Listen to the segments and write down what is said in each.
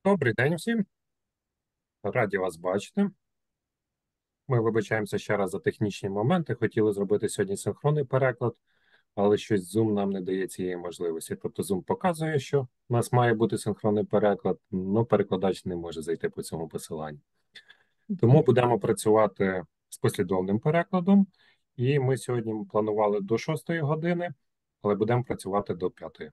Добрий день всім. Раді вас бачити. Ми вибачаємося ще раз за технічні моменти. Хотіли зробити сьогодні синхронний переклад, але щось Zoom нам не дає цієї можливості. Тобто Zoom показує, що у нас має бути синхронний переклад, але перекладач не може зайти по цьому посиланню. Тому будемо працювати з послідовним перекладом. І ми сьогодні планували до 6 години, але будемо працювати до 5.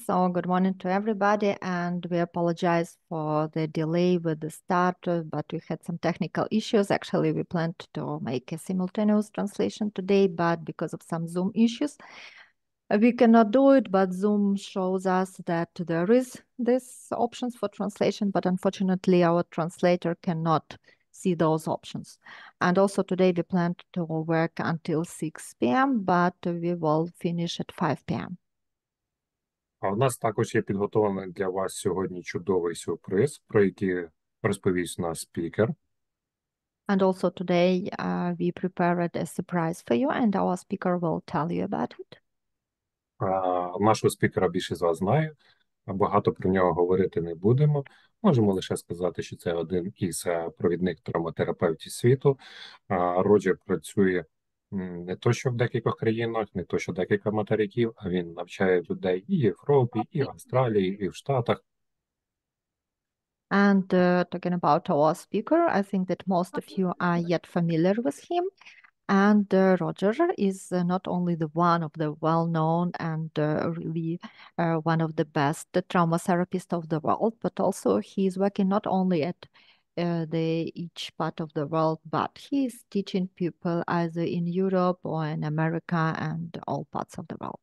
So good morning to everybody, and we apologize for the delay with the start, but we had some technical issues. Actually, we planned to make a simultaneous translation today, but because of some Zoom issues, we cannot do it. But Zoom shows us that there is this options for translation, but unfortunately, our translator cannot see those options. And also today we planned to work until 6 p.m., but we will finish at 5 p.m. А у нас також є підготовлений для вас сьогодні чудовий сюрприз, про який розповість наш спікер. And also today we prepared a surprise for you, and our speaker will tell you about it. Нашого спікера більше з вас знає, багато про нього говорити не будемо. Можемо лише сказати, що це один із провідних травматерапевтів світу. Роджер працює не то що в декількох країнах, не то що декілька материків, а він навчає людей і в Європі, і в Австралії, і в Штатах. And talking about our speaker, I think that most of you are yet familiar with him. And Roger is not only the one of the well-known and really one of the best trauma therapists of the world, but also he is working not only at each part of the world, but he is teaching people either in Europe or in America and all parts of the world.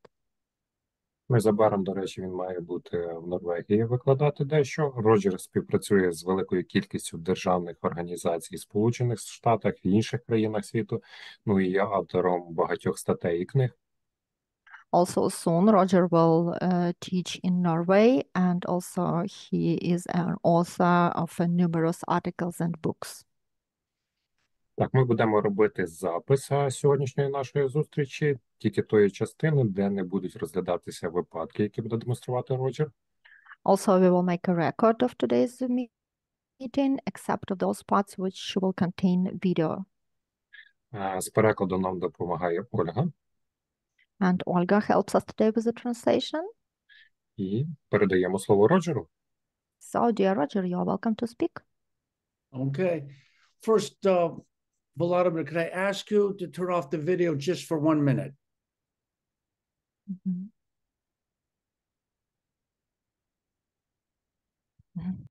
Незабаром, до речі, він має бути в Норвегії викладати дещо. Роджер співпрацює з великою кількістю державних організацій в Сполучених Штатах і інших країнах світу. Ну і є автором багатьох статей і книг. Also soon Roger will teach in Norway, and also he is an author of numerous articles and books. Так, ми будемо робити запис сьогоднішньої нашої зустрічі, тільки тої частини, де не будуть розглядатися випадки, які буде демонструвати Роджер. Also, we will make a record of today's meeting, except of those parts which will contain video. З перекладом нам допомагає Ольга. And Olga helps us today with the translation. І передаємо слово Роджеру. So, dear Roger, you are welcome to speak. Okay. First, Volodymyr, could I ask you to turn off the video just for 1 minute? Mm-hmm. Mm-hmm.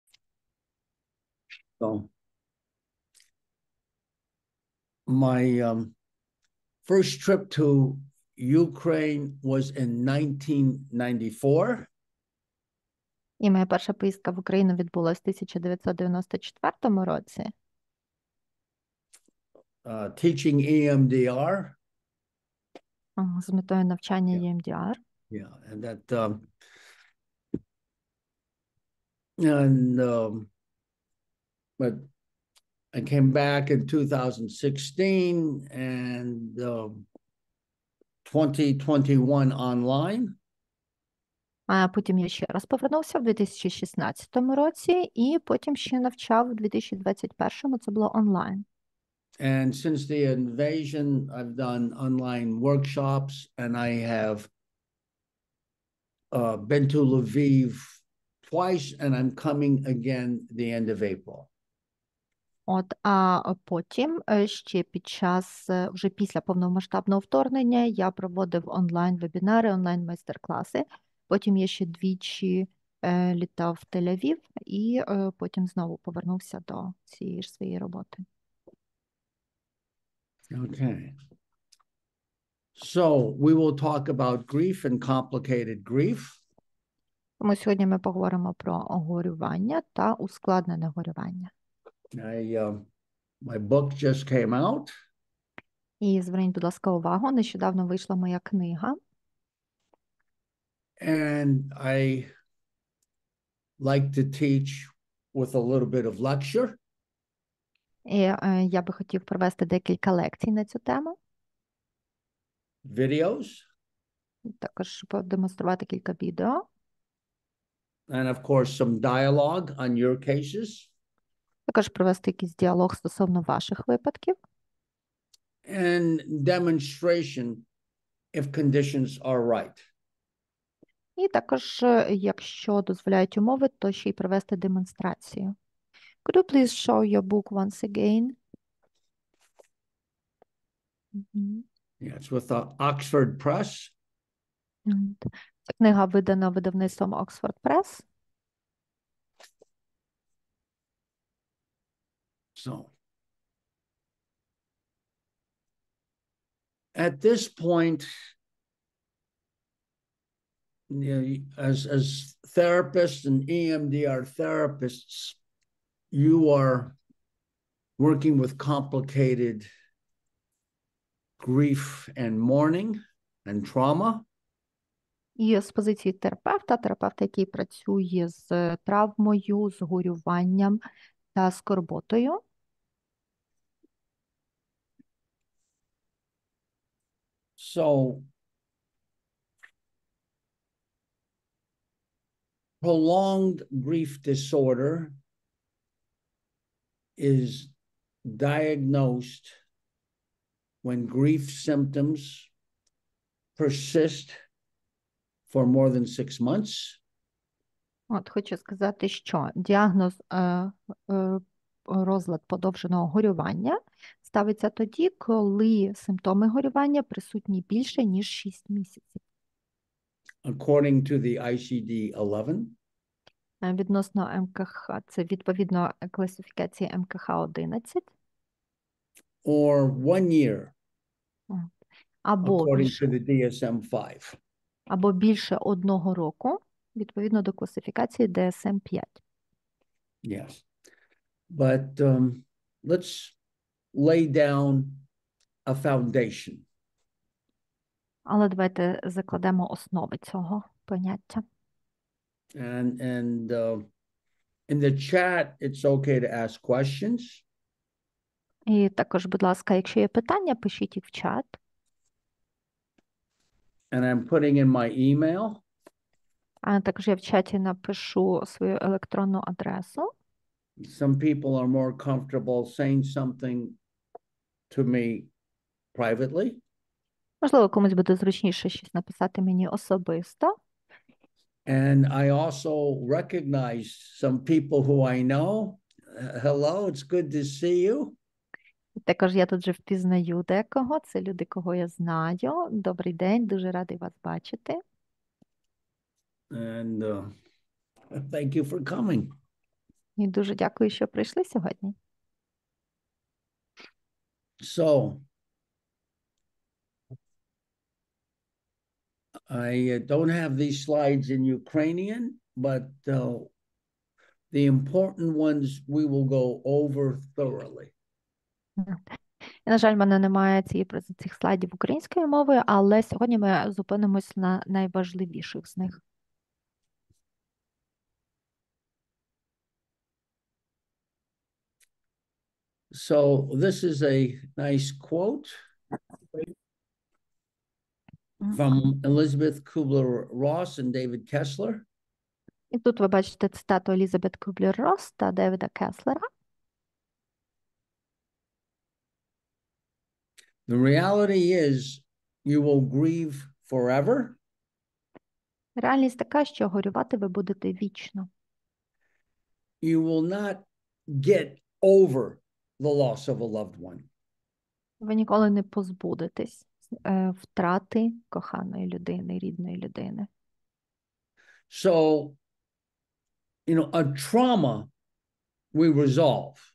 So, my first trip to Ukraine was in 1994. І моя перша поїздка в Україну відбулася в 1994 році. Teaching EMDR. З метою навчання EMDR. Yeah, and that but I came back in 2016 and 2021 online. А потім я ще раз повернувся в 2016 році, і потім ще навчав у 2021, це було онлайн. And since the invasion, I've done online workshops, and I have been to Lviv twice, and I'm coming again the end of April. От, а потім ще під час, вже після повномасштабного вторгнення, я проводив онлайн-вебінари, онлайн-майстер-класи. Потім я ще двічі літав в Тель-Авів і потім знову повернувся до цієї ж своєї роботи. Okay. So we will talk about grief and complicated grief. Тому сьогодні ми поговоримо про горювання та ускладнене горювання. My book just came out. І зверніть, будь ласка, увагу, нещодавно вийшла моя книга. And I like to teach with a little bit of lecture. І я би хотів провести декілька лекцій на цю тему. Videos. Також продемонструвати кілька відео. and of course, some dialogue on your cases. Також провести якийсь діалог стосовно ваших випадків. And demonstration if conditions are right. І також, якщо дозволяють умови, то ще й провести демонстрацію. Could you please show your book once again? Yeah, it's with the Oxford Press. Ця книга видана видавництвом Oxford Press. So at this point, you know, as therapists and EMDR therapists, you are working with complicated grief and mourning and trauma. І з позиції терапевта, який працює з травмою, з горюванням та скорботою. So prolonged grief disorder is diagnosed when grief symptoms persist for more than 6 months. От хочу сказати, що діагноз розлад подовженого горювання ставиться тоді, коли симптоми горювання присутні більше, ніж 6 місяців. According to the ICD-11. Відносно МКХ, це відповідно класифікації МКХ-11. Or 1 year. Або according більше, to the DSM-5. або більше 1 року, відповідно до класифікації DSM-5. Yes. But let's lay down a foundation. Але давайте закладемо основи цього поняття. And in the chat, it's okay to ask questions. І також, будь ласка, якщо є питання, пишіть їх в чат. And I'm putting in my email. А також я в чаті напишу свою електронну адресу. Some people are more comfortable saying something to me privately. Можливо, комусь буде зручніше щось написати мені особисто. And I also recognize some people who I know. Hello, it's good to see you. Також я тут вже впізнаю декого. Це люди, кого я знаю. Добрий день, дуже радий вас бачити. And thank you for coming. І дуже дякую, що прийшли сьогодні. So, I don't have these slides in Ukrainian, but the important ones we will go over thoroughly. І, на жаль, в мене немає цих слайдів українською мовою, але сьогодні ми зупинимось на найважливіших з них. So this is a nice quote from Elizabeth Kubler-Ross and David Kessler. І тут ви бачите цитату Елізабет Кублер-Росс та Девіда Кеслера. The reality is you will grieve forever. Реальність така, що горювати ви будете вічно. You will not get over the loss of a loved one. Ви ніколи не позбудетесь втрати коханої людини, рідної людини. So, you know, a trauma we resolve.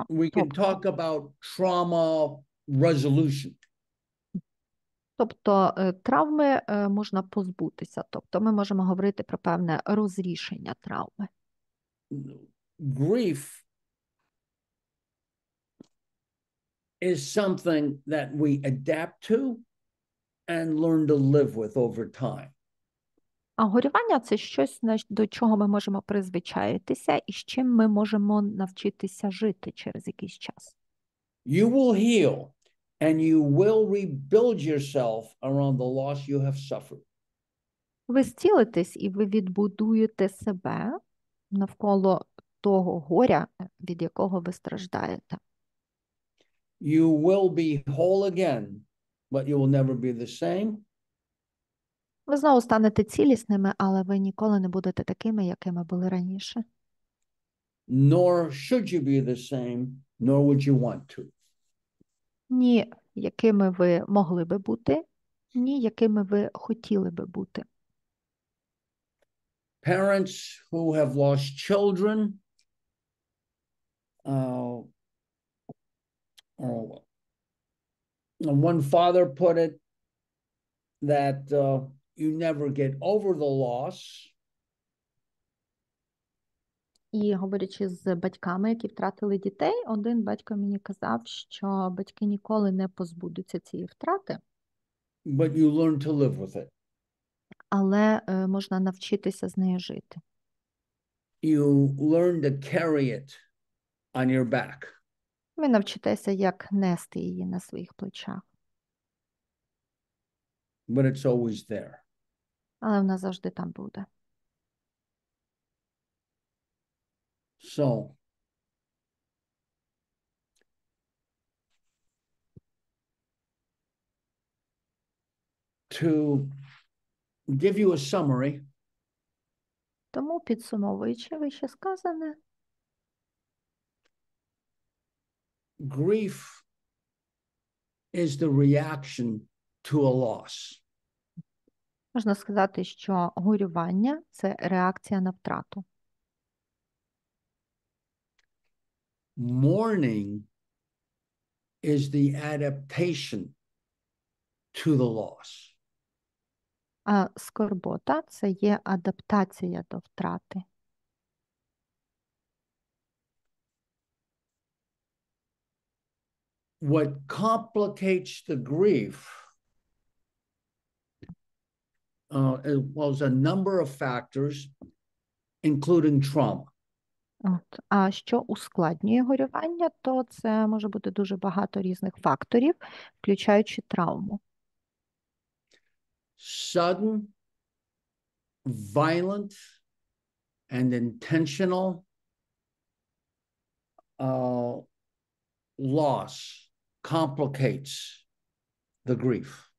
We can talk about trauma resolution. Тобто травми можна позбутися. Тобто ми можемо говорити про певне розрішення травми. Grief is something that we adapt to and learn to live with over time. А горювання – це щось, до чого ми можемо призвичаїтися і з чим ми можемо навчитися жити через якийсь час. You will heal and you will rebuild yourself around the loss you have suffered. Ви зцілитесь і ви відбудуєте себе навколо того горя, від якого ви страждаєте. You will be whole again, but you will never be the same. Ви знову станете цілісними, але ви ніколи не будете такими, якими були раніше. Nor should you be the same, nor would you want to. Ні, якими ви могли би бути, ні, якими ви хотіли би бути. Parents who have lost children, one father put it that you never get over the loss. І говорячи з батьками, які втратили дітей, один батько мені казав, що батьки ніколи не позбудуться цієї втрати, But you learn to live with it. але можна навчитися з нею жити. You learn to carry it on your back. Ви навчитеся, як нести її на своїх плечах. But it's always there. Але вона завжди там буде. So, to give you a summary, Тому, підсумовуючи вище сказане, grief is the reaction to a loss. можна сказати, що горювання – це реакція на втрату. Mourning is the adaptation to the loss. А скорбота – це є адаптація до втрати. What complicates the grief was a number of factors, including trauma. От. А що ускладнює горювання, то це може бути дуже багато різних факторів, включаючи травму. Sudden, violent, and intentional loss complicates the grief.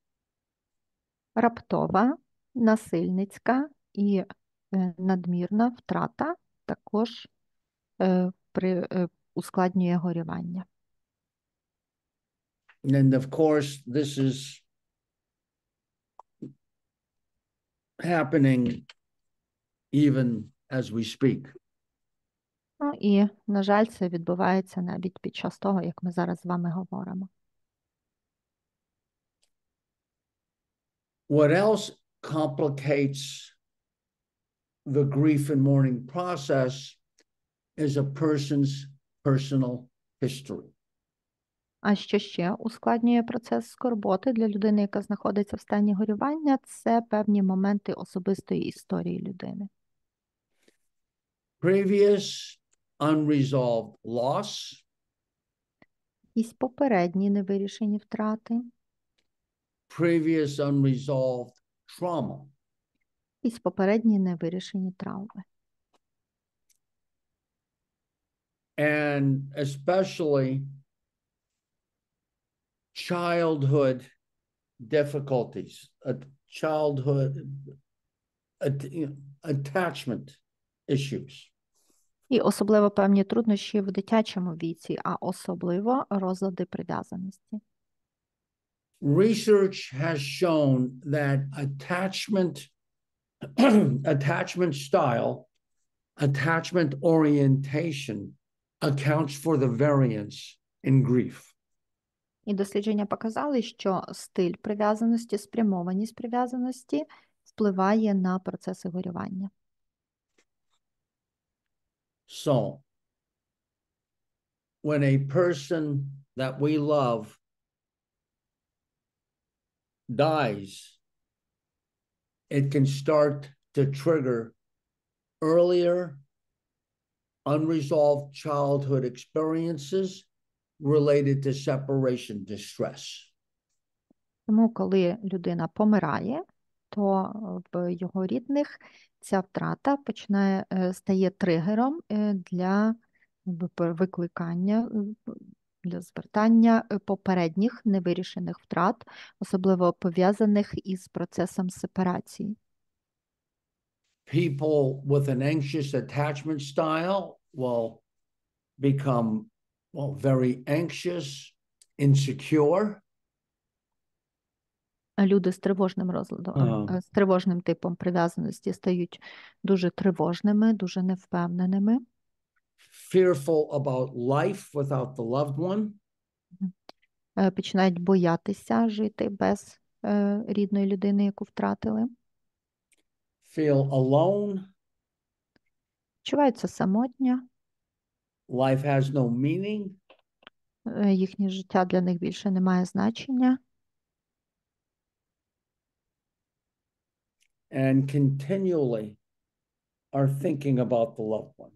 Раптова, насильницька і надмірна втрата також ускладнює горювання. And of course, this is happening even as we speak. Ну і, на жаль, це відбувається навіть під час того, як ми зараз з вами говоримо. What else complicates the grief and mourning process is a person's personal history. А що ще ускладнює процес скорботи для людини, яка знаходиться в стані горювання, це певні моменти особистої історії людини. Previous unresolved loss, Якісь попередні невирішені втрати, previous unresolved trauma, якісь попередні невирішені травми. and especially childhood difficulties, childhood attachment issues. І особливо певні труднощі в дитячому віці, а особливо розлади прив'язаності. Research has shown that attachment style, attachment orientation accounts for the variance in grief. І дослідження показали, що стиль прив'язаності, спрямованість прив'язаності впливає на процеси горювання. So, when a person that we love dies, it can start to trigger earlier unresolved childhood experiences related to separation distress. Тому, коли людина помирає, то то в його рідних ця втрата стає тригером для викликання, для звертання попередніх невирішених втрат, особливо пов'язаних із процесом сепарації. People with an anxious attachment style will become, very anxious, insecure. Люди з тривожним розладом, з тривожним типом прив'язаності стають дуже тривожними, дуже невпевненими. Fearful about life without the loved one. Починають боятися жити без рідної людини, яку втратили. Feel alone. Почуваються самотньо. Life has no meaning. Їхнє життя для них більше не має значення. And continually are thinking about the loved one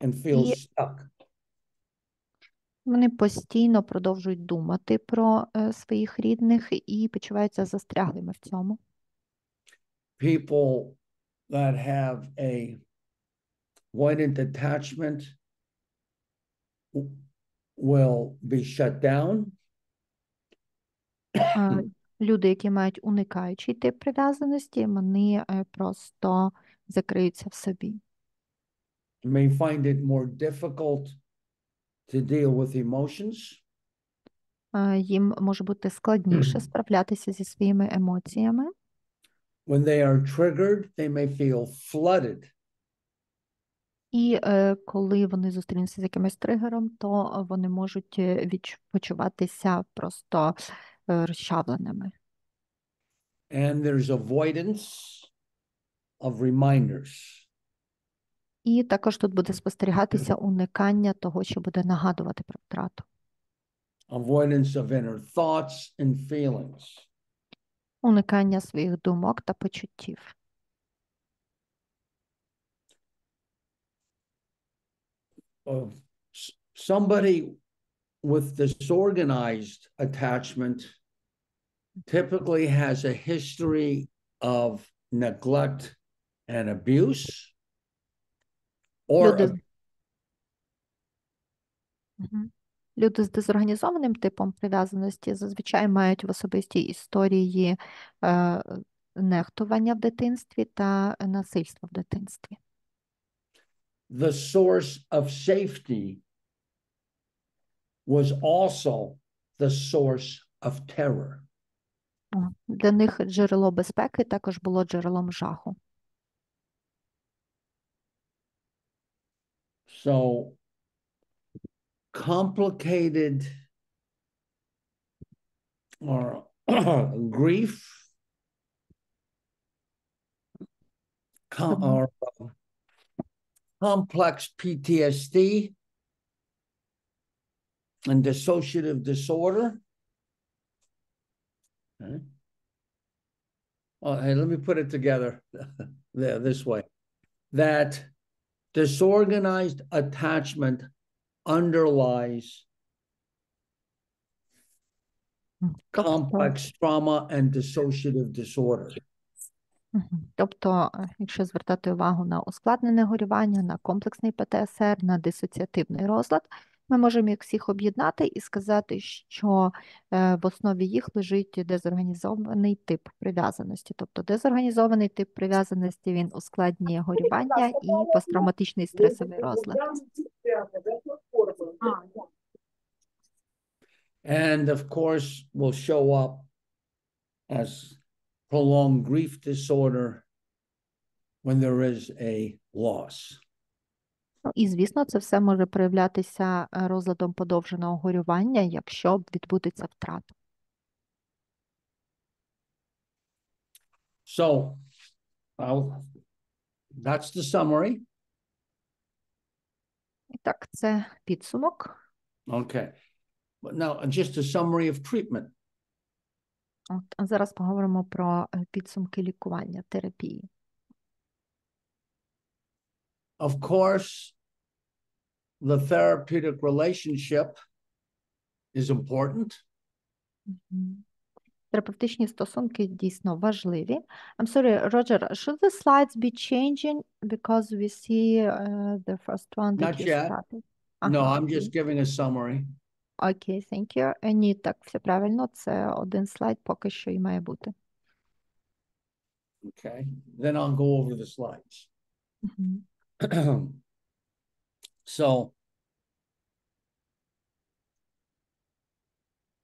and feel stuck. Вони постійно продовжують думати про своїх рідних і почуваються застряглими в цьому. People that have a avoidant attachment will be shut down. Люди, які мають уникаючий тип прив'язаності, вони просто закриються в собі. May find it more difficult to deal with emotions. Їм може бути складніше справлятися зі своїми емоціями. When they are triggered, they may feel flooded. І коли вони зустрінуться з якимось тригером, то вони можуть почуватися просто розчавленими. And there's avoidance of reminders. І також тут буде спостерігатися уникання того, що буде нагадувати про втрату. Avoidance of inner thoughts and feelings. Уникання своїх думок та почуттів. Somebody with disorganized attachment typically has a history of neglect and abuse. Люди з дезорганізованим типом прив'язаності зазвичай мають в особистій історії нехтування в дитинстві та насильство в дитинстві. The source of safety was also the source of terror. Для них джерело безпеки також було джерелом жаху. So complicated or grief or complex PTSD and dissociative disorder. Okay. Well, hey, let me put it together this way. That disorganized attachment underlies complex trauma and dissociative disorder. Тобто, якщо звертати увагу на ускладнене горювання, на комплексний ПТСР, на дисоціативний розлад, ми можемо їх всіх об'єднати і сказати, що в основі їх лежить дезорганізований тип прив'язаності. Тобто дезорганізований тип прив'язаності, він ускладнює горювання і посттравматичний стресовий розлад. And of course will show up as prolonged grief disorder when there is a loss. І, звісно, це все може проявлятися розладом подовженого горювання, якщо відбудеться втрата. So, that's the summary. І так, це підсумок. Okay. But now, just a summary of treatment. А зараз поговоримо про підсумки лікування, терапії. Of course, the therapeutic relationship is important. Терапевтичні стосунки дійсно важливі. I'm sorry, Roger, should the slides be changing because we see the first one that Not you yet. started? No, Ага, I'm окей. just giving a summary. Окей, thank you. Ні, так, все правильно. Це один слайд поки що і має бути. Okay. Then I'll go over the slides. Мгм. So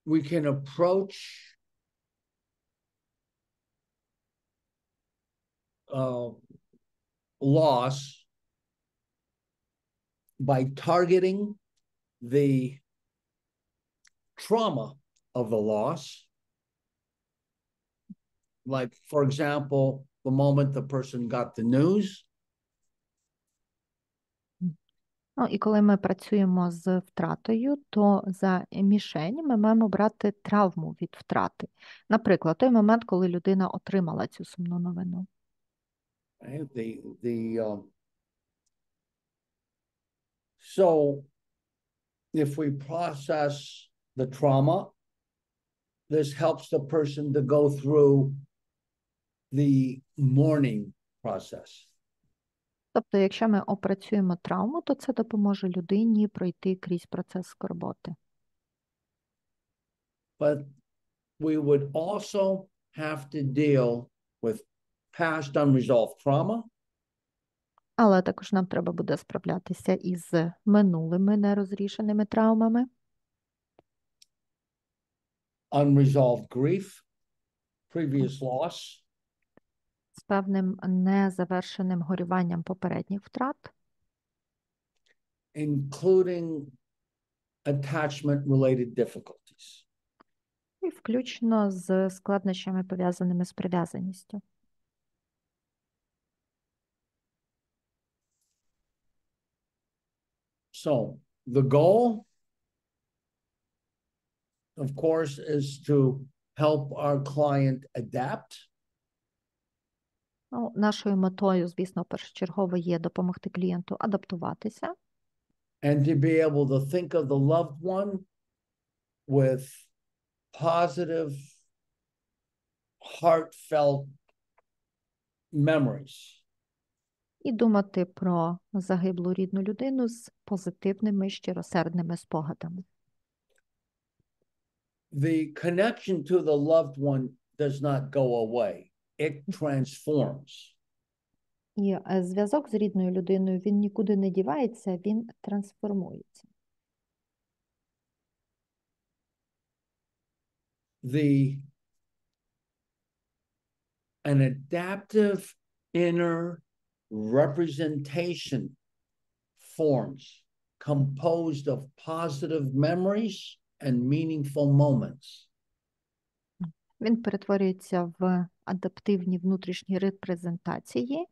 we can approach loss by targeting the trauma of the loss. Like, for example, the moment the person got the news. Ну, і коли ми працюємо з втратою, то за мішень ми маємо брати травму від втрати. Наприклад, той момент, коли людина отримала цю сумну новину. So if we process the trauma, this helps the person to go through the mourning process. Тобто, якщо ми опрацюємо травму, то це допоможе людині пройти крізь процес скорботи. But we would also have to deal with past unresolved trauma. Але також нам треба буде справлятися із минулими нерозрішеними травмами, Unresolved grief, previous loss, з певним незавершеним горюванням попередніх втрат, including attachment-related difficulties. і включно з складнощами, пов'язаними з прив'язаністю. So the goal, of course, is to help our client adapt. Ну, нашою метою, звісно, першочергово є допомогти клієнту адаптуватися And to be able to think of the loved one with positive, heartfelt memories. і думати про загиблу рідну людину з позитивними, щиросердними спогадами. The connection to the loved one does not go away. It transforms. І зв'язок з рідною людиною, він нікуди не дівається, він трансформується. An adaptive inner representation forms composed of positive memories and meaningful moments. Він перетворюється в адаптивні внутрішні репрезентації,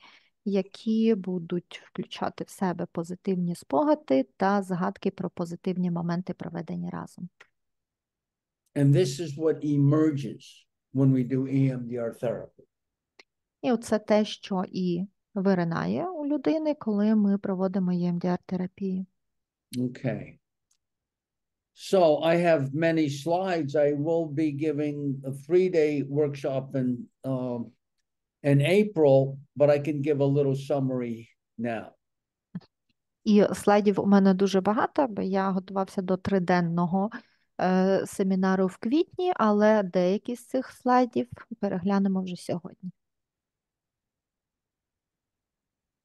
які будуть включати в себе позитивні спогади та згадки про позитивні моменти, проведені разом. And this is what emerges when we do EMDR therapy. І оце те, що і виринає у людини, коли ми проводимо EMDR-терапію. Okay. So I have many slides. I will be giving a 3-day workshop in April, but I can give a little summary now. І слайдів у мене дуже багато, бо я готувався до 3-денного семінару в квітні, але деякі з цих слайдів переглянемо вже сьогодні.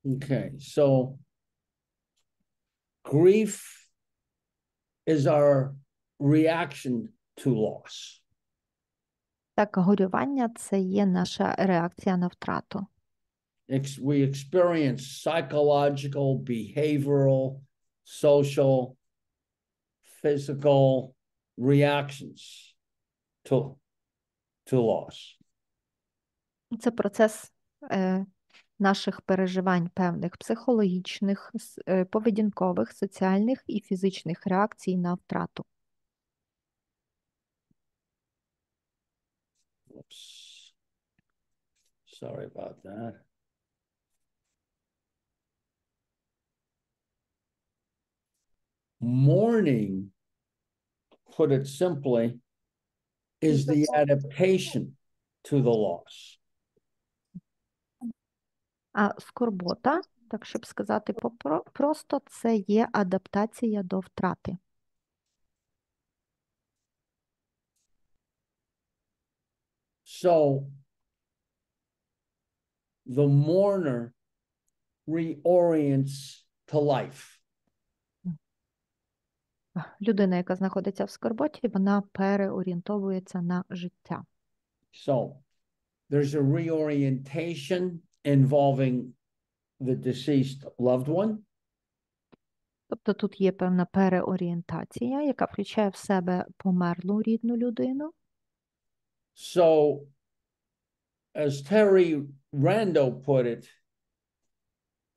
Okay, so grief is our reaction to loss. Так, горювання – це є наша реакція на втрату. We experience psychological, behavioral, social, physical reactions to loss. Це процес наших переживань певних психологічних, поведінкових, соціальних і фізичних реакцій на втрату. Oops. Sorry about that. Mourning, put it simply, is the adaptation to the loss. А скорбота, так щоб сказати просто, це є адаптація до втрати. So the mourner reorients to life. Людина, яка знаходиться в скорботі, вона переорієнтовується на життя. So there's a reorientation involving the deceased loved one. Тобто тут є певна переорієнтація, яка включає в себе померлу рідну людину. So, as Terry Rando put it,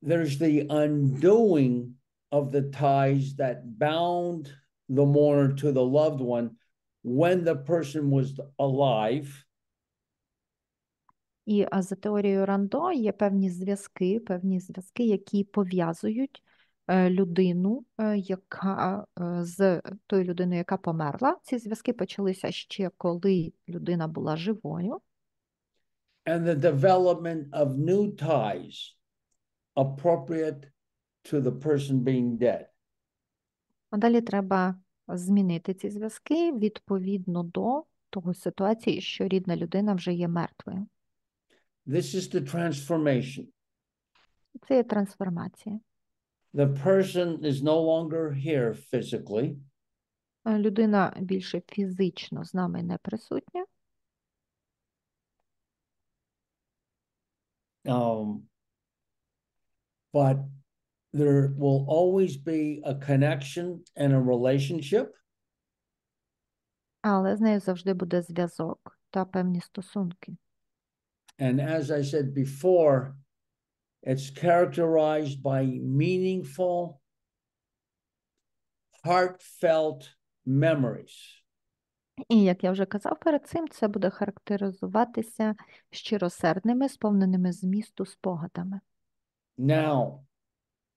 there's the undoing of the ties that bound the mourner to the loved one when the person was alive. І за теорією Рандо є певні зв'язки, які пов'язують людину, яка з тою людиною, яка померла. Ці зв'язки почалися ще коли людина була живою. And the development of new ties appropriate to the person being dead. А далі треба змінити ці зв'язки відповідно до того ситуації, що рідна людина вже є мертвою. This is the transformation. Це є трансформація. The person is no longer here physically. Людина більше фізично з нами не присутня. But there will always be a connection and a relationship. Але з нею завжди буде зв'язок та певні стосунки. And as I said before, it's characterized by meaningful, heartfelt memories. І, як я вже казав перед цим, це буде характеризуватися щиросердними, сповненими змісту спогадами. Now,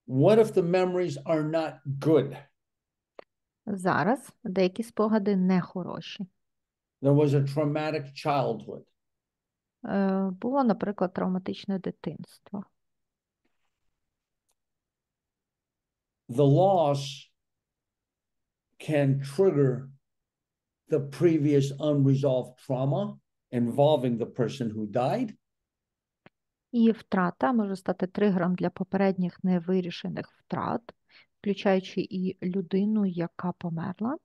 what if the memories are not good? Зараз деякі спогади не хороші. There was a traumatic childhood. Було, наприклад, травматичне дитинство. The loss can trigger the previous unresolved trauma involving the person who died. І втрата може стати тригером для попередніх невирішених втрат, включаючи і людину, яка померла.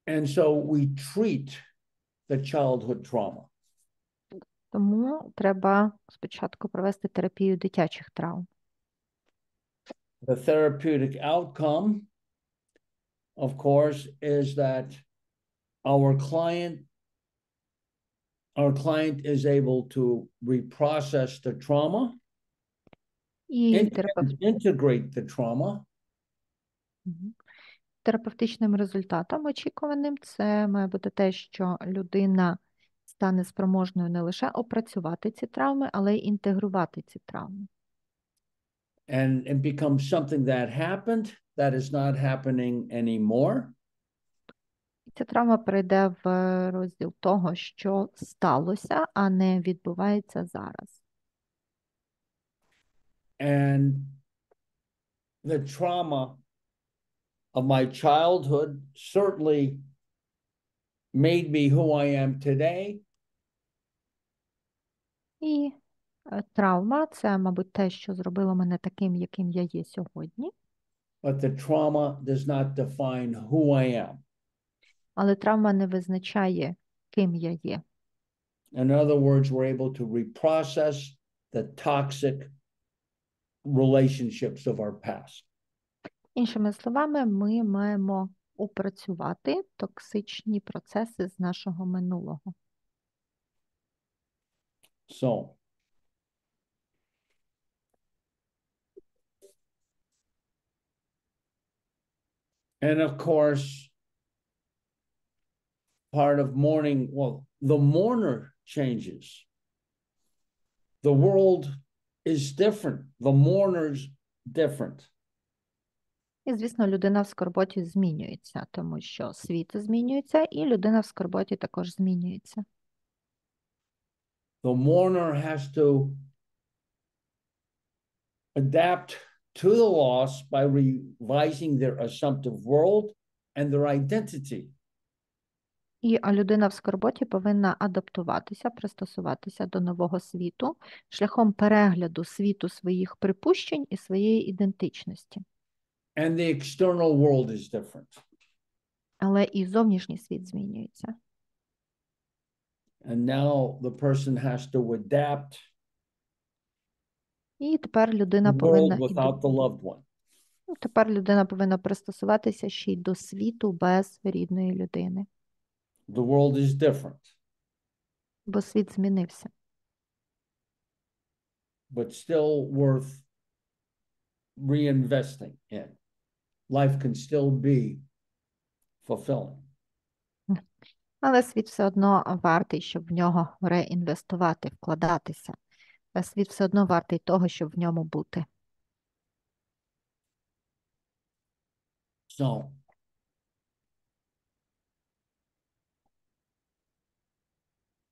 And so we treat the childhood trauma. Тому треба спочатку провести терапію дитячих травм. The therapeutic outcome, of course, is that our client is able to reprocess the trauma, І integrate the trauma. Терапевтичним результатом очікуваним це має бути те, що людина стане спроможною не лише опрацювати ці травми, але й інтегрувати ці травми. And it becomes something that happened that is not happening anymore. Ця травма перейде в розділ того, що сталося, а не відбувається зараз. And the trauma of my childhood certainly made me who I am today. І травма – це, мабуть, те, що зробило мене таким, яким я є сьогодні. But the trauma does not define who I am. Але травма не визначає, ким я є. In other words, we're able to reprocess the toxic relationships of our past. Іншими словами, ми маємо опрацювати токсичні процеси з нашого минулого. So, and of course, part of mourning, well, the mourner changes. The world is different. The mourner's different. І, звісно, людина в скорботі змінюється, тому що світ змінюється, і людина в скорботі також змінюється. The mourner has to adapt to the loss by revising their assumptive world and their identity. І людина в скорботі повинна адаптуватися, пристосуватися до нового світу шляхом перегляду світу своїх припущень і своєї ідентичності. And the external world is different. Але і зовнішній світ змінюється. And now the person has to adapt І тепер людина the world повинна without the loved one. тепер людина повинна пристосуватися ще й до світу без рідної людини. The world is different, Бо світ змінився. but still worth reinvesting in. Life can still be fulfilling. Але світ все одно вартий, щоб в нього реінвестувати, вкладатися. Світ все одно вартий того, щоб в ньому бути. So,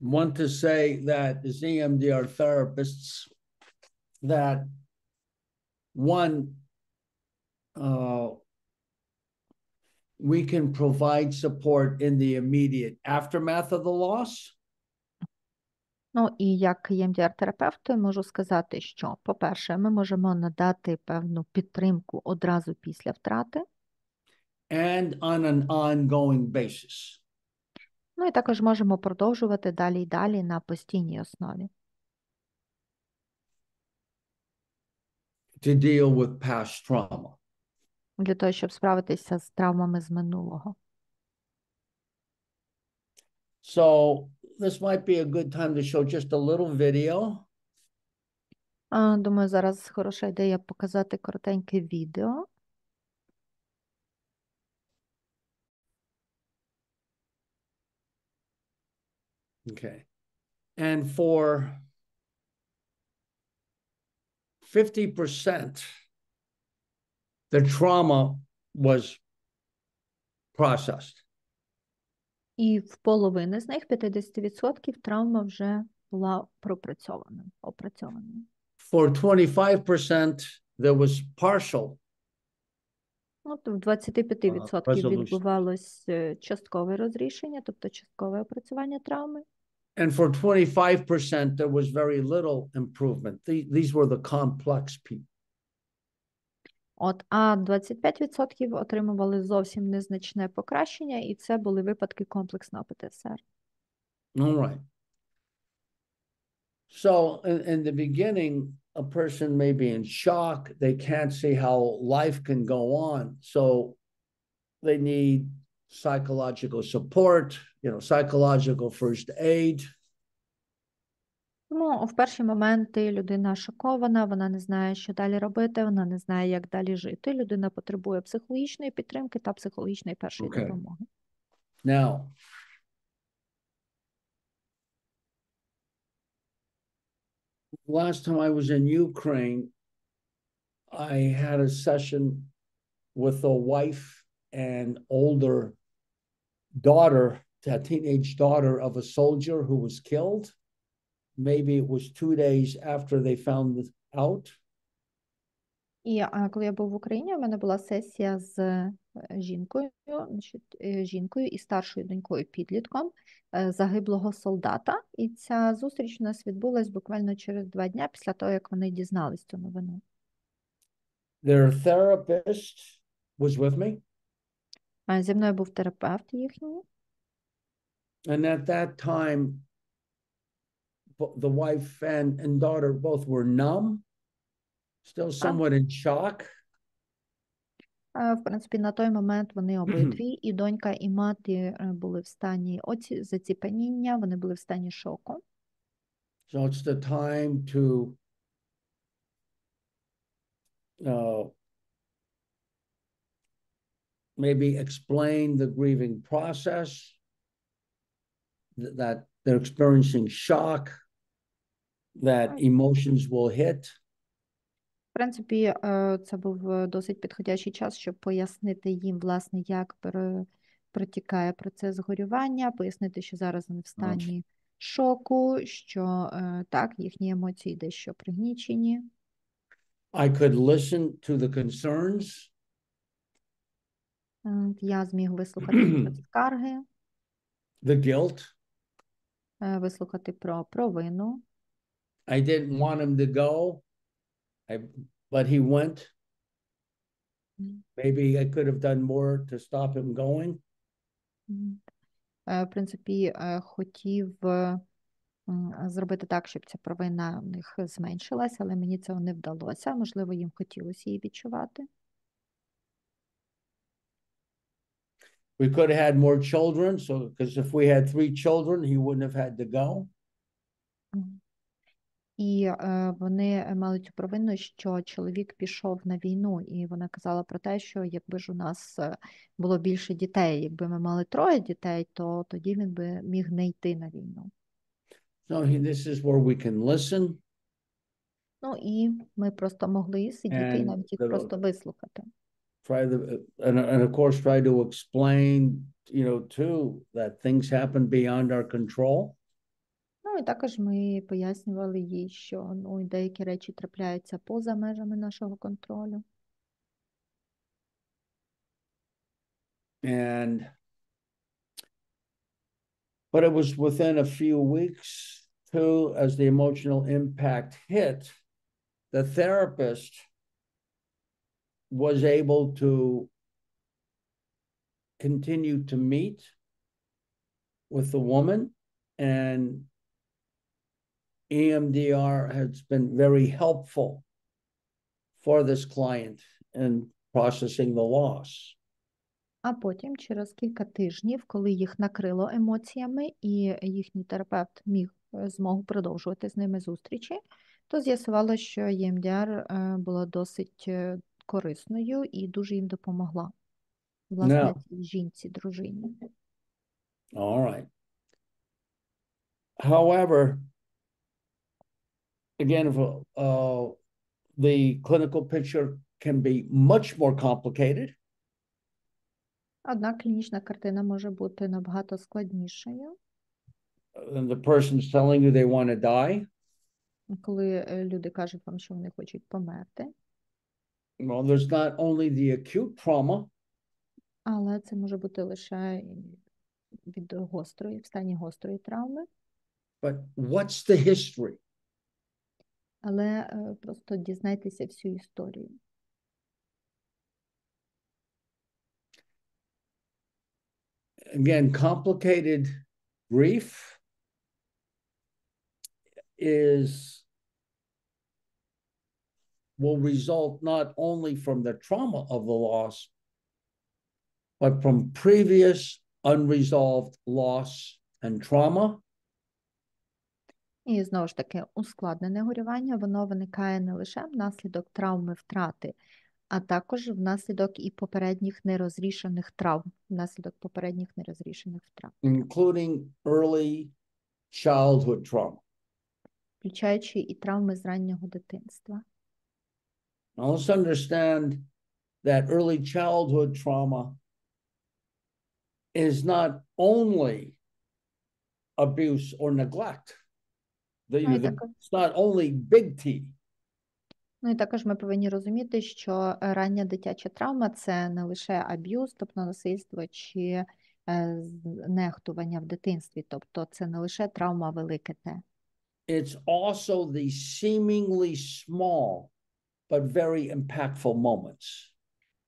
want to say that as EMDR therapists, that one, we can provide support in the immediate aftermath of the loss. Ну, і як EMDR-терапевт можу сказати, що, по-перше, ми можемо надати певну підтримку одразу після втрати. And on an ongoing basis. Ну, і також можемо продовжувати далі і далі на постійній основі. To deal with past trauma. Для того, щоб справитися з травмами з минулого. So this might be a good time to show just a little video. Думаю, зараз хороша ідея показати коротеньке відео. Okay. And for 50%, the trauma was processed. І в половини з них, 50%, травма вже була опрацьована. For 25%, there was partial. От в 25% Resolution. відбувалось часткове розрішення, тобто часткове опрацювання травми. And for 25%, there was very little improvement. These were the complex people. А 25% отримували зовсім незначне покращення, і це були випадки комплексного ПТСР. All right. So in the beginning, a person may be in shock. They can't see how life can go on. So they need psychological support, psychological first aid. Ну, в перші моменти людина шокована, вона не знає, що далі робити, вона не знає, як далі жити. Людина потребує психологічної підтримки та психологічної першої допомоги. Now, last time I was in Ukraine, I had a session with a wife and older daughter, a teenage daughter of a soldier who was killed. Maybe it was 2 days after they found it out. І коли я був в Україні, у мене була сесія з жінкою і старшою донькою підлітком загиблого солдата. І ця зустріч у нас відбулась буквально через 2 дні після того, як вони дізнались цю новину. Their therapist was with me. Зі мною був терапевт їхній. And at that time, the wife and daughter both were numb, still somewhat in shock. В принципі, на той момент вони обидві, і донька, і мати були в стані заціпеніння, вони були в стані шоку. So it's the time to maybe explain the grieving process, that they're experiencing shock, that emotions will hit. принципі, це був досить підходящий час, щоб пояснити їм, власне, як протікає процес горювання, пояснити, що зараз вони в стані шоку, що так, їхні емоції дещо пригнічені. I could listen to the concerns. Я зміг вислухати їхні скарги, The guilt. вислухати про провину. I didn't want him to go, but he went. Maybe I could have done more to stop him going. В принципі, хотів зробити так, щоб ця провина в них зменшилася, але мені цього не вдалося. Можливо, їм хотілося її відчувати. We could have had more children, so because if we had 3 children, he wouldn't have had to go. І вони мали цю провину, що чоловік пішов на війну, і вона казала про те, що якби ж у нас було більше дітей, якби ми мали 3 дітей, то тоді він би міг не йти на війну. So this is where we can listen. Ну і ми просто могли сидіти і навіть їх просто вислухати. Try and of course try to explain, too, that things happen beyond our control. Ну і також ми пояснювали їй, що деякі речі трапляються поза межами нашого контролю. But it was within a few weeks too, as the emotional impact hit, the therapist was able to continue to meet with the woman, and EMDR has been very helpful for this client in processing the loss. А потім, через кілька тижнів, коли їх накрило емоціями і їхній терапевт міг змогу продовжувати з ними зустрічі, то з'ясувало, що EMDR була досить корисною і дуже їм допомогла. Власне, цій жінці, дружині. All right. However, again, the clinical picture can be much more complicated. Однак клінічна картина може бути набагато складнішою. And the person's telling you they want to die. Коли люди кажуть вам, що вони хочуть померти. Well, there's not only the acute trauma. Але це може бути лише в стані гострої травми. But what's the history? Але просто дізнайтеся всю історію. Again, complicated grief will result not only from the trauma of the loss, but from previous unresolved loss and trauma. І знову ж таки, ускладнене горювання, воно виникає не лише внаслідок травми втрати, а також внаслідок і попередніх нерозрішених травм, внаслідок попередніх нерозрішених втрат. Including early childhood trauma. Включаючи і травми з раннього дитинства. Now let's understand that early childhood trauma is not only abuse or neglect. It's not only big T. Ну і також ми повинні розуміти, що рання дитяча травма – це не лише аб'юз, тобто насильство чи нехтування в дитинстві, тобто це не лише травма велике Т. It's also the seemingly small but very impactful moments.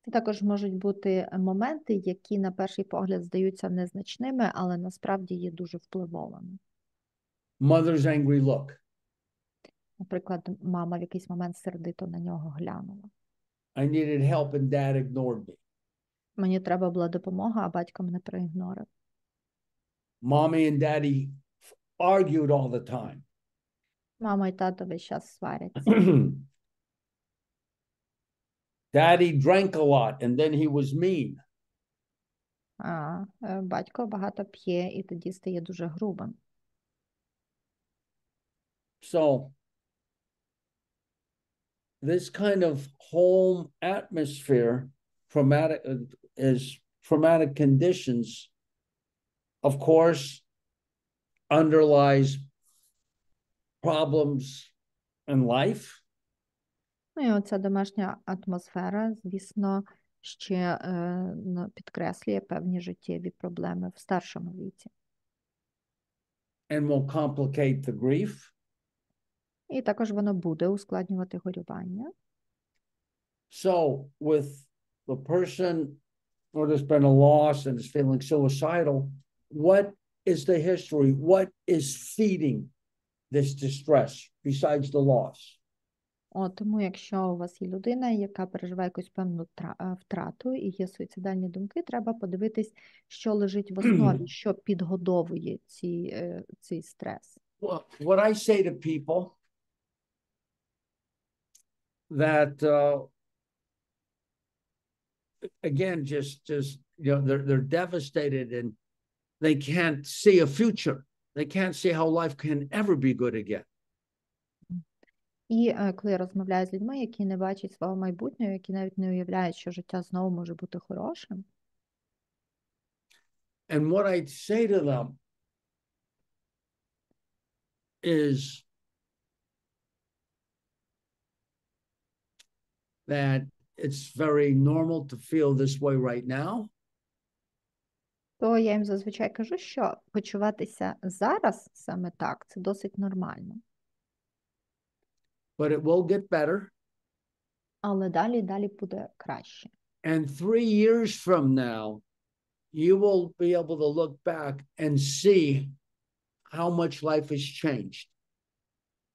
Це також можуть бути моменти, які на перший погляд здаються незначними, але насправді є дуже впливовими. Mother's angry look. Наприклад, мама в якийсь момент сердито на нього глянула. I needed help and dad ignored me. Мені треба була допомога, а батько мене проігнорив. Mommy and daddy argued all the time. Мама і тато весь час сваряться. Daddy drank a lot and then he was mean. Батько багато п'є і тоді стає дуже грубим. So this kind of home atmosphere, traumatic conditions, of course, underlies problems in life. Ну і оця домашня атмосфера, звісно, ще підкреслює певні життєві проблеми в старшому віці. And will complicate the grief. І також воно буде ускладнювати горювання. So with the person where there's been a loss and is feeling suicidal, what is the history? What is feeding this distress besides the loss? Тому якщо у вас є людина, яка переживає якусь певну втрату і є суїцидальні думки, треба подивитись, що лежить в основі, що підгодовує цей стрес. Well, what I say to people that again, just you know, they're devastated and they can't see a future. They can't see how life can ever be good again. І коли я розмовляю з людьми, які не бачать свого майбутнього, які навіть не уявляють, що життя знову може бути хорошим. And what I'd say to them is that it's very normal to feel this way right now. То я їм зазвичай кажу, що почуватися зараз саме так, це досить нормально. But it will get better. Але далі буде краще. And 3 years from now, you will be able to look back and see how much life has changed.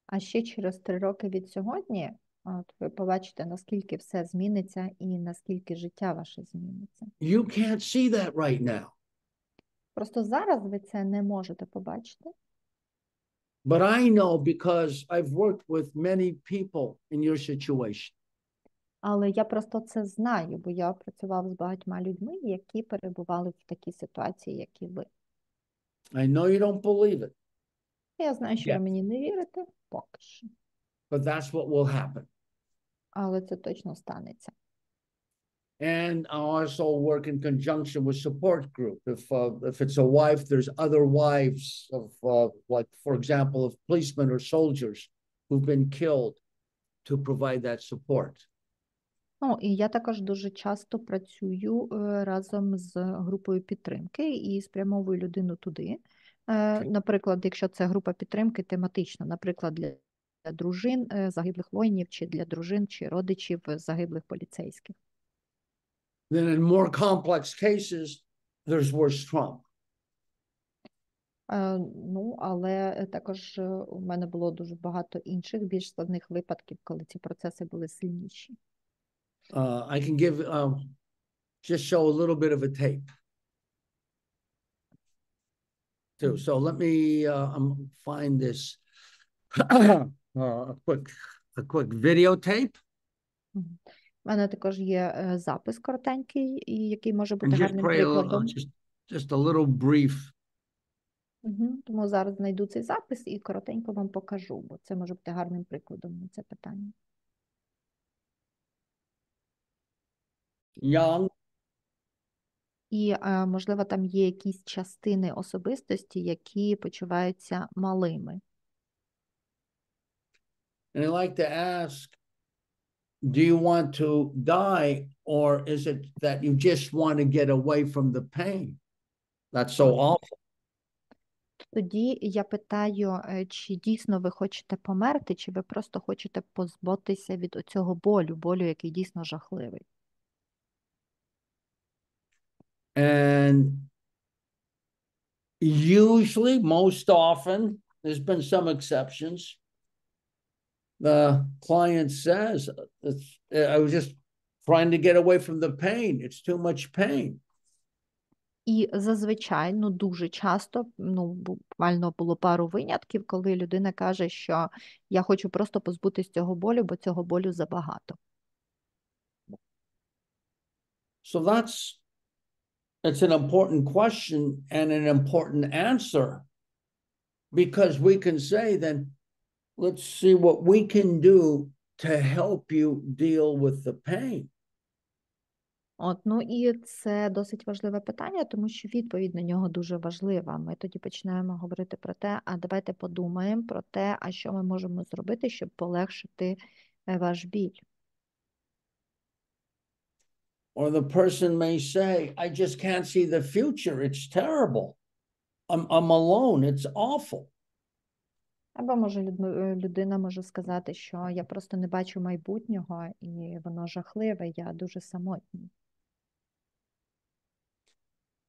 А ще через 3 роки від сьогодні ви побачите, наскільки все зміниться і наскільки життя ваше зміниться. You can't see that right now. Просто зараз ви це не можете побачити. But I know because I've worked with many people in your situation. Але я просто це знаю, бо я працював з багатьма людьми, які перебували в такій ситуації, як і ви. I know you don't believe it. Я знаю, що ви мені не вірите, поки що. But that's what will happen. Але це точно станеться. And I also work in conjunction with support group. If it's a wife, there's other wives of, like, for example, of policemen or soldiers who've been killed to provide that support. Ну, і я також дуже часто працюю разом з групою підтримки і спрямовую людину туди. Наприклад, якщо це група підтримки тематична, наприклад, для дружин загиблих воїнів, чи для дружин, чи родичів загиблих поліцейських. Then in more complex cases, there's worse trauma. Ну, але також у мене було дуже багато інших, більш складних випадків, коли ці процеси були сильніші. I can give, just show a little bit of a tape too. So let me find this a quick videotape. У мене також є запис коротенький, який може бути гарним прикладом. Just a little brief. Тому зараз знайду цей запис і коротенько вам покажу, бо це може бути гарним прикладом на це питання. Young. І, можливо, там є якісь частини особистості, які почуваються малими. And I like to ask, do you want to die, or is it that you just want to get away from the pain? That's so awful. Тоді я питаю, чи дійсно ви хочете померти, чи ви просто хочете позбутися від оцього болю, який дійсно жахливий. And usually, most often, there's been some exceptions. The client says, I was just trying to get away from the pain. It's too much pain. І зазвичай, дуже часто, буквально було пару винятків, коли людина каже, що я хочу просто позбутися цього болю, бо цього болю забагато. So it's an important question and an important answer, because we can say then, let's see what we can do to help you deal with the pain. Ну і це досить важливе питання, тому що відповідь на нього дуже важлива. Ми тоді починаємо говорити про те, а давайте подумаємо про те, а що ми можемо зробити, щоб полегшити ваш біль. Or the person may say, I just can't see the future. It's terrible. I'm alone. It's awful. Або може людина може сказати, що я просто не бачу майбутнього, і воно жахливе, я дуже самотній.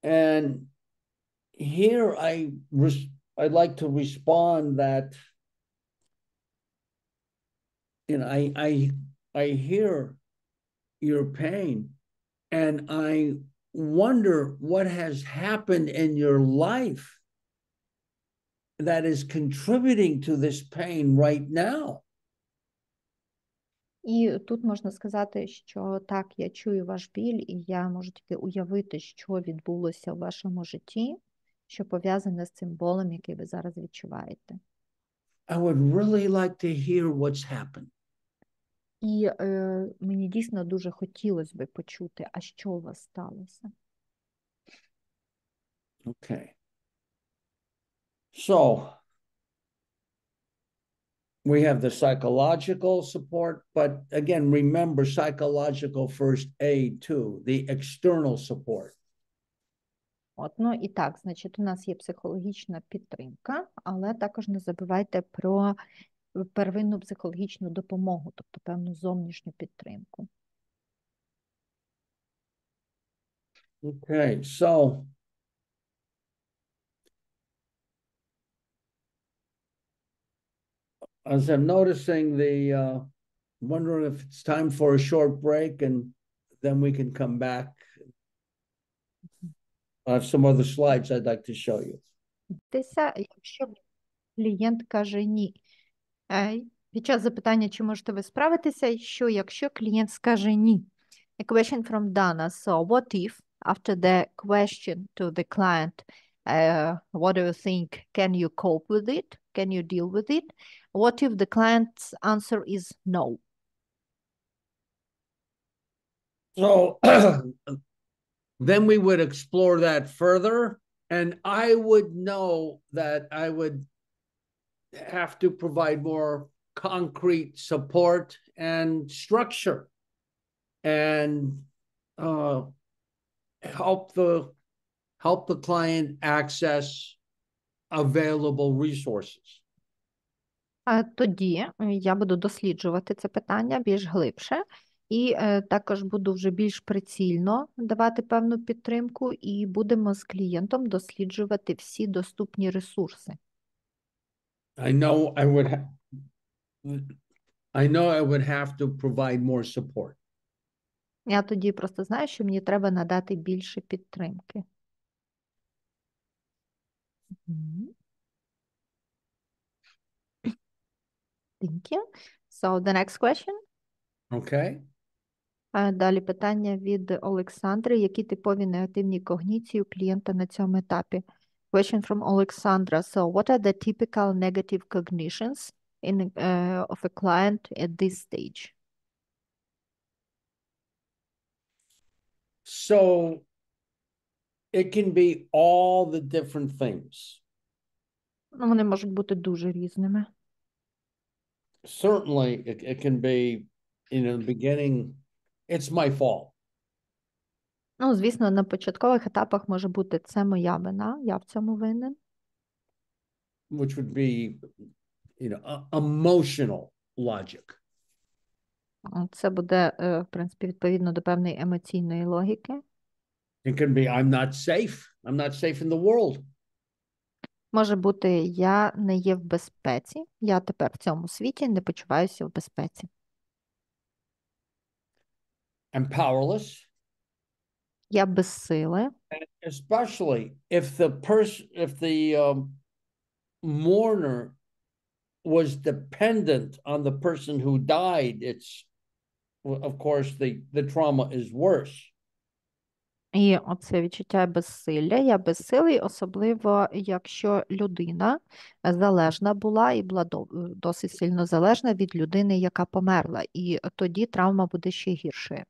And here I'd like to respond that, you know, I hear your pain and I wonder what has happened in your life that is contributing to this pain right now. І тут можна сказати, що так, я чую ваш біль, і я можу тільки уявити, що відбулося в вашому житті, що пов'язане з цим болем, який ви зараз відчуваєте. I would really like to hear what's happened. І мені дійсно дуже хотілося би почути, а що у вас сталося. Okay. So we have the psychological support, but again, remember psychological first aid too, the external support. Ну і так, значить, у нас є психологічна підтримка, але також не забувайте про первинну психологічну допомогу, тобто певну зовнішню підтримку. Okay, so as I'm noticing wondering if it's time for a short break and then we can come back. I have some other slides I'd like to show you. Якщо клієнт каже ні. Під час запитання, чи можете ви справитися, що якщо клієнт скаже ні? A question from Dana. So what if after the question to the client, what do you think? Can you cope with it? Can you deal with it? What if the client's answer is no? So then we would explore that further, and I would know that I would have to provide more concrete support and structure and help the client access available resources. Тоді я буду досліджувати це питання більш глибше і також буду вже більш прицільно давати певну підтримку і будемо з клієнтом досліджувати всі доступні ресурси. I know I would have to provide more support. Я тоді просто знаю, що мені треба надати більше підтримки. Thank you. So the next question. Okay. Далі питання від Олександри. Які типові негативні когніції у клієнта на цьому етапі? Question from Alexandra. So what are the typical negative cognitions of a client at this stage? So it can be all the different things. Вони можуть бути дуже різними. Certainly it can be, in the beginning, it's my fault. Звісно, на початкових етапах може бути це моя вина, я в цьому винен. Which would be, emotional logic. Це буде, в принципі, відповідно до певної емоційної логіки. It can be, I'm not safe. I'm not safe in the world. Може бути, я не є в безпеці, я тепер в цьому світі не почуваюся в безпеці. I'm powerless. Я безсиле. Especially if the mourner was dependent on the person who died, it's, of course, the trauma is worse. І оце відчуття безсилля. Я безсилий, особливо якщо людина залежна була і була досить сильно залежна від людини, яка померла. І тоді травма буде ще гіршою.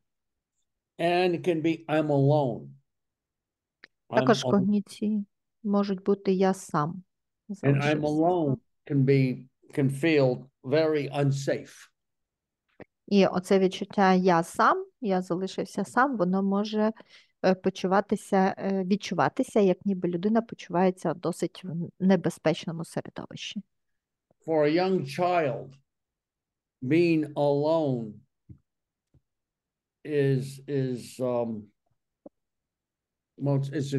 And it can be I'm alone. Також когніції можуть бути я сам. And I'm alone can feel very unsafe. І оце відчуття я залишився сам, воно може відчуватися, як ніби людина почувається в досить небезпечному середовищі. For a young child, being alone is well, it's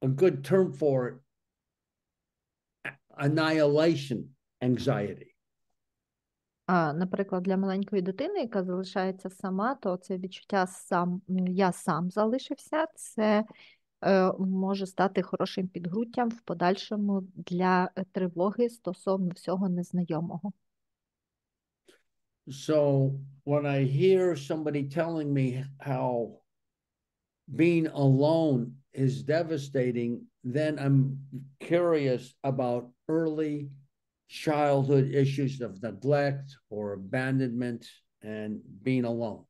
a good term for it, annihilation anxiety. Наприклад, для маленької дитини, яка залишається сама, то це відчуття я сам залишився, це може стати хорошим підґрунтям в подальшому для тривоги стосовно всього незнайомого. So when I hear somebody telling me how being alone is devastating, then I'm curious about early childhood issues of neglect or abandonment and being alone.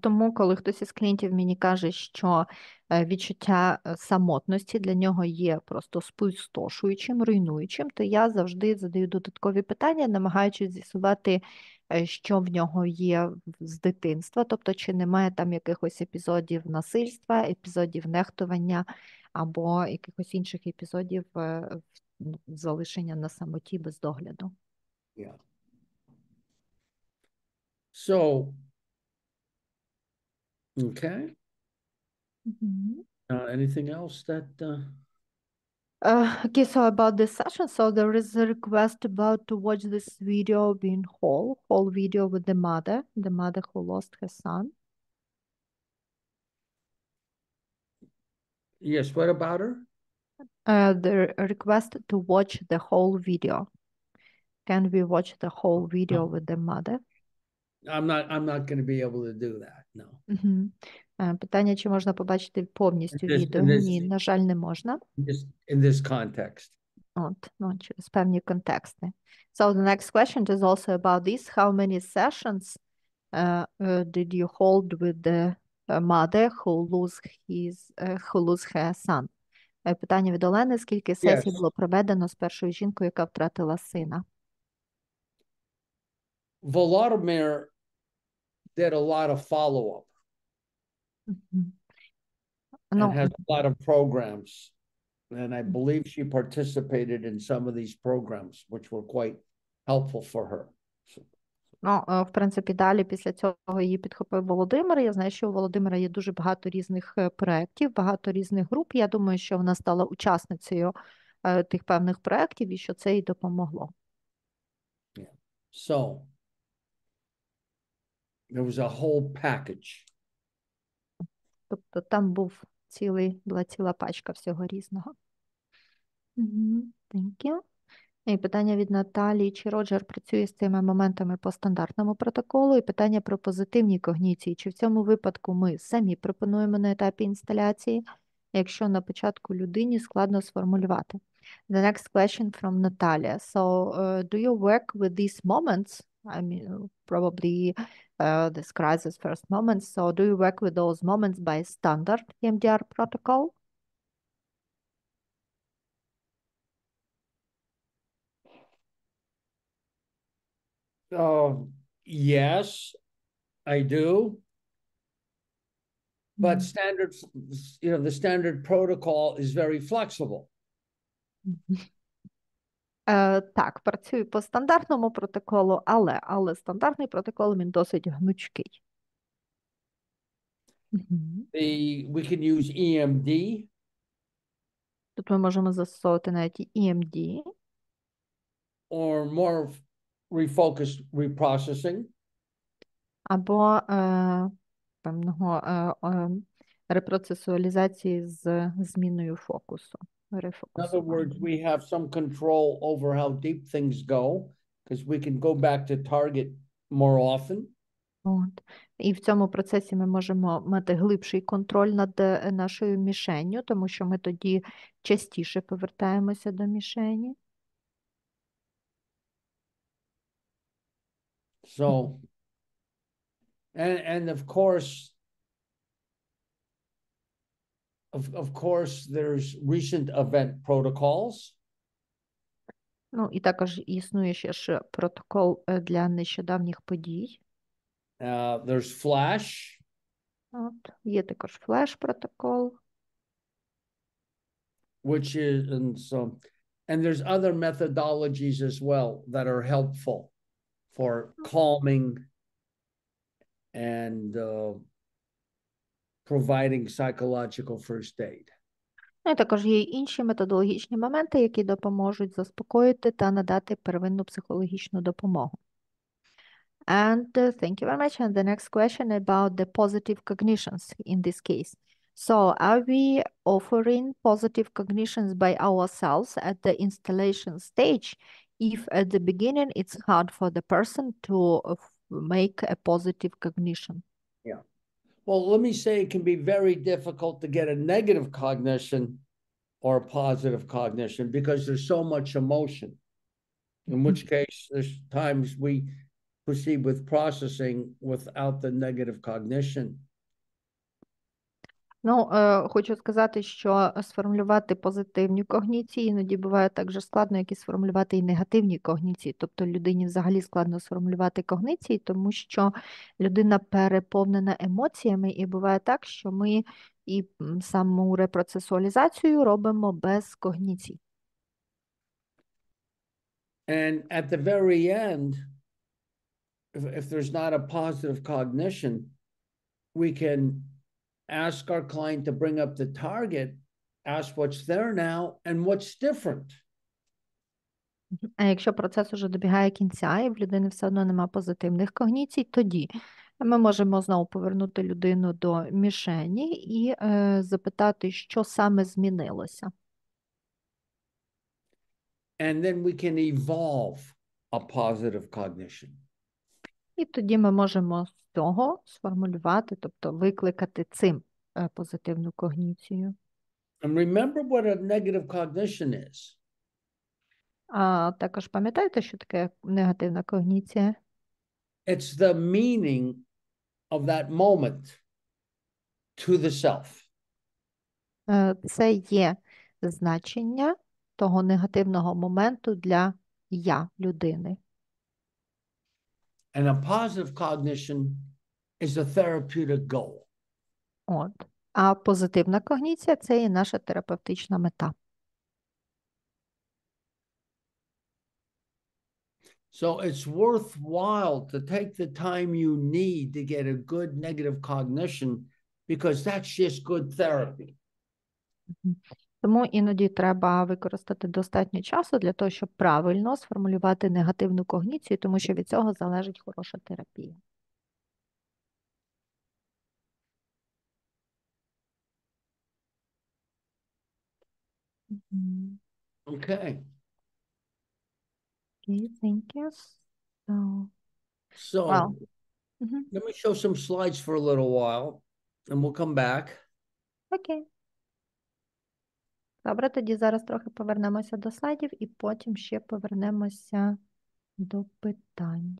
Тому, коли хтось із клієнтів мені каже, що відчуття самотності для нього є просто спустошуючим, руйнуючим, то я завжди задаю додаткові питання, намагаючись з'ясувати, що в нього є з дитинства, тобто чи немає там якихось епізодів насильства, епізодів нехтування або якихось інших епізодів залишення на самоті без догляду. Yeah. So, okay. Anything else that Okay, so about this session, so there is a request about to watch this video in whole video with the mother who lost her son. Yes, what about her? The request to watch the whole video. Can we watch the whole video with the mother? I'm not going to be able to do that. No. Питання, чи можна побачити повністю відео? Ні, на жаль, не можна. In this context. Через певні контексти. So the next question is also about this. How many sessions did you hold with the mother who lose her son? Питання від Олени. Скільки сесій було проведено з першою жінкою, яка втратила сина? Volodymyr did a lot of follow-up. And has a lot of programs. And I believe she participated in some of these programs, which were quite helpful for her. В принципі, далі після цього її підхопив Володимир. Я знаю, що у Володимира є дуже багато різних проєктів, багато різних груп. Я думаю, що вона стала учасницею тих певних проєктів і що це їй допомогло. So, there was a whole package. Тобто там була ціла пачка всього різного. Thank you. І питання від Наталії, чи Роджер працює з цими моментами по стандартному протоколу, і питання про позитивні когніції, чи в цьому випадку ми самі пропонуємо на етапі інсталяції, якщо на початку людині складно сформулювати. The next question from Natalia. So, do you work with these moments? I mean, probably this crisis first moments. So, do you work with those moments by standard EMDR protocol? Yes, I do. But the standard protocol is very flexible. Так, працюю по стандартному протоколу, але стандартний протокол, він досить гнучкий. We can use EMD. Тут ми можемо застосовувати навіть EMD. Or more refocused reprocessing. Або певного репроцесуалізації з зміною фокусу. In other words, we have some control over how deep things go, because we can go back to target more often. От. І в цьому процесі ми можемо мати глибший контроль над нашою мішенню, тому що ми тоді частіше повертаємося до мішені. So, and of course, there's recent event protocols. Ну, і також існує ще ж протокол для нещодавніх подій. There's Flash. От. Є також флеш-протокол. Which is, and there's other methodologies as well that are helpful for calming and providing psychological first aid. Ну, і також є інші методологічні моменти, які допоможуть заспокоїти та надати первинну психологічну допомогу. And thank you very much. And the next question about the positive cognitions in this case. So are we offering positive cognitions by ourselves at the installation stage if at the beginning it's hard for the person to make a positive cognition? Yeah. Well, let me say it can be very difficult to get a negative cognition or a positive cognition because there's so much emotion. In which case, there's times we proceed with processing without the negative cognition. Ну, хочу сказати, що сформулювати позитивні когніції іноді буває так же складно, як і сформулювати і негативні когніції. Тобто людині взагалі складно сформулювати когніції, тому що людина переповнена емоціями, і буває так, що ми і саму репроцесуалізацію робимо без когніцій. And at the very end, if there's not a positive cognition, we can ask our client to bring up the target, ask what's there now and what's different. А якщо процес уже добігає кінця, і в людини все одно нема позитивних когніцій, тоді ми можемо знову повернути людину до мішені і запитати, що саме змінилося. And then we can evolve a positive cognition. І тоді ми можемо з цього сформулювати, тобто викликати цим позитивну когніцію. And remember what a negative cognition is. А також пам'ятаєте, що таке негативна когніція? It's the meaning of that moment to the self. Це є значення того негативного моменту для я людини. And a positive cognition is a therapeutic goal. От. А позитивна когніція – це і наша терапевтична мета. So it's worthwhile to take the time you need to get a good negative cognition because that's just good therapy. Тому іноді треба використати достатньо часу для того, щоб правильно сформулювати негативну когніцію, тому що від цього залежить хороша терапія. Okay. Okay, thank you. So Wow. let me show some slides for a little while and we'll come back. Окей. Добре, тоді зараз трохи повернемося до слайдів і потім ще повернемося до питань.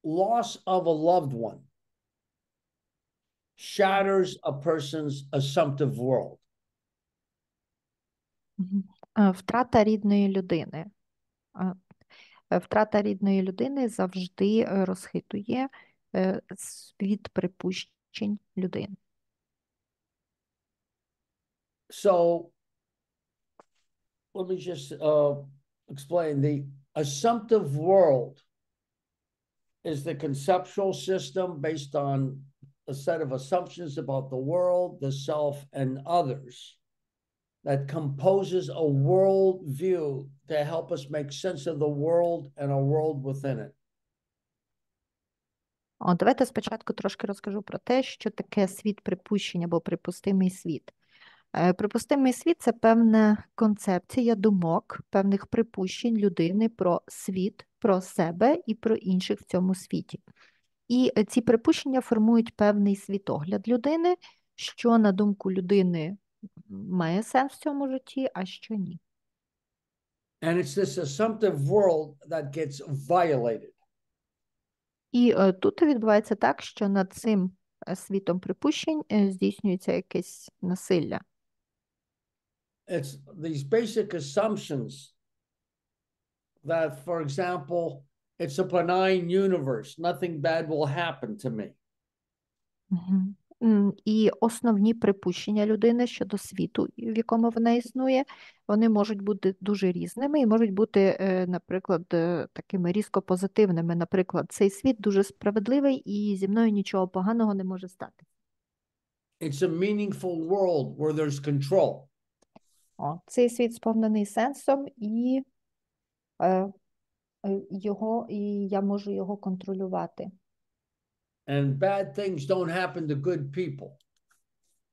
Loss of a loved one shatters a person's assumptive world. Втрата рідної людини. Втрата рідної людини завжди розхитує світ припущень людини. So let me just explain. The assumptive world is the conceptual system based on a set of assumptions about the world, the self, and others that composes a world view to help us make sense of the world and a world within it. Давайте спочатку трошки розкажу про те, що таке світ припущень або припустимий світ. Припустимий світ – це певна концепція думок, певних припущень людини про світ, про себе і про інших в цьому світі. І ці припущення формують певний світогляд людини, що, на думку людини, має сенс в цьому житті, а що ні. And it's this assumptive world that gets violated. І тут відбувається так, що над цим світом припущень здійснюється якесь насилля. It's these basic assumptions that, for example, it's a benign universe. Nothing bad will happen to me. І основні припущення людини щодо світу, в якому вона існує, вони можуть бути дуже різними і можуть бути, наприклад, такими різко позитивними. Наприклад, цей світ дуже справедливий і зі мною нічого поганого не може стати. It's a meaningful world where there's control. Цей світ сповнений сенсом і я можу його контролювати. And bad things don't happen to good people.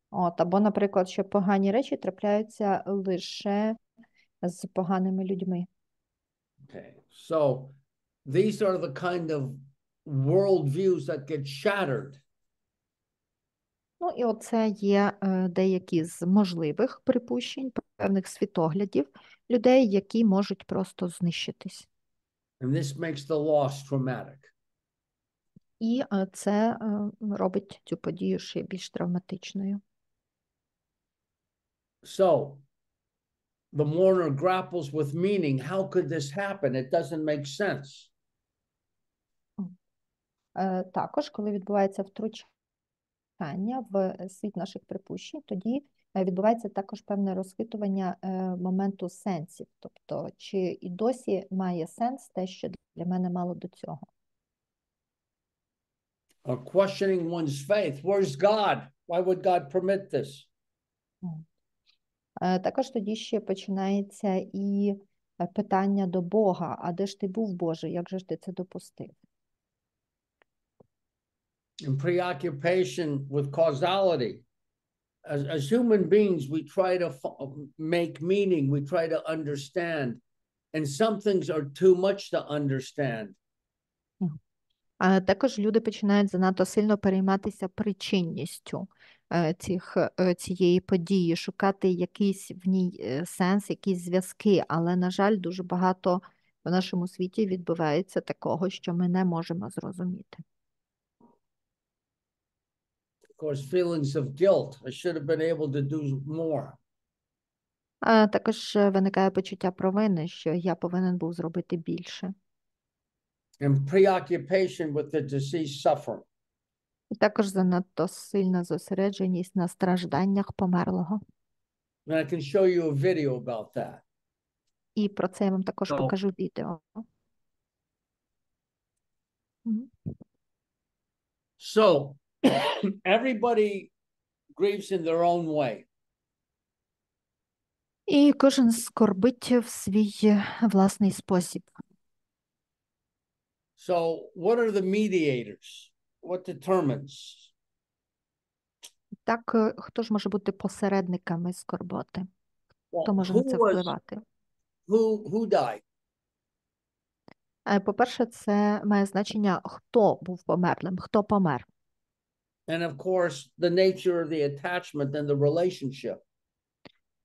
Або, наприклад, що погані речі трапляються лише з поганими людьми. Okay, so these are the kind of worldviews that get shattered. Ну, і оце є деякі з можливих припущень, певних світоглядів людей, які можуть просто знищитись. And this makes the loss traumatic. І це робить цю подію ще більш травматичною. So the mourner grapples with meaning. How could this happen? It doesn't make sense. Також, коли відбувається втручання в світ наших припущень, тоді відбувається також певне розхитування моменту сенсів. Тобто, чи і досі має сенс те, що для мене мало до цього. Questioning one's faith. Where's God? Why would God permit this? Також тоді ще починається і питання до Бога. А де ж ти був, Боже? Як же ж ти це допустив? And preoccupation with causality. As human beings, we try to make meaning. We try to understand. And some things are too much to understand. Також люди починають занадто сильно перейматися причинністю цієї події, шукати якийсь в ній сенс, якісь зв'язки, але, на жаль, дуже багато в нашому світі відбувається такого, що ми не можемо зрозуміти. Of course, feelings of guilt. I should have been able to do more. Також виникає почуття провини, що я повинен був зробити більше. And preoccupation with the deceased suffering. І також занадто сильна зосередженість на стражданнях померлого. And I can show you a video about that. І про це я вам також покажу відео. So, everybody grieves in their own way. І кожен скорбить в свій власний спосіб. So, what are the mediators? What determines? Так, хто ж може бути посередниками скорботи? Хто може на це Who впливати? died? По-перше, це має значення, хто був померлим, хто помер. And of course, the nature of the attachment and the relationship.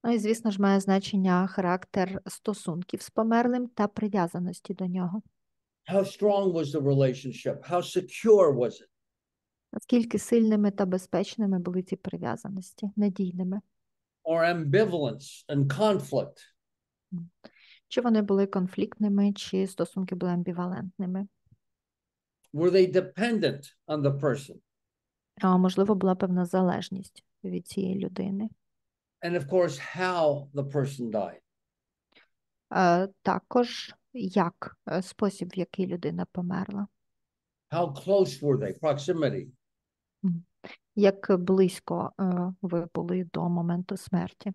Ну і, звісно ж, має значення характер стосунків з померлим та прив'язаності до нього. How strong was the relationship? How secure was it? Наскільки сильними та безпечними були ці прив'язаності, надійними? Or ambivalence and conflict? Чи вони були конфліктними, чи стосунки були амбівалентними? Were they dependent on the person? А можливо, була певна залежність від цієї людини. And of course, how the person died. Також як спосіб, в який людина померла. How close were they? Proximity. Як близько ви були до моменту смерті.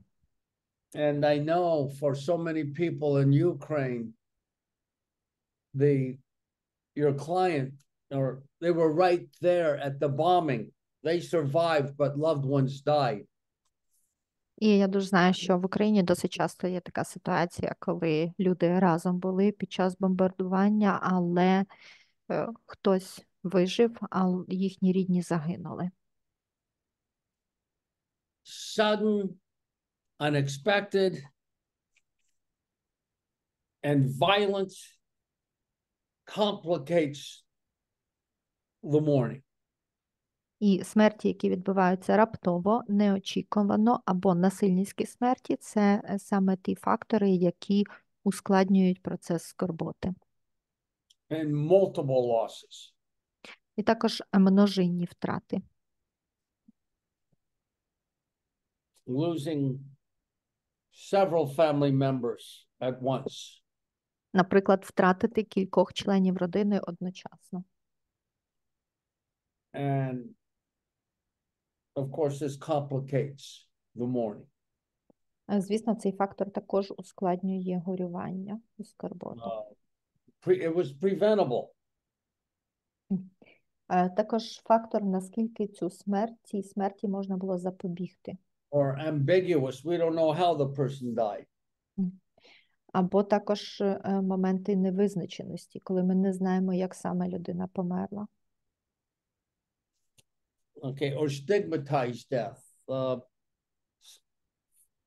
And I know for so many people in Ukraine, your client, or they were right there at the bombing. They survived, but loved ones died. І я дуже знаю, що в Україні досить часто є така ситуація, коли люди разом були під час бомбардування, але хтось вижив, а їхні рідні загинули. Sudden, unexpected, and violence complicates the mourning. І смерті, які відбуваються раптово, неочікувано або насильницькі смерті, це саме ті фактори, які ускладнюють процес скорботи. And multiple losses. І також множинні втрати. Losing several family members at once. Наприклад, втратити кількох членів родини одночасно. And of course, this complicates the mourning. Звісно, цей фактор також ускладнює горювання і скорботу. It was preventable. Також фактор, наскільки цій смерті можна було запобігти. Or ambiguous. We don't know how the person died. Або також моменти невизначеності, коли ми не знаємо, як саме людина померла. Okay, or stigmatized death.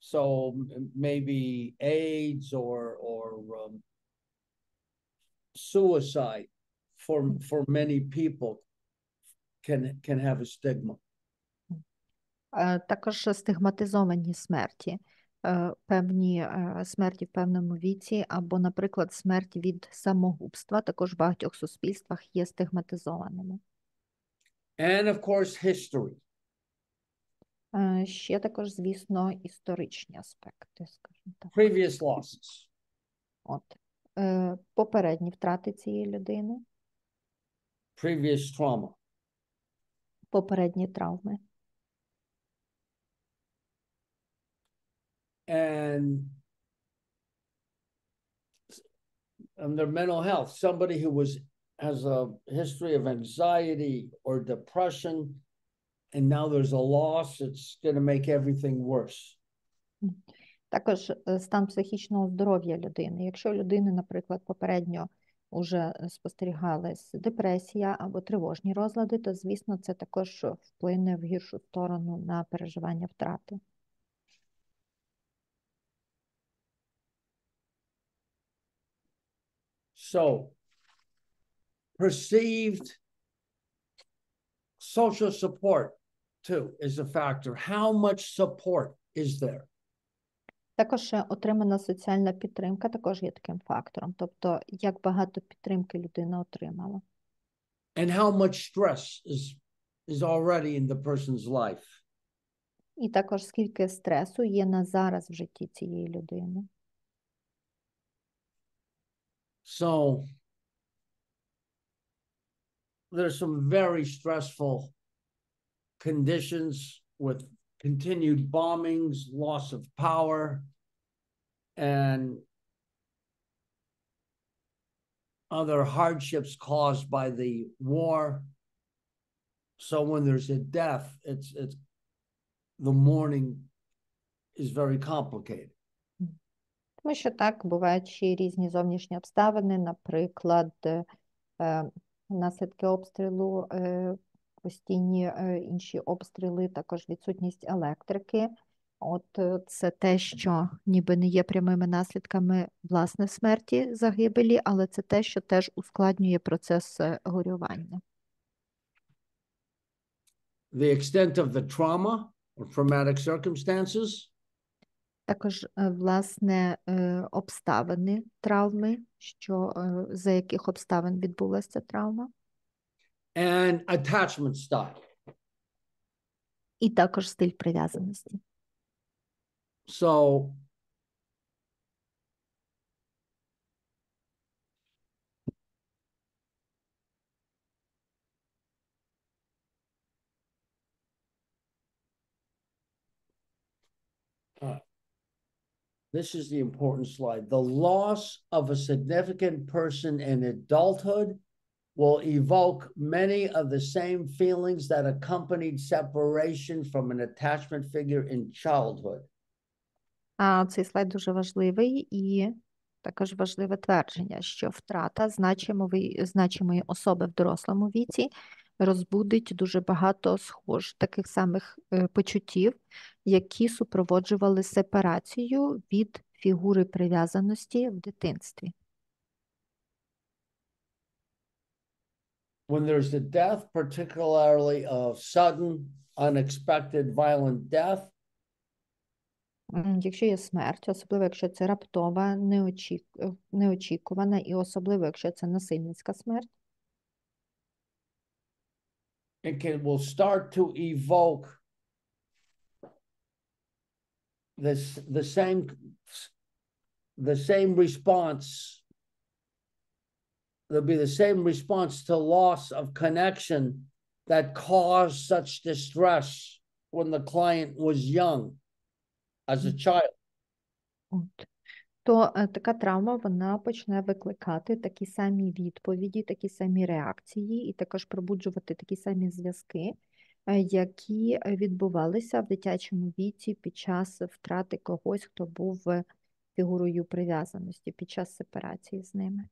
So maybe AIDS or suicide for many people can have a stigma. Також стигматизовані смерті, певні смерті в певному віці, або, наприклад, смерть від самогубства, також в багатьох суспільствах є стигматизованими. And of course, history. Ще також, звісно, історичні аспекти, скажімо так. Previous losses. От. Попередні втрати цієї людини. Previous trauma. Попередні травми. And their mental health. Somebody who has a history of anxiety or depression, and now there's a loss, it's going to make everything worse. Також стан психічного здоров'я людини. Якщо у людини, наприклад, попередньо вже спостерігалась депресія або тривожні розлади, то, звісно, це також вплине в гіршу сторону на переживання втрати. So, perceived social support, too, is a factor. How much support is there? Також отримана соціальна підтримка також є таким фактором. Тобто, як багато підтримки людина отримала. And how much stress is already in the person's life? І також скільки стресу є на зараз в житті цієї людини. So, there's some very stressful conditions with continued bombings, loss of power, and other hardships caused by the war. So when there's a death, it's the mourning is very complicated. Тому що так, бувають ще різні зовнішні обставини, наприклад, наслідки обстрілу, постійні інші обстріли, також відсутність електрики. От це те, що ніби не є прямими наслідками власне смерті, загибелі, але це те, що теж ускладнює процес горювання. The extent of the trauma or traumatic circumstances. Також, власне, обставини травми, за яких обставин відбулася ця травма. And attachment style. І також стиль прив'язаності. So, this is the important slide. The loss of a significant person in adulthood will evoke many of the same feelings that accompanied separation from an attachment figure in childhood. А цей слайд дуже важливий і також важливе твердження, що втрата значимої особи в дорослому віці розбудить дуже багато таких самих почуттів, які супроводжували сепарацію від фігури прив'язаності в дитинстві. When there's a death, particularly a sudden, unexpected, violent death, Якщо є смерть, особливо якщо це раптова, неочікувана, і особливо якщо це насильницька смерть, it will start to evoke the same response. There'll be the same response to loss of connection that caused such distress when the client was young, as a child. то така травма, вона почне викликати такі самі відповіді, такі самі реакції і також пробуджувати такі самі зв'язки, які відбувалися в дитячому віці під час втрати когось, хто був фігурою прив'язаності, під час сепарації з ними.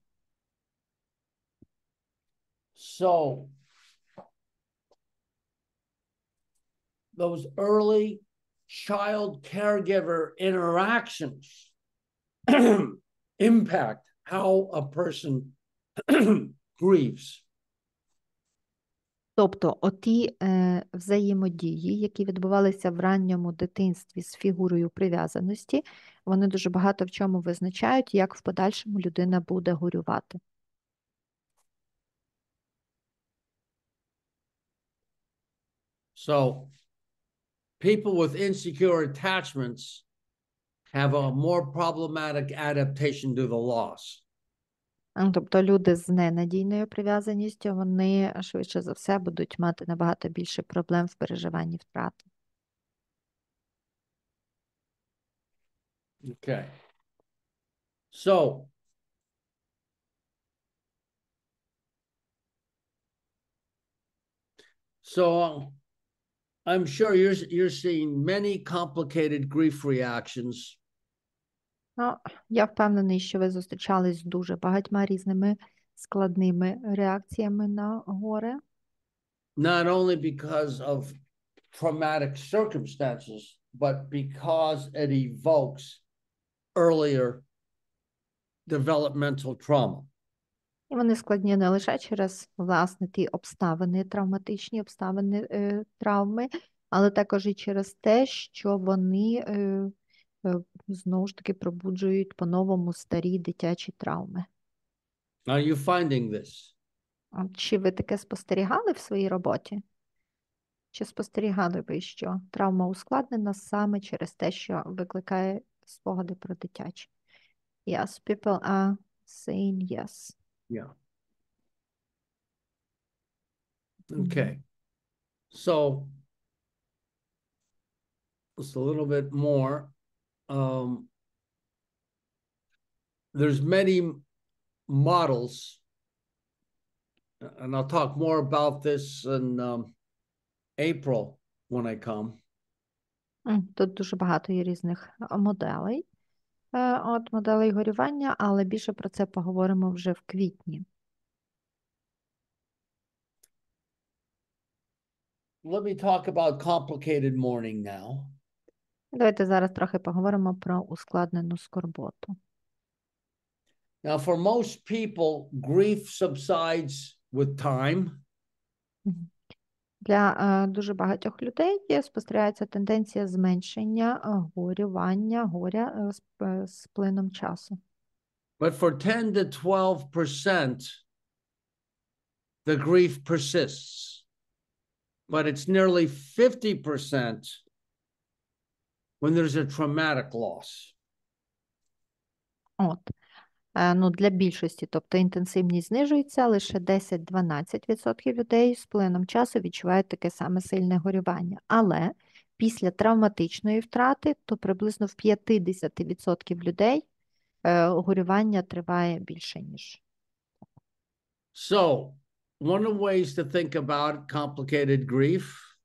So those early child caregiver interactions impact how a person grieves. Тобто оті взаємодії, які відбувалися в ранньому дитинстві з фігурою прив'язаності, вони дуже багато в чому визначають, як в подальшому людина буде горювати. So people with insecure attachments have a more problematic adaptation to the loss. Тобто люди з ненадійною прив'язаністю, вони швидше за все будуть мати набагато більше проблем в переживанні втрати. Okay. So I'm sure you're seeing many complicated grief reactions. Я впевнений, що ви зустрічались з дуже багатьма різними складними реакціями на горе. Not only because of traumatic circumstances, but because it evokes earlier developmental trauma. І вони складні не лише через, власне, ті обставини, травматичні обставини травми, але також і через те, що вони знову ж таки пробуджують по-новому старі дитячі травми. Are you finding this? Чи ви таке спостерігали в своїй роботі? Чи спостерігали ви, що травма ускладнена саме через те, що викликає спогади про дитячі? Yes, people are saying yes. Yeah. Okay. So just a little bit more. There's many models, and I'll talk more about this in April when I come. Тут дуже багато є різних моделей, моделей горювання, але більше про це поговоримо вже в квітні. Let me talk about complicated mourning now. Давайте зараз трохи поговоримо про ускладнену скорботу. Now, for most people, grief subsides with time. Для дуже багатьох людей спостерігається тенденція зменшення горя з плином часу. But for 10 to 12%, the grief persists. But it's nearly 50% when there's a traumatic loss. Для більшості, тобто інтенсивність знижується, лише 10-12% людей з плином часу відчувають таке саме сильне горювання. Але після травматичної втрати, то приблизно в 50% людей горювання триває більше, ніж. So, one of the ways to think about complicated grief,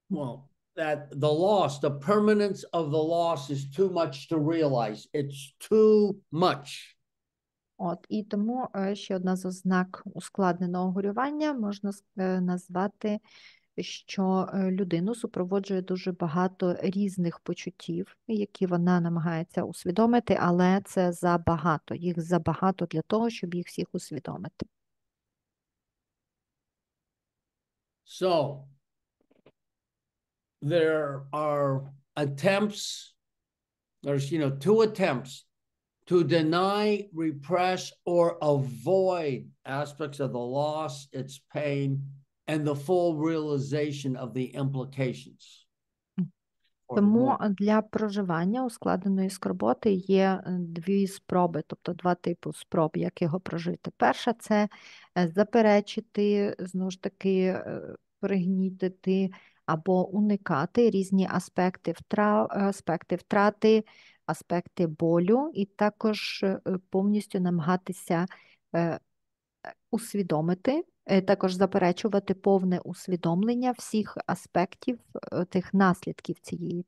well, that the loss, the permanence of the loss is too much to realize. It's too much. От, і тому ще одна з ознак ускладненого горювання можна назвати, що людину супроводжує дуже багато різних почуттів, які вона намагається усвідомити, але це забагато. Їх забагато для того, щоб їх всіх усвідомити. So, there are attempts, there's, two attempts to deny, repress, or avoid aspects of the loss, its pain, and the full realization of the implications. Тому для проживання ускладненої скорботи є дві спроби, тобто два типи спроб, як його прожити. Перша – це заперечити, знову ж таки, пригнітити або уникати різні аспекти втрати, аспекти болю, і також повністю намагатися усвідомити, також заперечувати повне усвідомлення всіх аспектів тих наслідків цієї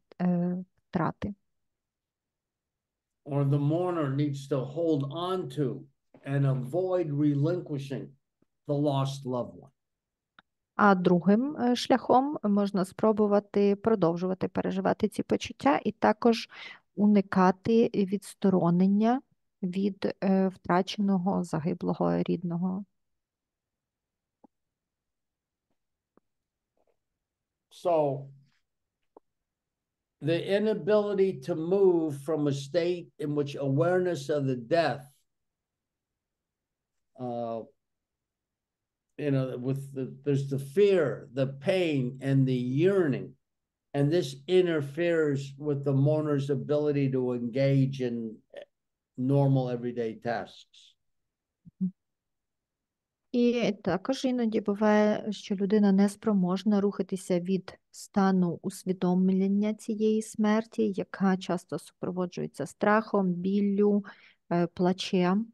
втрати. Or the mourner needs to hold on to and avoid relinquishing the lost loved one. А другим шляхом можна спробувати продовжувати переживати ці почуття і також уникати відсторонення від втраченого загиблого рідного. So, the inability to move from a state in which awareness of the death, there's the fear, the pain, and the yearning, and this interferes with the mourner's ability to engage in normal everyday tasks. І також іноді буває, що людина не спроможна рухатися від стану усвідомлення цієї смерті, яка часто супроводжується страхом, біллю, плачем,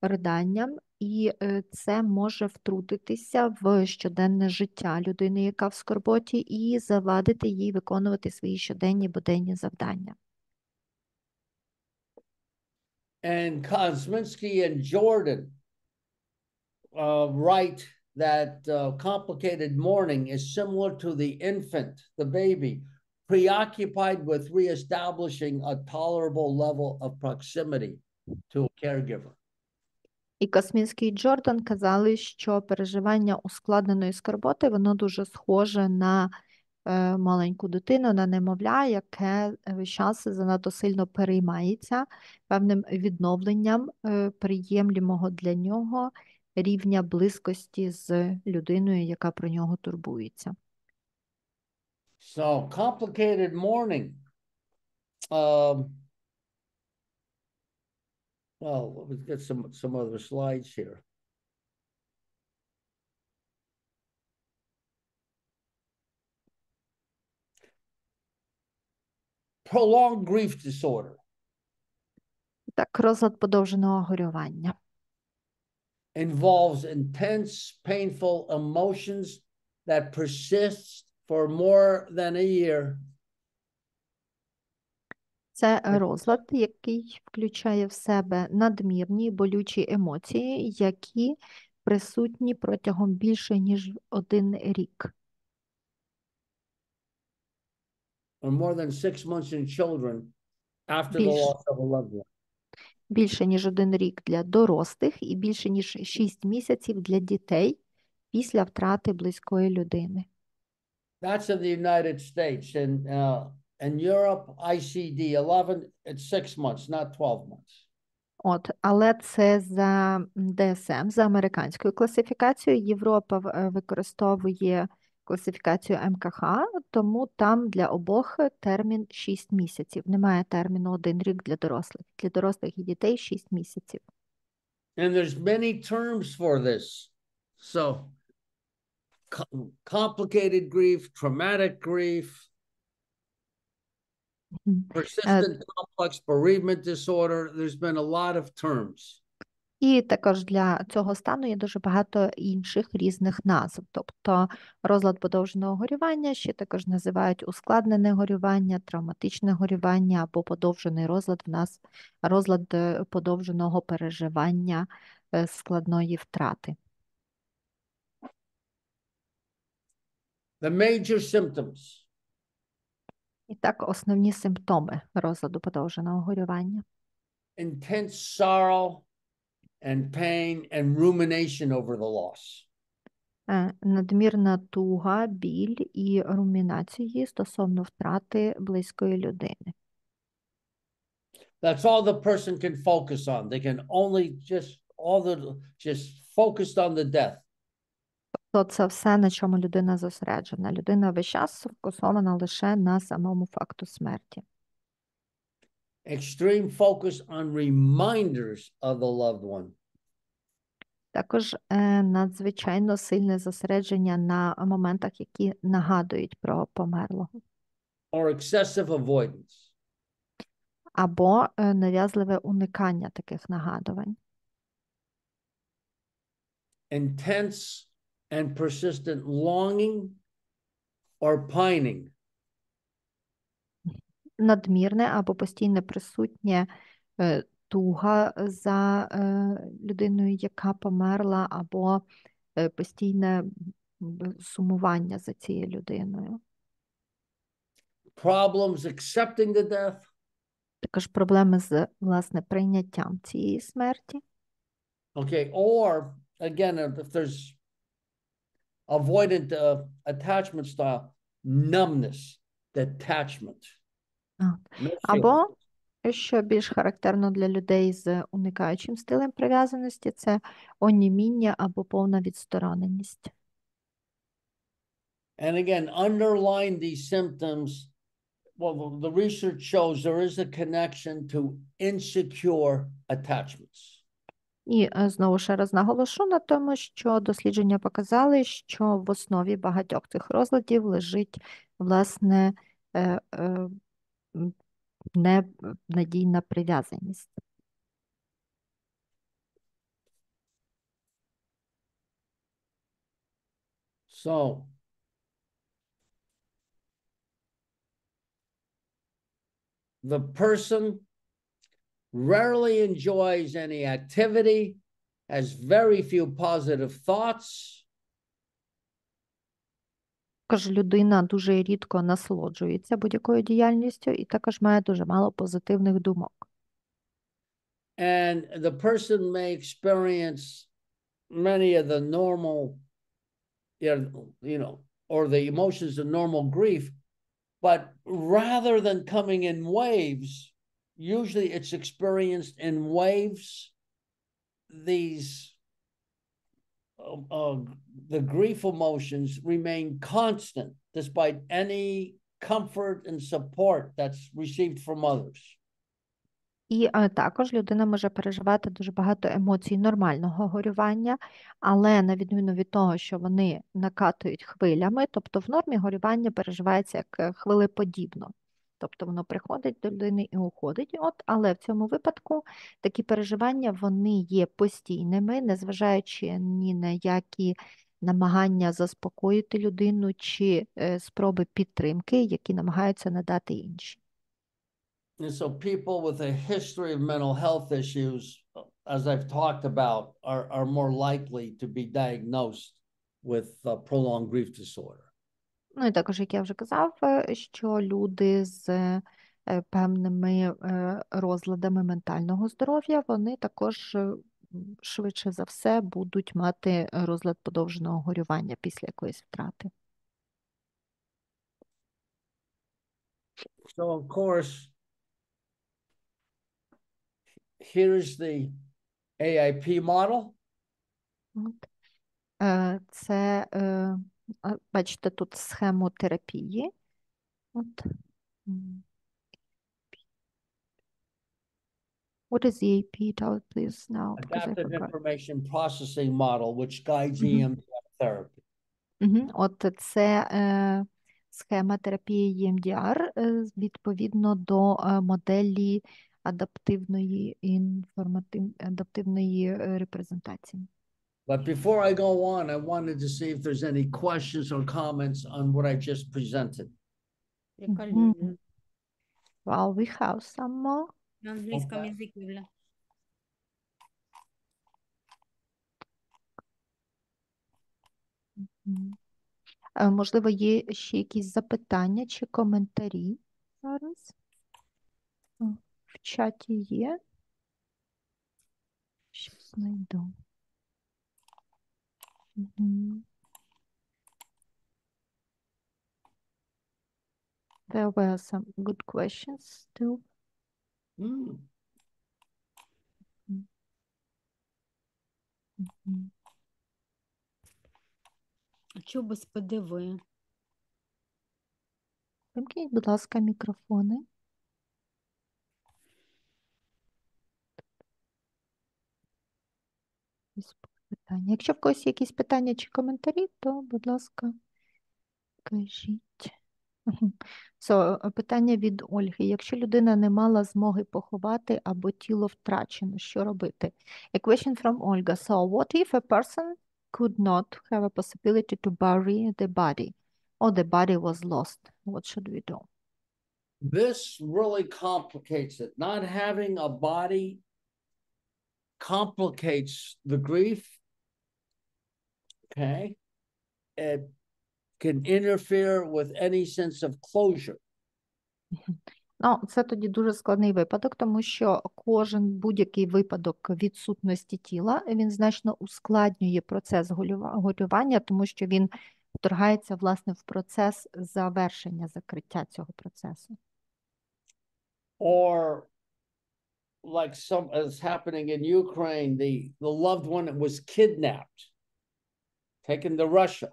riданням, і це може втрутитися в щоденне життя людини, яка в скорботі, і завадити їй виконувати свої щоденні буденні завдання. And Kosminski and Jordan write that complicated mourning is similar to the infant, the baby, preoccupied with reestablishing a tolerable level of proximity to a caregiver. І Космінський і Джордан казали, що переживання ускладненої скорботи, воно дуже схоже на маленьку дитину, на немовля, яке весь час занадто сильно переймається певним відновленням приємлімого для нього рівня близькості з людиною, яка про нього турбується. So, complicated mourning. Well, let's get some other slides here. Prolonged grief disorder. Так, розлад подовженого горювання. Involves intense, painful emotions that persist for more than a year. Це розлад, який включає в себе надмірні болючі емоції, які присутні протягом більше, ніж 1 рік. Or more than 6 months in children after the loss of a loved one. Більше, ніж 1 рік для дорослих і більше, ніж 6 місяців для дітей після втрати близької людини. That's in the United States. In Europe, ICD-11, it's 6 months, not 12 months. От, але це за ДСМ, за американською класифікацією. Європа використовує класифікацію МКХ, тому там для обох термін 6 місяців. Немає терміну 1 рік для дорослих. Для дорослих і дітей 6 місяців. And there's many terms for this. So, complicated grief, traumatic grief, persistent complex bereavement disorder. There's been a lot of terms. І також для цього стану є дуже багато інших різних назв. Тобто розлад подовженого горювання ще також називають ускладнене горювання, травматичне горювання або подовжений розлад в нас розлад подовженого переживання складної втрати. The major symptoms. І так, основні симптоми розладу подовженого горювання. Intense sorrow and pain and rumination over the loss. Надмірна туга, біль і румінації стосовно втрати близької людини. That's all the person can focus on. They can only just focused on the death. То це все, на чому людина зосереджена. Людина весь час сфокусована лише на самому факту смерті. Extreme focus on reminders of the loved one. Також надзвичайно сильне зосередження на моментах, які нагадують про померлого. Or excessive avoidance. Або нав'язливе уникання таких нагадувань. Intense and persistent longing or pining. Надмірне або постійне присутнє туга за людиною, яка померла, або постійне сумування за цією людиною. Problems accepting the death. Також проблеми з, власне, прийняттям цієї смерті. Okay, or again, if there's avoidant attachment style, numbness, detachment. No Або, feeling. що більш характерно для людей з уникаючим стилем прив'язаності, це оніміння або повна відстороненість. And again, underline these symptoms. Well, the research shows there is a connection to insecure attachments. І знову ще раз наголошу на тому, що дослідження показали, що в основі багатьох цих розладів лежить, власне, ненадійна прив'язаність. So, the person rarely enjoys any activity, has very few positive thoughts. Також людина дуже рідко насолоджується будь-якою діяльністю і також має дуже мало позитивних думок. And the person may experience many of the normal, or the emotions of normal grief, but rather than coming in waves, usually it's experienced in waves. The grief emotions remain constant despite any comfort and support that's received from others. І також людина може переживати дуже багато емоцій нормального горювання, але на відміну від того, що вони накатують хвилями, тобто в нормі горювання переживається як хвилеподібно. Тобто воно приходить до людини і уходить. Але в цьому випадку такі переживання вони є постійними, незважаючи ні на які намагання заспокоїти людину чи спроби підтримки, які намагаються надати інші. And so people with a history of mental health issues, as I've talked about, are more likely to be diagnosed with prolonged grief disorder. Ну і також, як я вже казав, що люди з певними розладами ментального здоров'я, вони також швидше за все будуть мати розлад подовженого горювання після якоїсь втрати. So, of course, here's the AIP model. Це, бачите, тут схему терапії. What is the AP? Tell it please now. Adaptive information processing model, which guides EMDR therapy. От це схема терапії EMDR відповідно до моделі адаптивної репрезентації. But before I go on, I wanted to see if there's any questions or comments on what I just presented. Яка Мгм. лінія? Well, we have some more. На англійському Окей. язикі, Юля. Мгм. Можливо, є ще якісь запитання чи коментарі зараз? В чаті є. Щас знайду. Мгм. There were some good questions still. Hmm. Мгм. А чого без ПДВ? Вимкніть, будь ласка, мікрофони. Ось питання. Якщо в когось є якісь питання чи коментарі, то, будь ласка, кажіть. Мгм. Питання від Ольги. Якщо людина не мала змоги поховати або тіло втрачено, що робити? A question from Olga. So, what if a person could not have a possibility to bury the body, or the body was lost? What should we do? This really complicates it. Not having a body complicates the grief. Okay. It can interfere with any sense of closure. Ну, це тоді дуже складний випадок, тому що кожен будь-який випадок відсутності тіла, він значно ускладнює процес горювання, тому що він вторгається, власне, в процес завершення, закриття цього процесу. Or like some is happening in Ukraine, the loved one that was kidnapped, taken to Russia.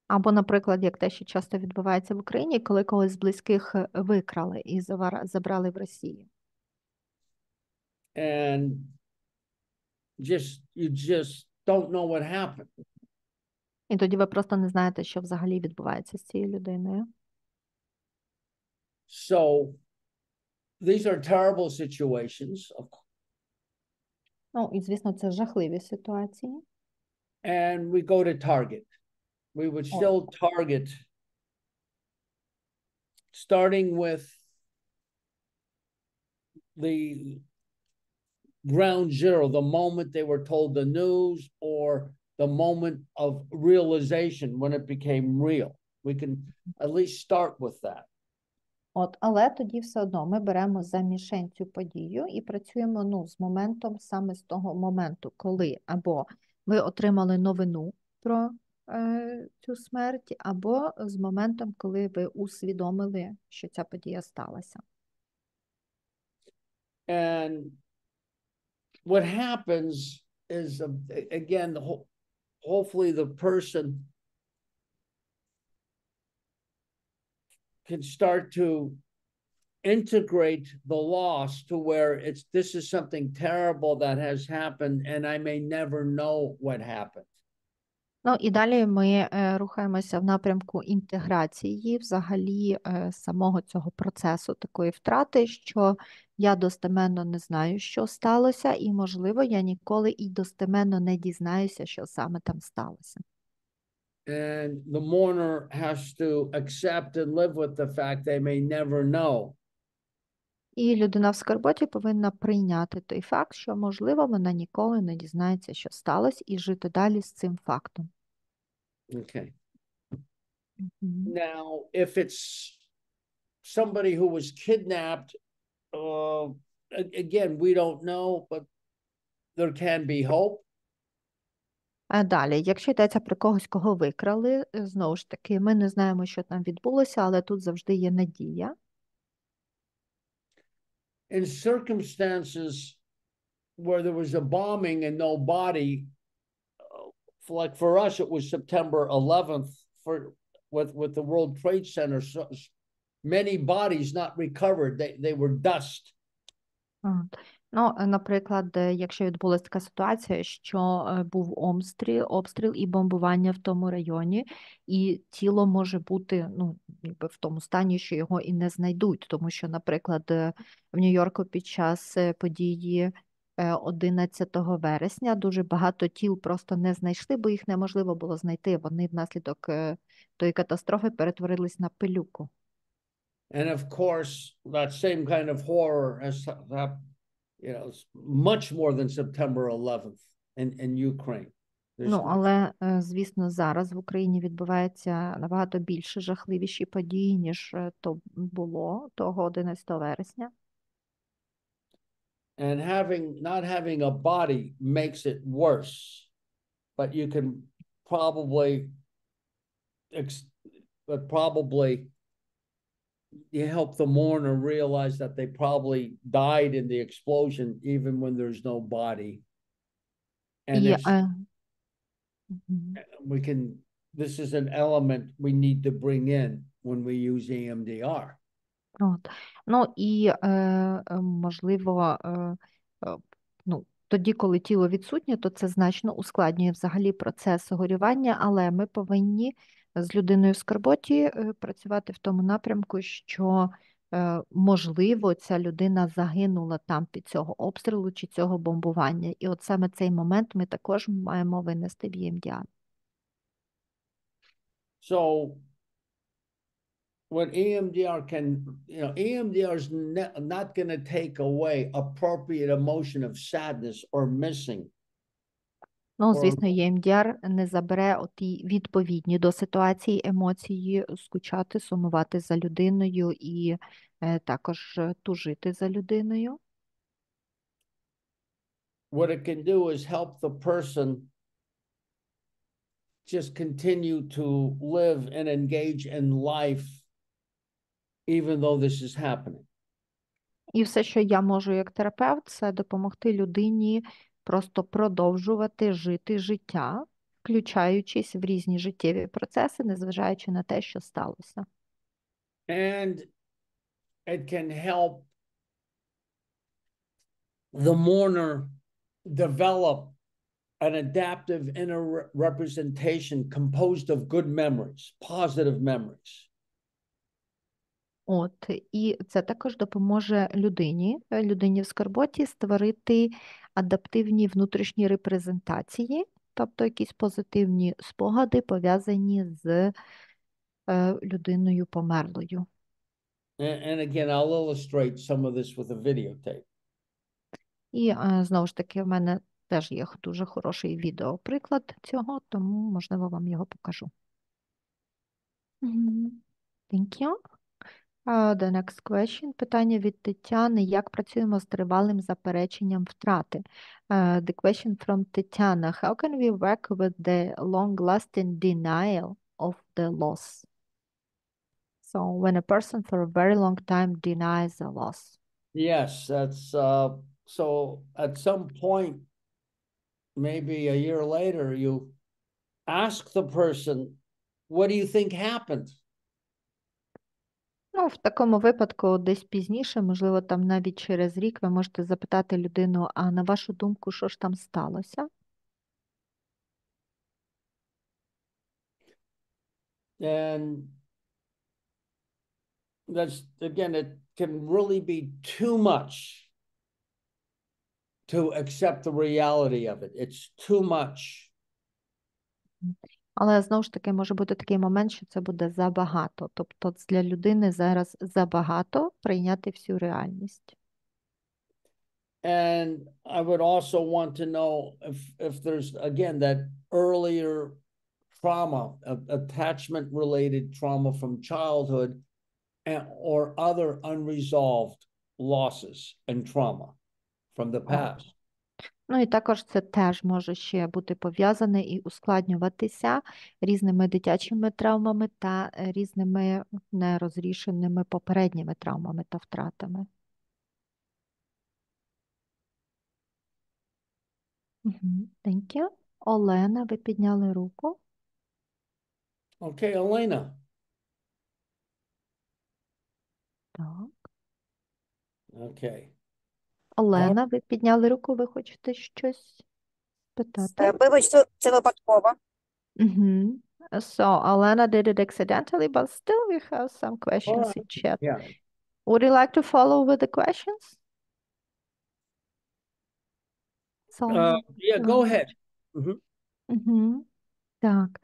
Або, наприклад, як те, що часто відбувається в Україні, коли когось з близьких викрали і забрали в Росію. And you just don't know what happened. І тоді ви просто не знаєте, що взагалі відбувається з цією людиною. So these are terrible situations. Ну, і, звісно, це жахливі ситуації. And we go to target. We would still target, starting with the ground zero, the moment they were told the news, or the moment of realization when it became real. We can at least start with that. Але тоді все одно ми беремо за мішень цю подію і працюємо з моментом, саме з того моменту, коли або ви отримали новину про цю смерть, або з моментом, коли ви усвідомили, що ця подія сталася. And what happens is, again, hopefully the person can start to integrate the loss to where this is something terrible that has happened and I may never know what happened. Ну і далі ми рухаємося в напрямку інтеграції взагалі самого цього процесу такої втрати, що я достеменно не знаю, що сталося, і, можливо, я ніколи і достеменно не дізнаюся, що саме там сталося. And the mourner has to accept and live with the fact they may never know. І людина в скорботі повинна прийняти той факт, що, можливо, вона ніколи не дізнається, що сталося, і жити далі з цим фактом. Okay. Mm-hmm. Now, if it's somebody who was kidnapped, again, we don't know, but there can be hope. А далі, якщо йдеться про когось, кого викрали, знову ж таки, ми не знаємо, що там відбулося, але тут завжди є надія. In circumstances where there was a bombing and no body, like for us, it was September 11th with the World Trade Center. So many bodies not recovered. They were dust. Ну, наприклад, якщо відбулася така ситуація, що був обстріл і бомбування в тому районі, і тіло може бути, ну, якби в тому стані, що його і не знайдуть, тому що, наприклад, в Нью-Йорку під час події 11 вересня дуже багато тіл просто не знайшли, бо їх неможливо було знайти. Вони внаслідок тої катастрофи перетворились на пилюку. And of course, that same kind of horror has happened, much more than September 11th in Ukraine. Ну, але, звісно, зараз в Україні відбуваються набагато більше жахливіші події, ніж то було того 11 вересня. And not having a body makes it worse, but you can probably you help the mourner realize that they probably died in the explosion even when there's no body. And this is an element we need to bring in when we use EMDR. От. Ну, і, можливо, ну, тоді, коли тіло відсутнє, то це значно ускладнює взагалі процес горювання, але ми повинні з людиною в скорботі працювати в тому напрямку, що, можливо, ця людина загинула там під цього обстрілу чи цього бомбування. І от саме цей момент ми також маємо винести в EMDR. So what EMDR can, EMDR is not going to take away appropriate emotion of sadness or missing. Ну, звісно, EMDR не забере оті відповідні до ситуації емоції, скучати, сумувати за людиною і також тужити за людиною. What it can do is help the person just continue to live and engage in life even though this is happening. І все, що я можу як терапевт, це допомогти людині просто продовжувати жити життя, включаючись в різні життєві процеси, незважаючи на те, що сталося. And it can help the mourner develop an adaptive inner representation composed of good memories, positive memories. От, і це також допоможе людині в скорботі створити адаптивні внутрішні репрезентації, тобто якісь позитивні спогади, пов'язані з людиною померлою. And again, I'll illustrate some of this with a videotape. І знову ж таки, в мене теж є дуже хороший відеоприклад цього, тому, можливо, вам його покажу. Thank you. The next question. Питання від Тетяни. Як працюємо з тривалим запереченням втрати? The question from Тетяна. How can we work with the long-lasting denial of the loss? So when a person for a very long time denies a loss. Yes, that's so at some point, maybe a year later, you ask the person, what do you think happened? Ну, в такому випадку десь пізніше, можливо, там навіть через рік ви можете запитати людину, а на вашу думку, що ж там сталося? And that's, again, it can really be too much to accept the reality of it. It's too much. Але, знову ж таки, може бути такий момент, що це буде забагато. Тобто для людини зараз забагато прийняти всю реальність. And I would also want to know if there's, again, that earlier trauma, attachment-related trauma from childhood, or other unresolved losses and trauma from the past. Ну і також це теж може ще бути пов'язане і ускладнюватися різними дитячими травмами та різними нерозрішеними попередніми травмами та втратами. Thank you. Олена, ви підняли руку. Okay, Elena. Так. Okay. Олена, ви підняли руку, ви хочете щось питати? Вибач, це випадково. Mm-hmm. So Alana did it accidentally, but still we have some questions in chat. Yeah. Would you like to follow with the questions? So, Yeah, go ahead. Mhm. Угу. Так.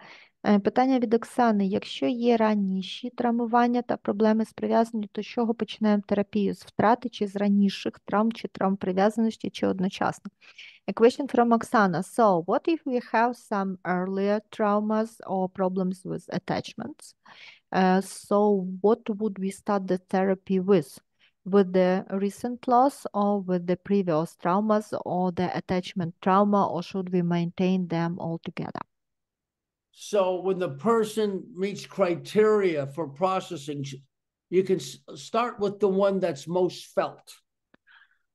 Питання від Оксани. Якщо є раніші травмування та проблеми з прив'язаністю, то з чого починаємо терапію? З втрати чи з раніших травм, чи травм прив'язаності, чи одночасно? A question from Oksana. So, what if we have some earlier traumas or problems with attachments? So, what would we start the therapy with? With the recent loss or with the previous traumas or the attachment trauma, or should we maintain them all together? So when the person meets criteria for processing, you can start with the one that's most felt.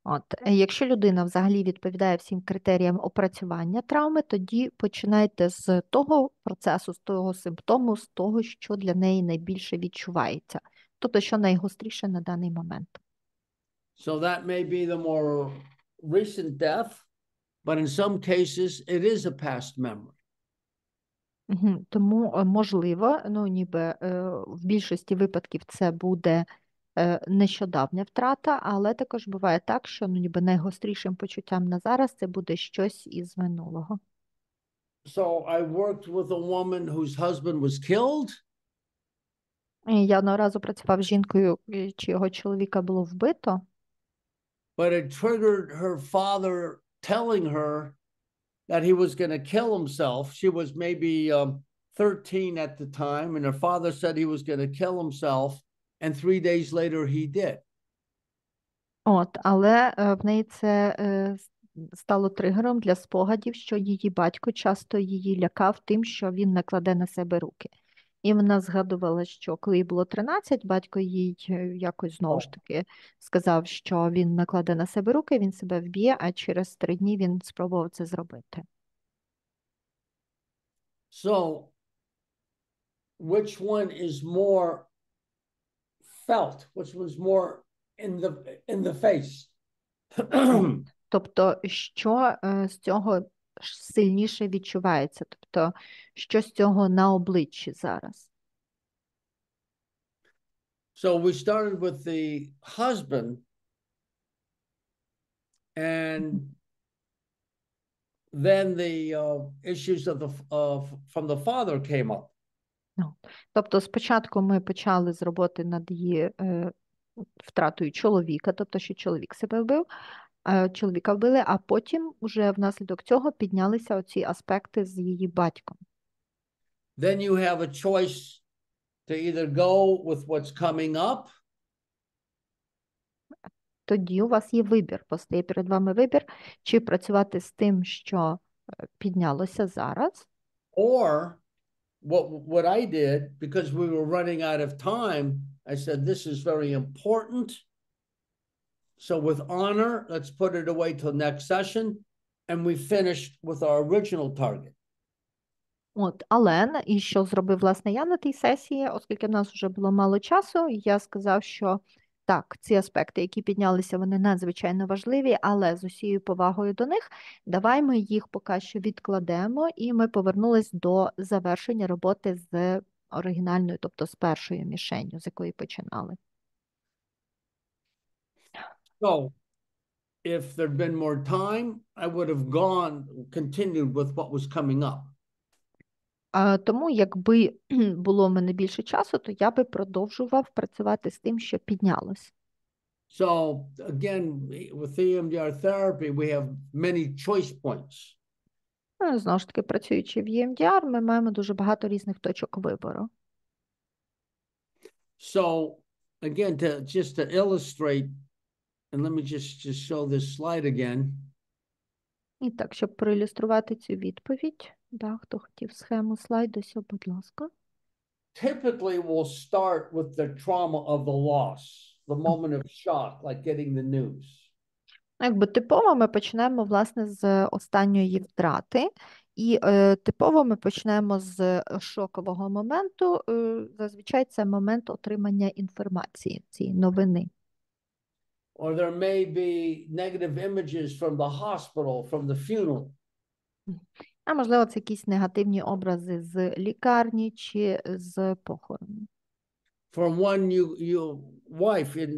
От, якщо людина взагалі відповідає всім критеріям опрацювання травми, тоді починайте з того процесу, з того симптому, з того, що для неї найбільше відчувається. Тобто, що найгостріше на даний момент. So that may be the more recent death, but in some cases it is a past memory. Тому, можливо, ніби в більшості випадків це буде нещодавня втрата, але також буває так, що ніби найгострішим почуттям на зараз це буде щось із минулого. So I worked with a woman whose husband was killed. І я одного разу працював з жінкою, чиєго чоловіка було вбито, But it triggered her father telling her that he was going to kill himself. She was maybe 13 at the time, and her father said he was going to kill himself, and 3 days later he did. але в неї це стало тригером для спогадів, що її батько часто її лякав тим, що він накладе на себе руки. І вона згадувала, що коли їй було 13, батько їй якось знову ж таки сказав, що він накладе на себе руки, він себе вб'є, а через 3 дні він спробував це зробити. So, which one is more felt? Which one's more in the face? Тобто, що з цього сильніше відчувається? Тобто, що з цього на обличчі зараз? So we started with the husband, and then the issues from the father came up. Тобто, спочатку ми почали з роботи над її втратою чоловіка, тобто, що чоловік себе вбив, чоловіка вбили, а потім уже внаслідок цього піднялися оці аспекти з її батьком. Then you have a choice to either go with what's coming up. Тоді у вас є вибір, постає перед вами вибір, чи працювати з тим, що піднялося зараз, Or what I did, because we were running out of time, I said, this is very important. So with honor, let's put it away till next session. And we finished with our original target. Але, і що зробив, власне, я на тій сесії, оскільки в нас вже було мало часу, я сказав, що так, ці аспекти, які піднялися, вони надзвичайно важливі, але з усією повагою до них, давай ми їх поки що відкладемо, і ми повернулись до завершення роботи з оригінальною, тобто з першою мішенью, з якої починали. So if there'd been more time, I would have continued with what was coming up. Тому, якби було в мене більше часу, то я би продовжував працювати з тим, що піднялось. So again, with EMDR therapy, we have many choice points. Знову ж таки, працюючи в EMDR, ми маємо дуже багато різних точок вибору. So again, just to illustrate, and let me just show this slide again. І так, щоб проілюструвати цю відповідь, хто хотів схему слайду, будь ласка. Typically, we'll start with the trauma of the loss, the moment of shock, like getting the news. Якби типово ми починаємо, власне, з останньої втрати, і типово ми починаємо з шокового моменту, зазвичай це момент отримання інформації, цієї новини. or there may be negative images from the hospital, from the funeral. А можливо, це якісь негативні образи з лікарні чи з похорону. From one you wife in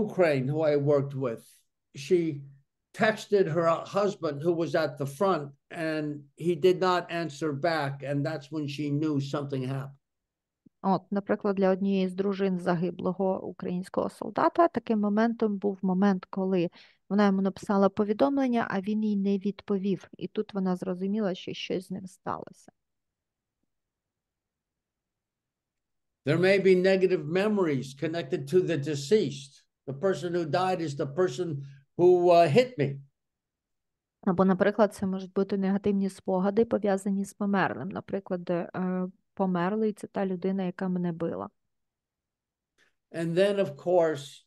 Ukraine who I worked with, she texted her husband who was at the front, and he did not answer back, and that's when she knew something happened. От, наприклад, для однієї з дружин загиблого українського солдата таким моментом був момент, коли вона йому написала повідомлення, а він їй не відповів. І тут вона зрозуміла, що щось з ним сталося. There may be negative memories connected to the deceased. The person who died is the person who hit me. Або, наприклад, це можуть бути негативні спогади, пов'язані з померлим. Наприклад, померлий – це та людина, яка мене била. And then, of course,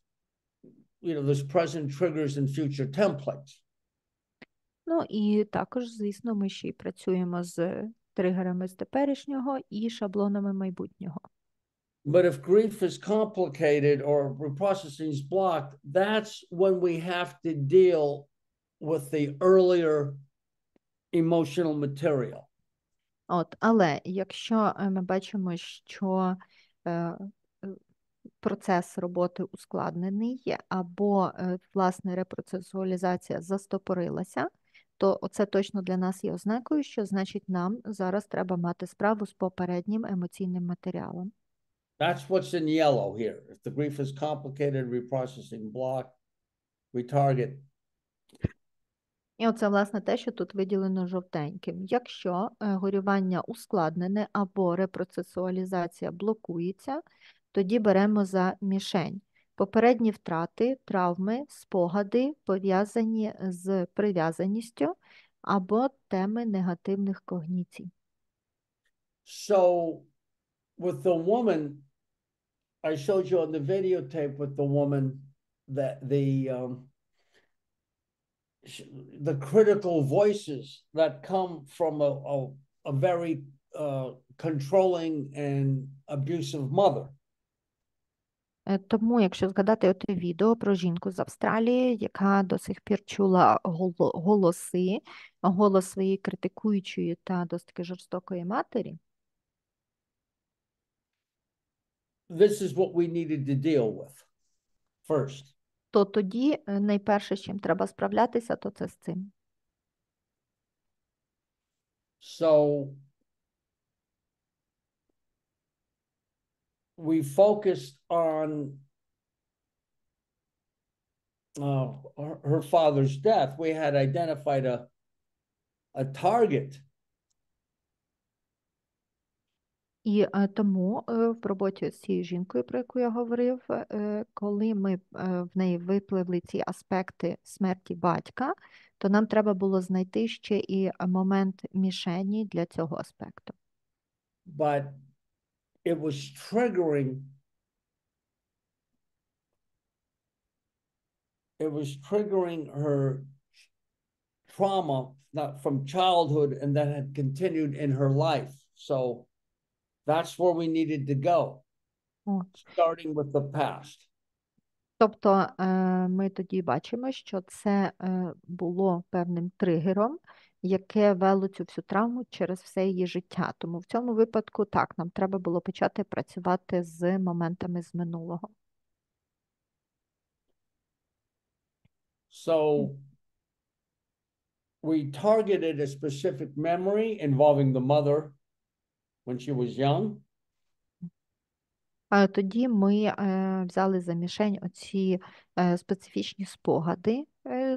there's present triggers and future templates. Ну, і також, звісно, ми ще й працюємо з тригерами з теперішнього і шаблонами майбутнього. But if grief is complicated or reprocessing is blocked, that's when we have to deal with the earlier emotional material. От, але якщо ми бачимо, що процес роботи ускладнений або, власне, репроцесуалізація застопорилася, то це точно для нас є ознакою, що, значить, нам зараз треба мати справу з попереднім емоційним матеріалом. That's what's in yellow here. If the grief is complicated, reprocessing blocked, we target. І оце, власне, те, що тут виділено жовтеньким. Якщо горювання ускладнене або репроцесуалізація блокується, тоді беремо за мішень. Попередні втрати, травми, спогади, пов'язані з прив'язаністю або теми негативних когніцій. So with the woman, I showed you on the videotape with the woman that the critical voices that come from a very controlling and abusive mother. Тому, якщо згадати оте відео про жінку з Австралії, яка до сих пір чула голос своєї критикуючої та досить таки жорстокої матері, This is what we needed to deal with first. то тоді найперше, з чим треба справлятися, то це з цим. So we focused on her father's death. We had identified a target. І тому в роботі з цією жінкою, про яку я говорив, коли ми в неї випливли ці аспекти смерті батька, то нам треба було знайти ще і момент мішені для цього аспекту. But it was triggering her trauma from childhood and that had continued in her life. So that's where we needed to go, starting with the past. Тобто ми тоді бачимо, що це було певним тригером, яке вело цю всю травму через все її життя. Тому в цьому випадку так, нам треба було почати працювати з моментами з минулого. So we targeted a specific memory involving the mother when she was young. Тоді ми взяли за мішень оці специфічні спогади,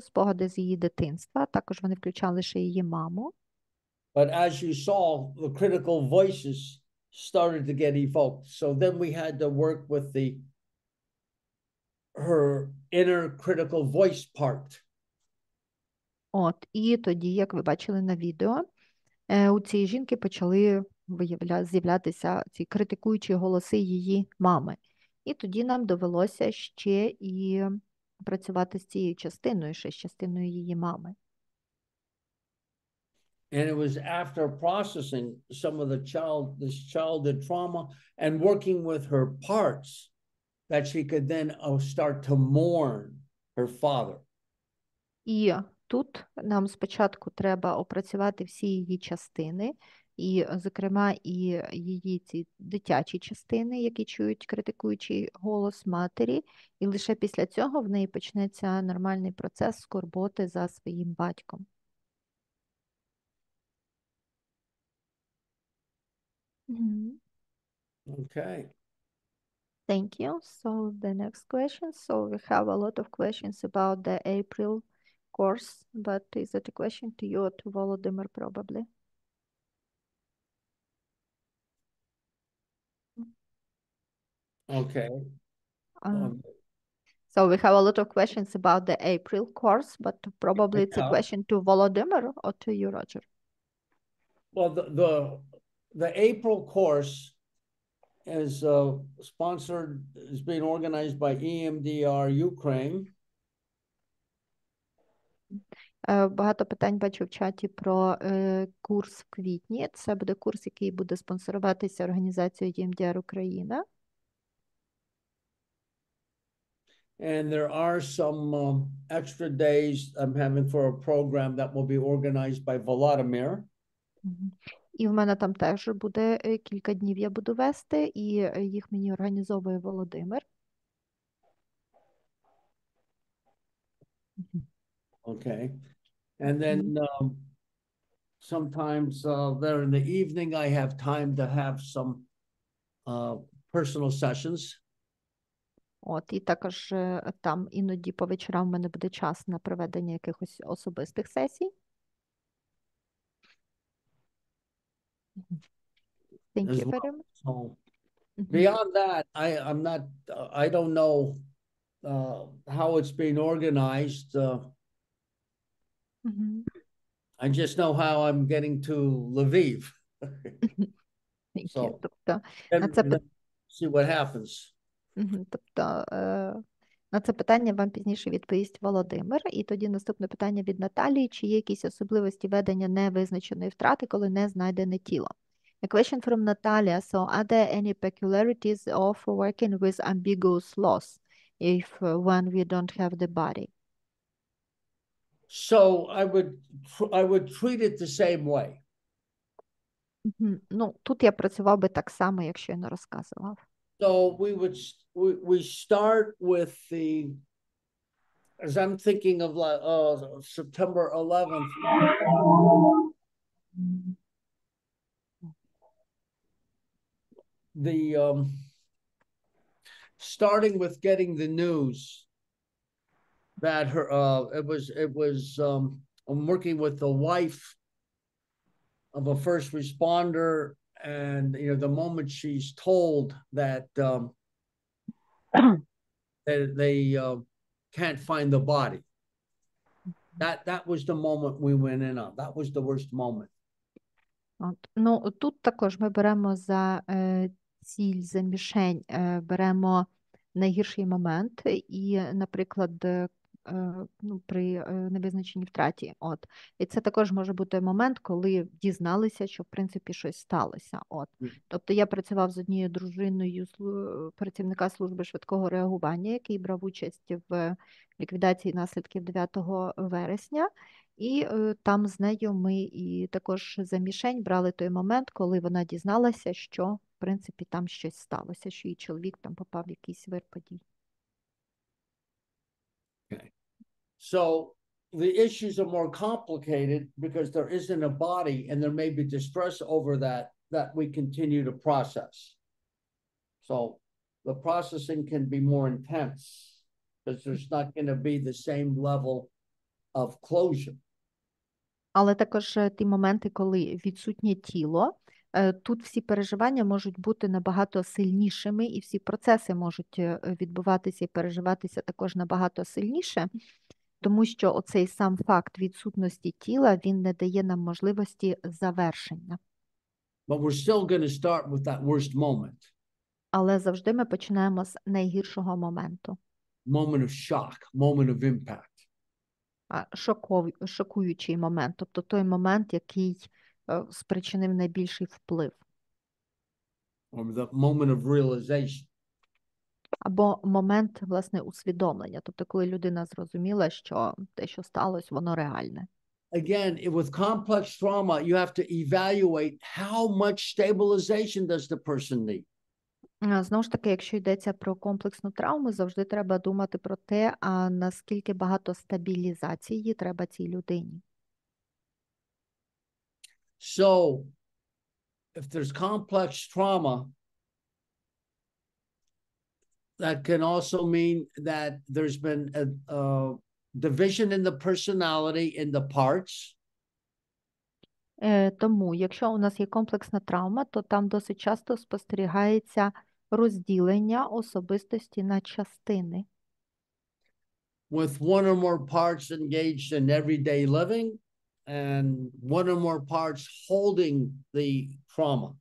спогади з її дитинства. Також вони включали ще її маму. But as you saw, the critical voices started to get evoked. So then we had to work with her inner critical voice part. От, і тоді, як ви бачили на відео, у цієї жінки почали з'являтися ці критикуючі голоси її мами. І тоді нам довелося ще і працювати з цією частиною, ще з частиною її мами. And it was after processing some of this childhood trauma and working with her parts that she could then start to mourn her father. І тут нам спочатку треба опрацювати всі її частини, і, зокрема, і її ці дитячі частини, які чують критикуючий голос матері, і лише після цього в неї почнеться нормальний процес скорботи за своїм батьком. Мгм. Okay. Thank you. So the next question. So we have a lot of questions about the April course, but is it a question to you or to Volodymyr probably? Okay. Uh, So we have a lot of questions about the April course, but probably it's a Yeah. question to Volodymyr or to you, Roger. Well, the April course is sponsored, is being organized by EMDR Ukraine. Багато питань бачу в чаті про курс в квітні. Це буде курс, який буде спонсоруватися організацією EMDR Україна. And there are some extra days I'm having for a program that will be organized by Volodymyr. Мгм. І в мене там теж буде кілька днів я буду вести, і їх мені організовує Володимир. Okay. And then sometimes there in the evening, I have time to have some personal sessions. От, і також там іноді по вечорам в мене буде час на проведення якихось особистих сесій. Thank As you very much. So Мгм. beyond that, I'm not, I don't know how it's being organized. Мгм. I just know how I'm getting to Lviv. Thank you. So Тобто, then, на це, then see what happens. тобто на це питання вам пізніше відповість Володимир. І тоді наступне питання від Наталії. Чи є якісь особливості ведення невизначеної втрати, коли не знайдене тіло? A question from Natalia. So, are there any peculiarities of working with ambiguous loss if when we don't have the body? So I would treat it the same way. Мгм. Ну, тут я працював би так само, як щойно розказував. So we start with as I'm thinking of September 11th. Starting with getting the news that I'm working with the wife of a first responder, and the moment she's told that they can't find the body, that was the moment we went in on. That was the worst moment. От. Ну, тут також ми беремо за ціль, за мішень, беремо найгірший момент і, наприклад, ну, при невизначеній втраті. От. І це також може бути момент, коли дізналися, що в принципі щось сталося. От. Тобто я працював з однією дружиною працівника служби швидкого реагування, який брав участь в ліквідації наслідків 9 вересня. І там з нею ми і також за мішень брали той момент, коли вона дізналася, що, в принципі, там щось сталося, що її чоловік там попав в якийсь вир подій. Okay. So the issues are more complicated because there isn't a body and there may be distress over that we continue to process. So the processing can be more intense because there's not going to be the same level of closure. Але також ті моменти, коли відсутнє тіло, тут всі переживання можуть бути набагато сильнішими, і всі процеси можуть відбуватися і переживатися також набагато сильніше, тому що оцей сам факт відсутності тіла, він не дає нам можливості завершення. But we're still going to start with that worst moment. Але завжди ми починаємо з найгіршого моменту. Moment of shock, moment of impact. Шокуючий момент, тобто той момент, який спричинив найбільший вплив. Or the moment of realization. Або момент, власне, усвідомлення. Тобто, коли людина зрозуміла, що те, що сталося, воно реальне. Again, with complex trauma, you have to evaluate how much stabilization does the person need. Знову ж таки, якщо йдеться про комплексну травму, завжди треба думати про те, а наскільки багато стабілізації треба цій людині. So, if there's complex trauma, that can also mean that there's been a division in the personality in the parts. Тому, якщо у нас є комплексна травма, то там досить часто спостерігається розділення особистості на частини. With one or more parts engaged in everyday living and one or more parts holding the trauma.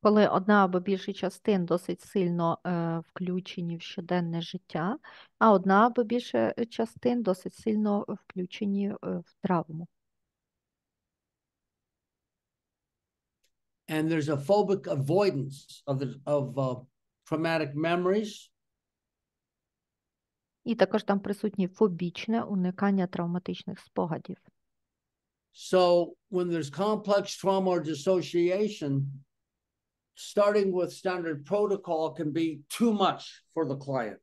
Коли одна або більше частин досить сильно включені в щоденне життя, а одна або більше частин досить сильно включені в травму. And there's a phobic avoidance of traumatic memories. І також там присутнє фобічне уникання травматичних спогадів. So when there's complex trauma or dissociation, starting with standard protocol can be too much for the client.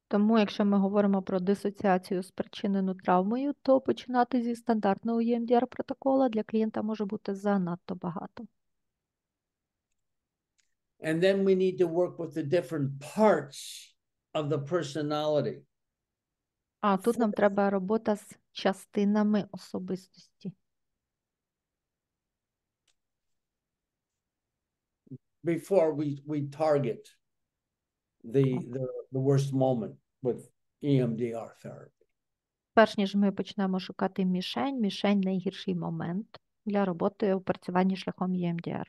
Тому, якщо ми говоримо про дисоціацію, спричинену травмою, то починати зі стандартного EMDR протокола для клієнта може бути занадто багато. And then we need to work with the different parts of the personality. А тут нам треба робота з частинами особистості. Before we target the worst moment with EMDR therapy. Перш ніж ми почнемо шукати мішень – найгірший момент для роботи у опрацюванні шляхом EMDR.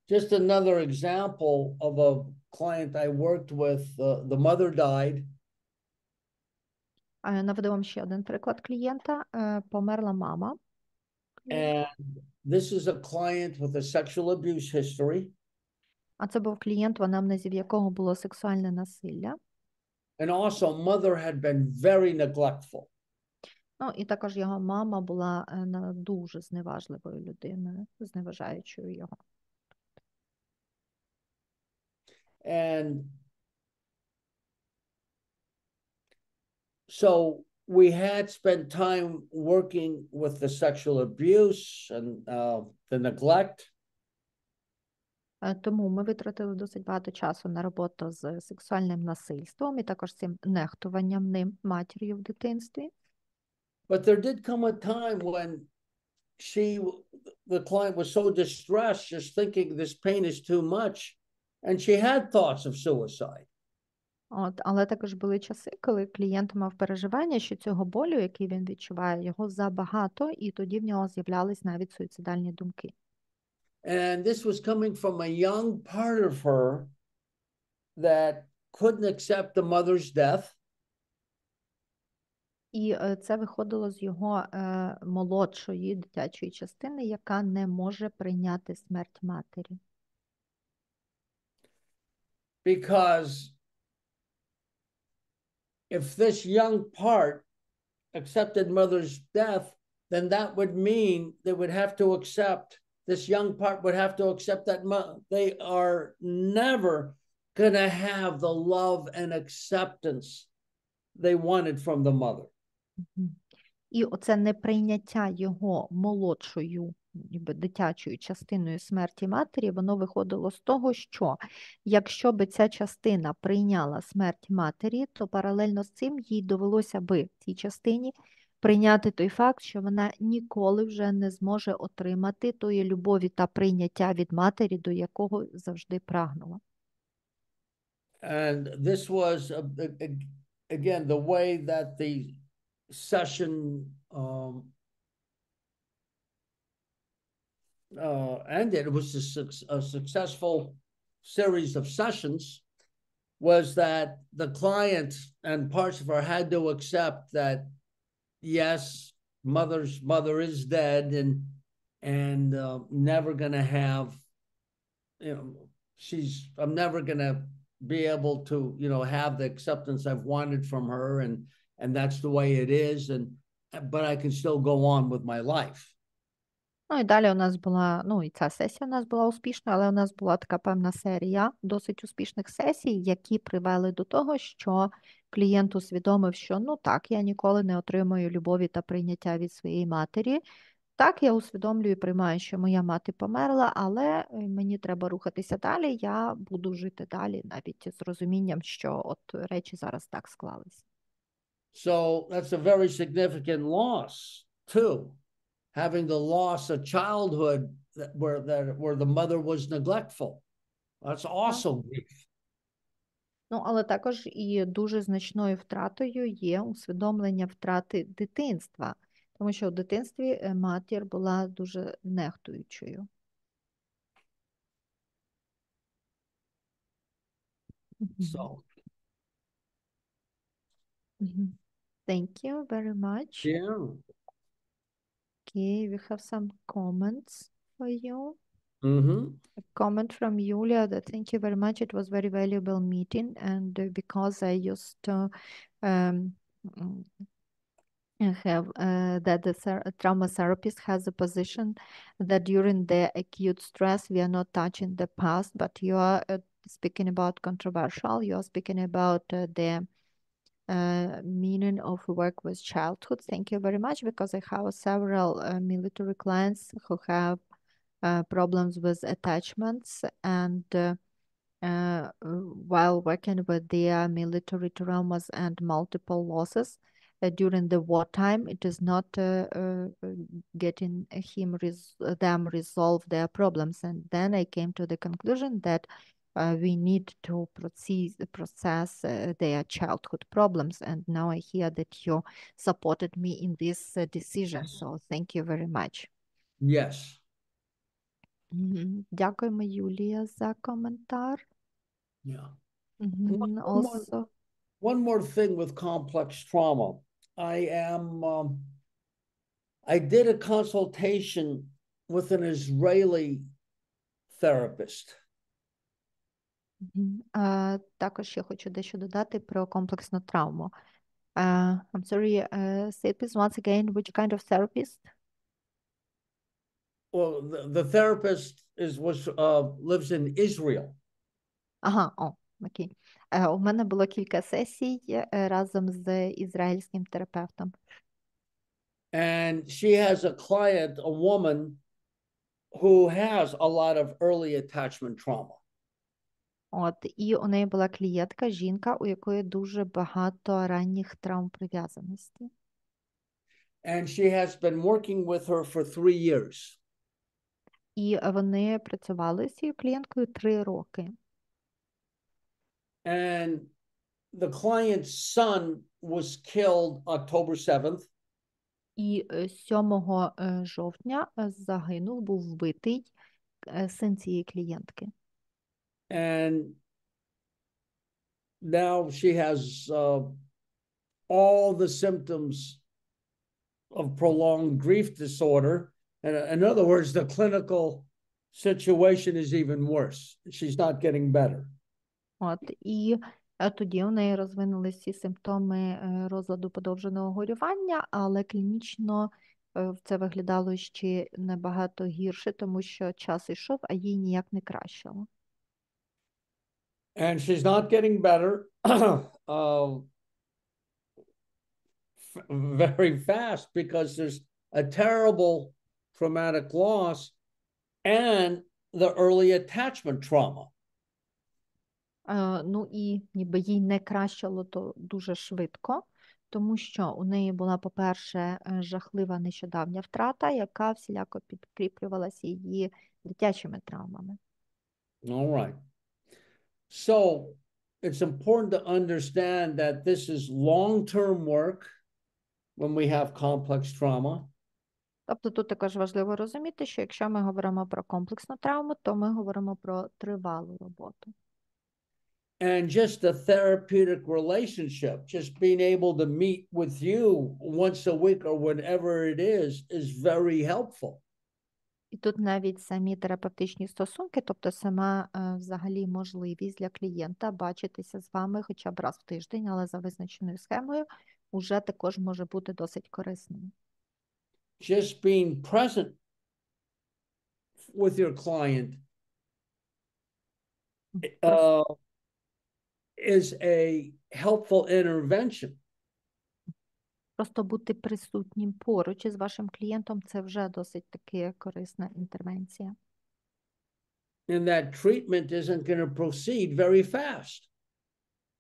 Just another example of a client I worked with, the mother died. Наведу вам ще один приклад клієнта. Померла мама. And this is a client with a sexual abuse history. А це був клієнт, в анамнезі в якого було сексуальне насилля. And also mother had been very neglectful. Ну, і також його мама була дуже зневажливою людиною, зневажаючою його. And so we had spent time working with the sexual abuse and the neglect. Тому ми витратили досить багато часу на роботу з сексуальним насильством і також цим нехтуванням ним матір'ю в дитинстві. But there did come a time when the client was so distressed, just thinking this pain is too much, and she had thoughts of suicide. Але також були часи, коли клієнт мав переживання, що цього болю, який він відчуває, його забагато, і тоді в нього з'являлись навіть суїцидальні думки. And this was coming from a young part of her that couldn't accept the mother's death. І це виходило з його молодшої дитячої частини, яка не може прийняти смерть матері. Because if this young part accepted mother's death, then that would mean they would have to accept, this young part would have to accept that they are never going to have the love and acceptance they wanted from the mother. І оце неприйняття його молодшою дитячою частиною смерті матері, воно виходило з того, що якщо би ця частина прийняла смерть матері, то паралельно з цим їй довелося би цій частині прийняти той факт, що вона ніколи вже не зможе отримати тої любові та прийняття від матері, до якого завжди прагнула. And this was, again, the way that the session ended. It was a successful series of sessions, was that the client and parts of her had to accept that, yes, mother's mother is dead and never going to have, I'm never going to be able to, have the acceptance I've wanted from her, and that's the way it is, but I can still go on with my life. Ну і далі у нас була, і ця сесія у нас була успішна, але у нас була така певна серія досить успішних сесій, які привели до того, що клієнт усвідомив, що так, я ніколи не отримую любові та прийняття від своєї матері. Так, я усвідомлюю і приймаю, що моя мати померла, але мені треба рухатися далі, я буду жити далі, навіть з розумінням, що от речі зараз так склались. So that's a very significant loss too. Having the loss of childhood where the mother was neglectful. That's also grief. Але також і дуже значною втратою є усвідомлення втрати дитинства, тому що у дитинстві матір була дуже нехтуючою. So, Thank you very much. yeah. Okay, we have some comments for you. Mm-hmm. A comment from Julia that thank you very much. It was very valuable meeting, and because I used to have that the trauma therapist has a position that during the acute stress we are not touching the past, but you are speaking about controversial. You are speaking about the meaning of work with childhood. Thank you very much, because I have several military clients who have problems with attachments, and while working with their military traumas and multiple losses during the wartime, it is not getting them resolve their problems. And then I came to the conclusion that we need to process their childhood problems. And now I hear that you supported me in this decision. So thank you very much. Yes. Дякуємо, Юлія, за коментар. Yeah. Also, One more thing with complex trauma. I did a consultation with an Israeli therapist. Також я хочу дещо додати про комплексну травму. I'm sorry, say please once again, which kind of therapist? Well, the therapist lives in Israel. Окей. У мене було кілька сесій разом з ізраїльським терапевтом. And she has a client, a woman, who has a lot of early attachment trauma. І у неї була клієнтка, жінка, у якої дуже багато ранніх травм прив'язаності. And she has been working with her for 3 years. І вони працювали з цією клієнткою 3 роки. And the client's son was killed October 7th. І 7 жовтня був вбитий син цієї клієнтки. And now she has all the symptoms of prolonged grief disorder. And in other words, the clinical situation is even worse. She's not getting better. І тоді у неї розвинулися всі симптоми розладу подовженого горювання, але клінічно це виглядало ще набагато гірше, тому що час йшов, а їй ніяк не кращало. And she's not getting better very fast, because there's a terrible traumatic loss and the early attachment trauma. І ніби їй не кращало то дуже швидко, тому що у неї була, по-перше, жахлива нещодавня втрата, яка всіляко підкріплювалася її дитячими травмами. All right. So it's important to understand that this is long-term work when we have complex trauma. Тобто тут також важливо розуміти, що якщо ми говоримо про комплексну травму, то ми говоримо про тривалу роботу. And just a therapeutic relationship, just being able to meet with you once a week or whenever it is very helpful. І тут навіть самі терапевтичні стосунки, тобто сама взагалі можливість для клієнта бачитися з вами хоча б раз в тиждень, але за визначеною схемою, уже також може бути досить корисним. Just being present with your client is a helpful intervention. Просто бути присутнім поруч із вашим клієнтом – це вже досить таки корисна інтервенція. And that treatment isn't going to proceed very fast.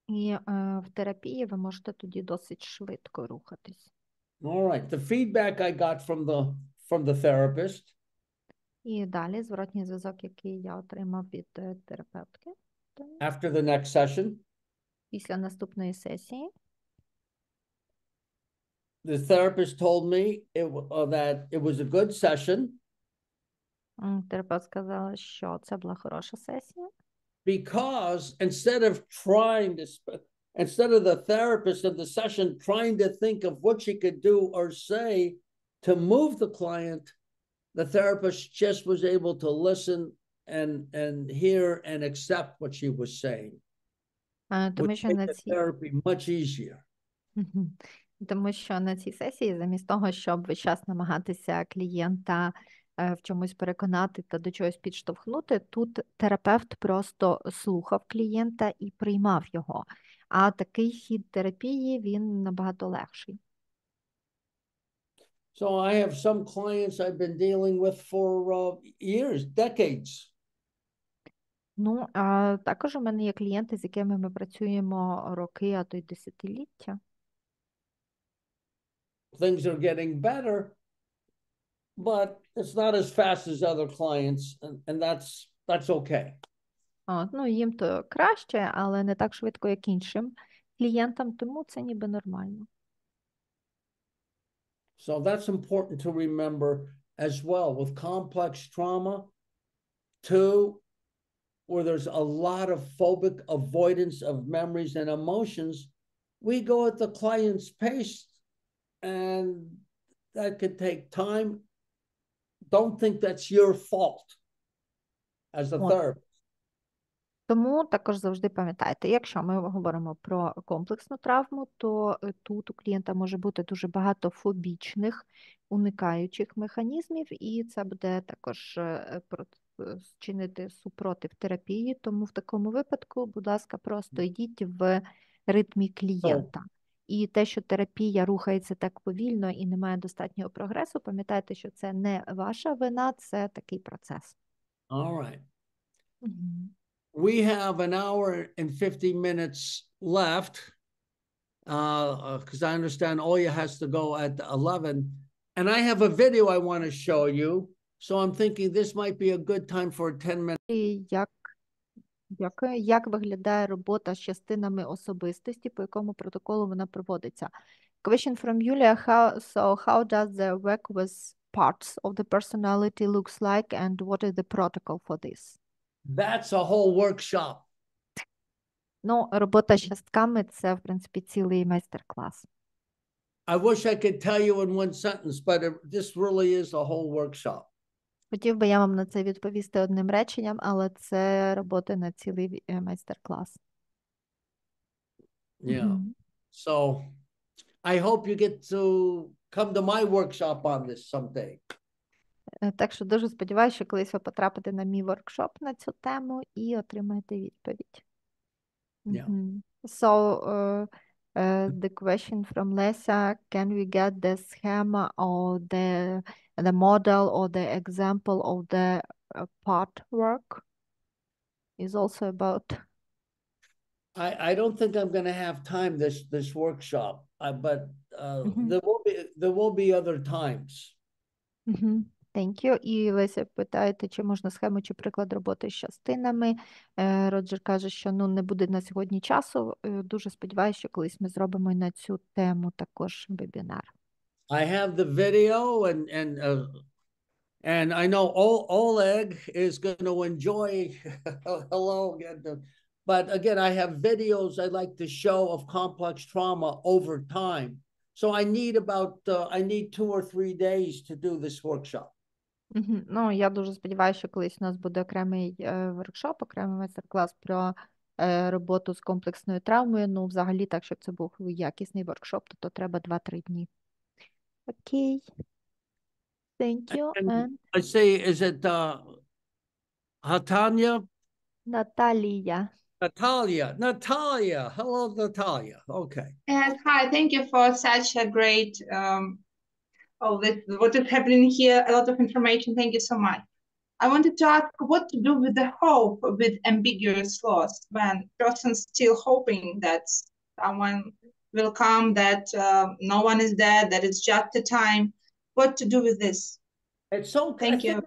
І в терапії ви можете тоді досить швидко рухатись. All right. The feedback I got from the therapist. І далі зворотній зв'язок, який я отримав від терапевтки. After the next session. Після наступної сесії. The therapist told me that it was a good session. Терапевт сказала, що це була хороша сесія. Because instead of the therapist of the session trying to think of what she could do or say to move the client, the therapist just was able to listen and hear and accept what she was saying. Which made the therapy much easier. Тому що на цій сесії, замість того, щоб весь час намагатися клієнта в чомусь переконати та до чогось підштовхнути, тут терапевт просто слухав клієнта і приймав його. А такий хід терапії, він набагато легший. So I have some clients I've been dealing with for years, decades. Ну, а також у мене є клієнти, з якими ми працюємо роки, а то й десятиліття. Things are getting better, but it's not as fast as other clients, and that's okay. Ну, їм то краще, але не так швидко, як іншим клієнтам, тому це ніби нормально. So that's important to remember as well. With complex trauma, too, where there's a lot of phobic avoidance of memories and emotions, we go at the client's pace, and that could take time. Don't think that's your fault as a therapist. Тому також завжди пам'ятайте, якщо ми говоримо про комплексну травму, то тут у клієнта може бути дуже багато фобічних, уникаючих механізмів, і це буде також чинити супротив терапії. Тому в такому випадку, будь ласка, просто йдіть в ритмі клієнта. І те, що терапія рухається так повільно і немає достатнього прогресу, пам'ятайте, що це не ваша вина, це такий процес. All right. We have an hour and 50 minutes left, because I understand Oya has to go at 11, and I have a video I want to show you, so I'm thinking this might be a good time for a 10-minute. Дякую. Як виглядає робота з частинами особистості, по якому протоколу вона проводиться? Question from Julia, how does the work with parts of the personality looks like, and what is the protocol for this? That's a whole workshop. Ну, робота з частками – це, в принципі, цілий майстер-клас. I wish I could tell you in one sentence, but this really is a whole workshop. Хотів би я вам на це відповісти одним реченням, але це робота на цілий майстер-клас. Yeah. So I hope you get to come to my workshop on this someday. Так що дуже сподіваюся, що колись ви потрапите на мій воркшоп на цю тему і отримаєте відповідь. Yeah. So, the question from Lesa, can we get the schema or the model or the example of the part work? Is also about. I don't think I'm going to have time this workshop, but there will be other times. Thank you. І Леся питаєте, чи можна схему чи приклад роботи з частинами. Роджер каже, що не буде на сьогодні часу. Дуже сподіваюся, що колись ми зробимо і на цю тему також вебінар. I have the video and I know Oleg is going to enjoy. Hello again. But again, I have videos I like to show of complex trauma over time. So I need 2 or 3 days to do this workshop. Мгм. Ну, я дуже сподіваюся, що колись у нас буде окремий воркшоп, окремий майстер-клас про роботу з комплексною травмою. Ну, взагалі, так, щоб це був якісний воркшоп, то треба 2-3 дні. Окей, thank you. And And I say, is it Hatanya? Наталія. Natalia. Hello, Natalia. Okay. And hi, thank you for such a great what is happening here, a lot of information. Thank you so much. I wanted to ask what to do with the hope with ambiguous loss when person's still hoping that someone will come, that no one is dead, that it's just a time. What to do with this? It's okay. Thank you.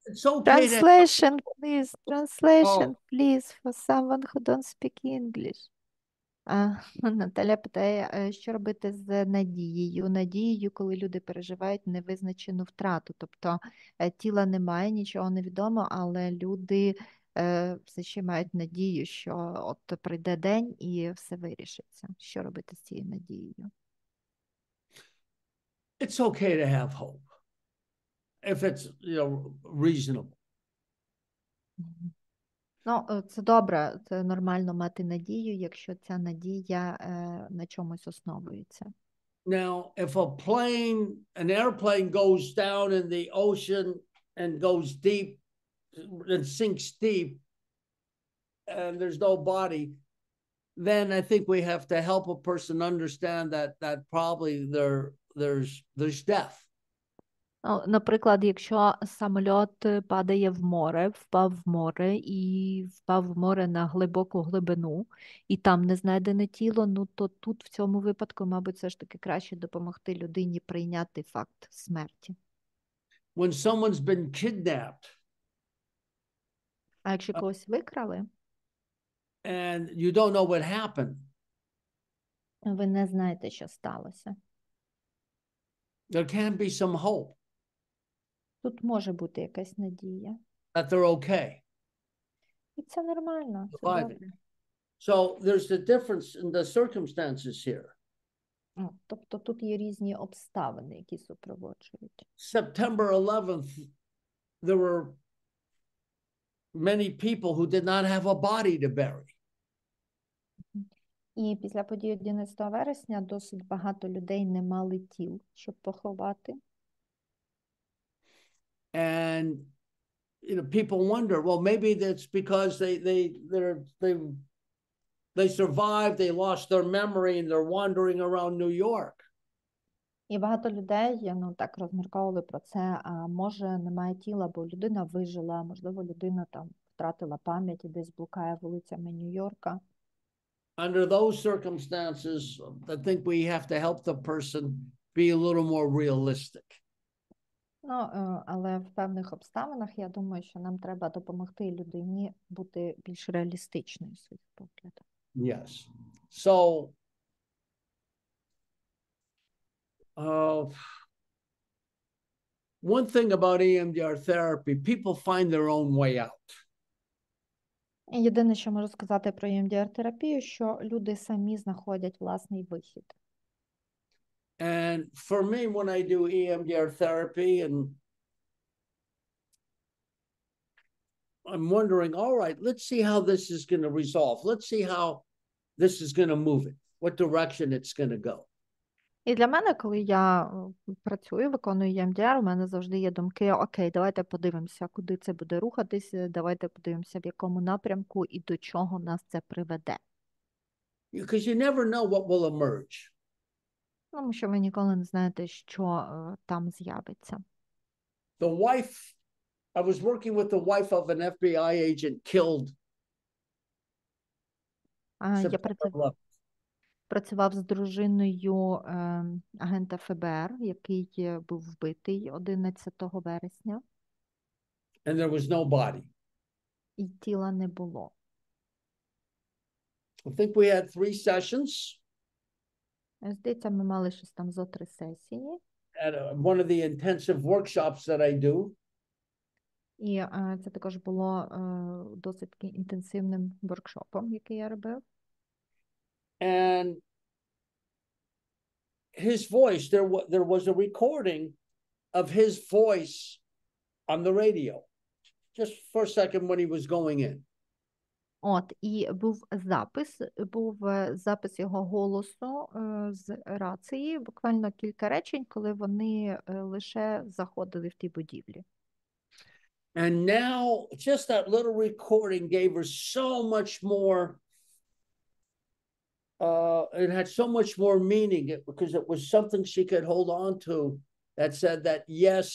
It's okay to Translation, please, for someone who don't speak English. Наталя питає, що робити з надією? Надією, коли люди переживають невизначену втрату. Тобто тіла немає, нічого не відомо, але люди все ще мають надію, що от прийде день і все вирішиться. Що робити з цією надією? it's okay to have hope if it's reasonable. Ну, це добре, це нормально мати надію, якщо ця надія на чомусь основується. Now, if an airplane goes down in the ocean and goes deep and sinks deep and there's no body, then I think we have to help a person understand that probably there's death. Ну, наприклад, якщо самоліт падає в море, впав в море і впав в море на глибоку глибину, і там не знайдене тіло, ну то тут в цьому випадку, мабуть, все ж таки краще допомогти людині прийняти факт смерті. When someone's been kidnapped А якщо когось викрали, and you don't know what happened, ви не знаєте, що сталося. there can be some hope Тут може бути якась надія. that they're okay. І це нормально, це Surviving. добре. So there's the difference in the circumstances here. Тобто тут є різні обставини, які супроводжують. September 11th, there were many people who did not have a body to bury. І після події 11 вересня досить багато людей не мали тіл, щоб поховати. And people wonder, well, maybe that's because they survived, they lost their memory, and they're wandering around New York. І багато людей, ну, так розмірковували про це, а може немає тіла, бо людина вижила, можливо, людина там втратила пам'ять і десь блукає вулицями Нью-Йорка. Under those circumstances, I think we have to help the person be a little more realistic. Ну, але в певних обставинах, я думаю, що нам треба допомогти людині бути більш реалістичною в своїх поглядах. Yes. So, one thing about EMDR therapy, people find their own way out. Єдине, що можу сказати про EMDR-терапію, що люди самі знаходять власний вихід. And for me, when I do EMDR therapy, and I'm wondering, all right, let's see how this is going to resolve. Let's see how this is going to move it, what direction it's going to go. І для мене, коли я працюю, виконую EMDR, у мене завжди є думки, окей, давайте подивимося, куди це буде рухатись, давайте подивимося, в якому напрямку і до чого нас це приведе. Because you never know what will emerge. Тому що ви ніколи не знаєте, що там з'явиться. The wife, I was working with the wife of an FBI agent killed. Я працював з дружиною агента ФБР, який був вбитий 11 вересня. And there was no body. І тіла не було. I think we had 3 sessions. Здається, ми мали щось там зо 3 сесії. At one of the intensive workshops that I do. І це також було досить таки інтенсивним воркшопом, який я робив. And his voice, there was a recording of his voice on the radio, just for a second when he was going in. От, і був запис його голосу з рації, буквально кілька речень, коли вони лише заходили в ті будівлі. And now just that little recording gave her so much more, it had so much more meaning because it was something she could hold on to that said that, yes,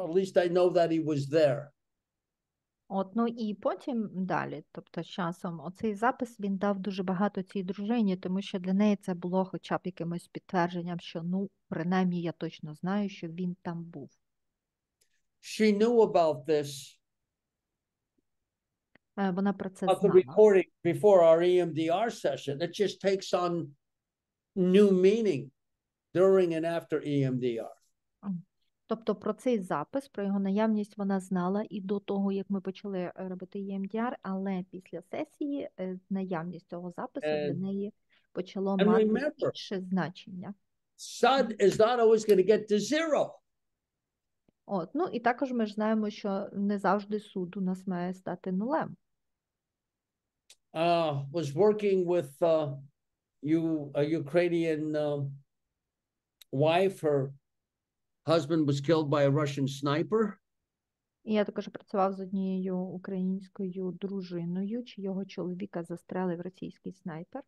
at least I know that he was there. От, ну і потім далі, тобто з часом, оцей запис, він дав дуже багато цій дружині, тому що для неї це було хоча б якимось підтвердженням, що, ну, принаймні я точно знаю, що він там був. She knew about this, Вона про це about the знала. recording before our EMDR session. It just takes on new meaning during and after EMDR. Тобто про цей запис, про його наявність вона знала і до того, як ми почали робити EMDR, але після сесії наявність цього запису для неї почало And мати remember, інше значення. SUD is not always going to get to zero. От, ну і також ми ж знаємо, що не завжди суд у нас має стати нулем. Was working with a Ukrainian wife. Her husband was killed by a Russian sniper. І я також працював з однією українською дружиною, чийого чоловіка застрелив російський снайпер.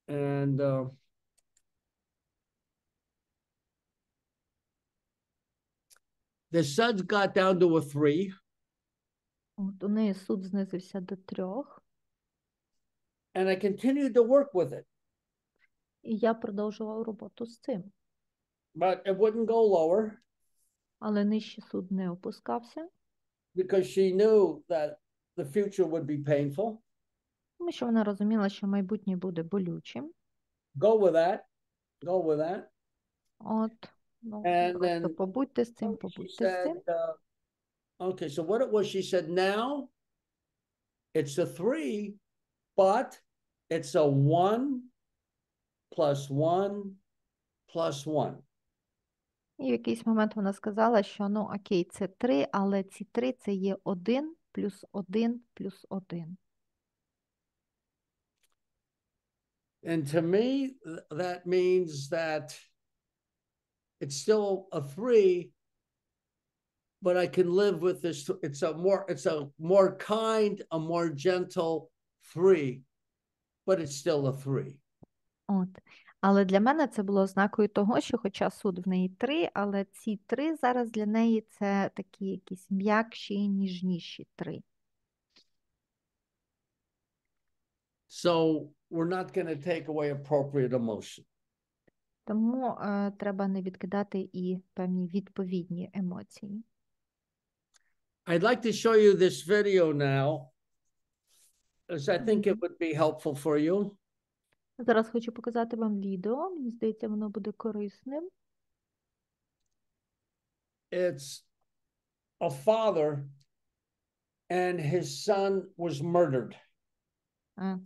And the SUD got down to a 3. От, у неї суд знизився до 3. And I continued to work with it. І я продовжував роботу з цим. But it wouldn't go lower. Але нижче суд не опускався. Because she knew that the future would be painful. Тому що вона розуміла, що майбутнє буде болючим. Go with that. Go with that. От, ну, And просто then побудьте з цим, she побудьте з said, цим. okay, so what it was, she said, now it's a 3, but it's a 1 plus 1 plus 1. І в якийсь момент вона сказала, що, ну, окей, це 3, але ці 3 – це є 1 плюс 1 плюс 1. And to me, that means that it's still a 3, but I can live with this. It's a more kind, a more gentle 3, but it's still a 3. От. Але для мене це було ознакою того, що хоча суд в неї 3, але ці 3 зараз для неї це такі якісь м'якші, ніжніші 3. So we're not going to take away appropriate emotion. Тому треба не відкидати і певні відповідні емоції. I'd like to show you this video now, as I think it would be helpful for you. Зараз хочу показати вам відео. Мені здається, воно буде корисним. It's a father and his son was murdered.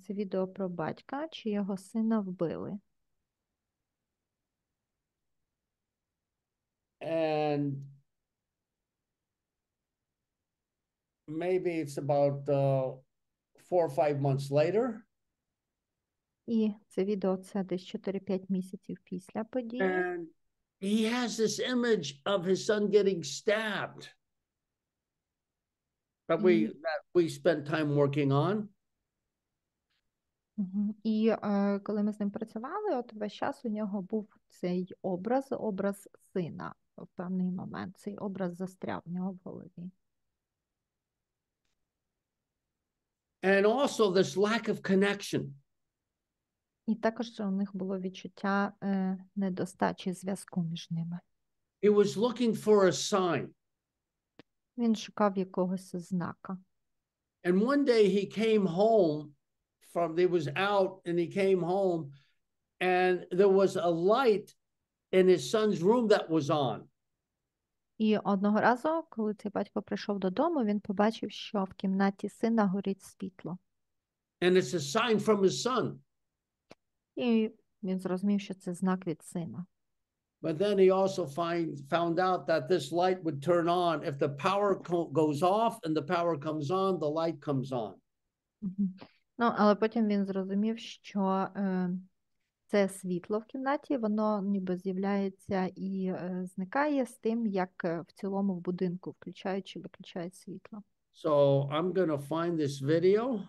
Це відео про батька, чиєго сина вбили. And maybe it's about 4 or 5 months later. І це відео це десь 4-5 місяців після події. And he has this image of his son getting stabbed that we spent time working on. І коли ми з ним працювали, от весь час у нього був цей образ сина в певний момент. Цей образ застряв в нього в голові. And also this lack of connection. І також у них було відчуття недостачі зв'язку між ними. He was looking for a sign. Він шукав якогось знака. And one day he came home he was out and he came home and there was a light in his son's room that was on. І одного разу, коли цей батько прийшов додому, він побачив, що в кімнаті сина горить світло. And it's a sign from his son. І він зрозумів, що це знак від сина. But then he also found out that this light would turn on. If the power goes off and the power comes on, the light comes on. Мгм. Ну, але потім він зрозумів, що це світло в кімнаті, воно ніби з'являється і зникає з тим, як в цілому в будинку включають чи виключають світло. So I'm going to find this video.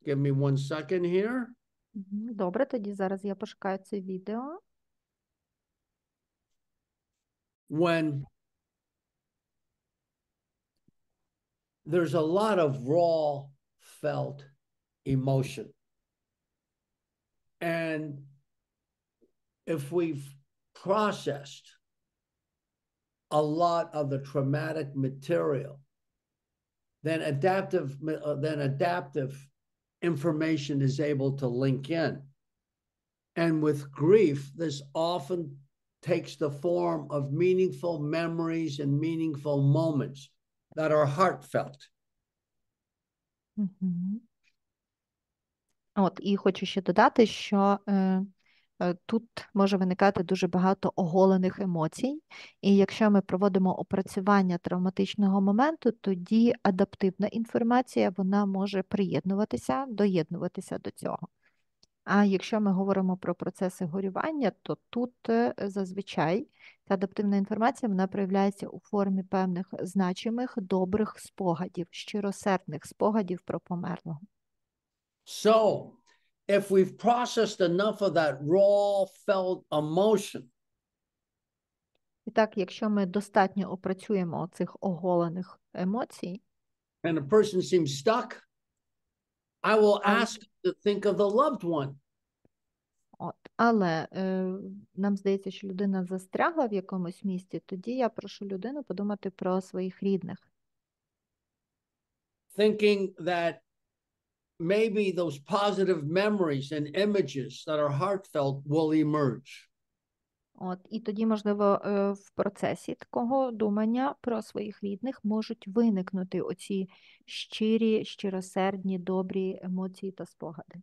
Give me 1 second here. Мгм. Добре, тоді зараз я пошукаю це відео. When there's a lot of raw felt emotion. And if we've processed a lot of the traumatic material, then adaptive information is able to link in. And with grief, this often takes the form of meaningful memories and meaningful moments that are heartfelt. Мгм. От, і хочу ще додати, що тут може виникати дуже багато оголених емоцій, і якщо ми проводимо опрацювання травматичного моменту, тоді адаптивна інформація, вона може приєднуватися, доєднуватися до цього. А якщо ми говоримо про процеси горювання, то тут зазвичай ця адаптивна інформація, вона проявляється у формі певних значимих, добрих спогадів, щиросердних спогадів про померлого. So, if we've processed enough of that raw felt emotion, І так, якщо ми достатньо опрацюємо цих оголених емоцій, and a person seems stuck, I will ask to think of the loved one. але нам здається, що людина застрягла в якомусь місці, тоді я прошу людину подумати про своїх рідних. Thinking that maybe those positive memories and images that are heartfelt will emerge. І тоді, можливо, в процесі такого думання про своїх рідних можуть виникнути оці щирі, щиросердні, добрі емоції та спогади.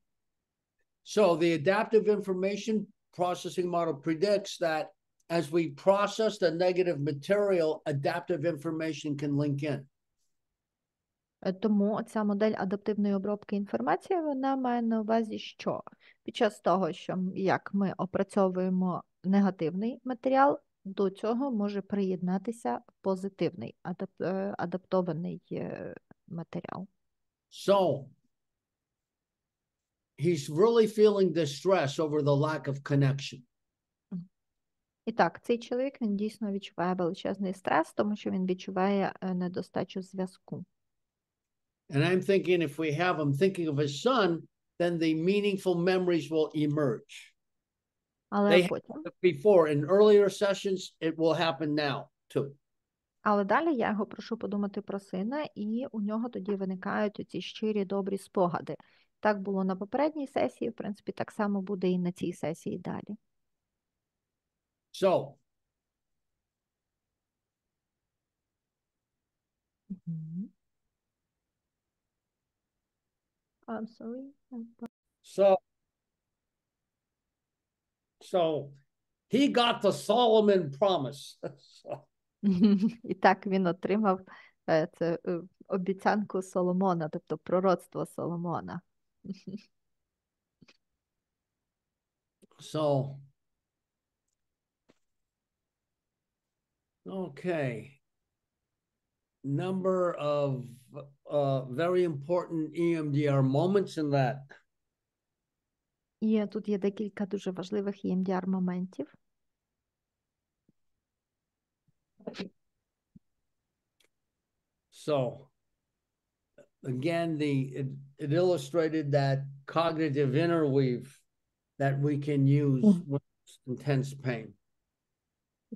So the adaptive information processing model predicts that as we process the negative material, adaptive information can link in. Тому ця модель адаптивної обробки інформації, вона має на увазі, що під час того, що як ми опрацьовуємо негативний матеріал, до цього може приєднатися позитивний адаптований матеріал. So he's really feeling distress over the lack of connection. І так, цей чоловік, він дійсно відчуває величезний стрес, тому що він відчуває недостачу зв'язку. And I'm thinking if we have him thinking of his son, then the meaningful memories will emerge. Але потім, Before, in earlier sessions, it will happen now too. але далі я його прошу подумати про сина, і у нього тоді виникають ці щирі, добрі спогади. Так було на попередній сесії, в принципі, так само буде і на цій сесії далі. So, I'm sorry. So he got the Solomon promise. І так він отримав це обіцянку Соломона, тобто пророцтво Соломона. So, okay. Number of very important EMDR moments in that. І тут є декілька дуже важливих EMDR-моментів. So, again, it illustrated that cognitive interweave that we can use with intense pain.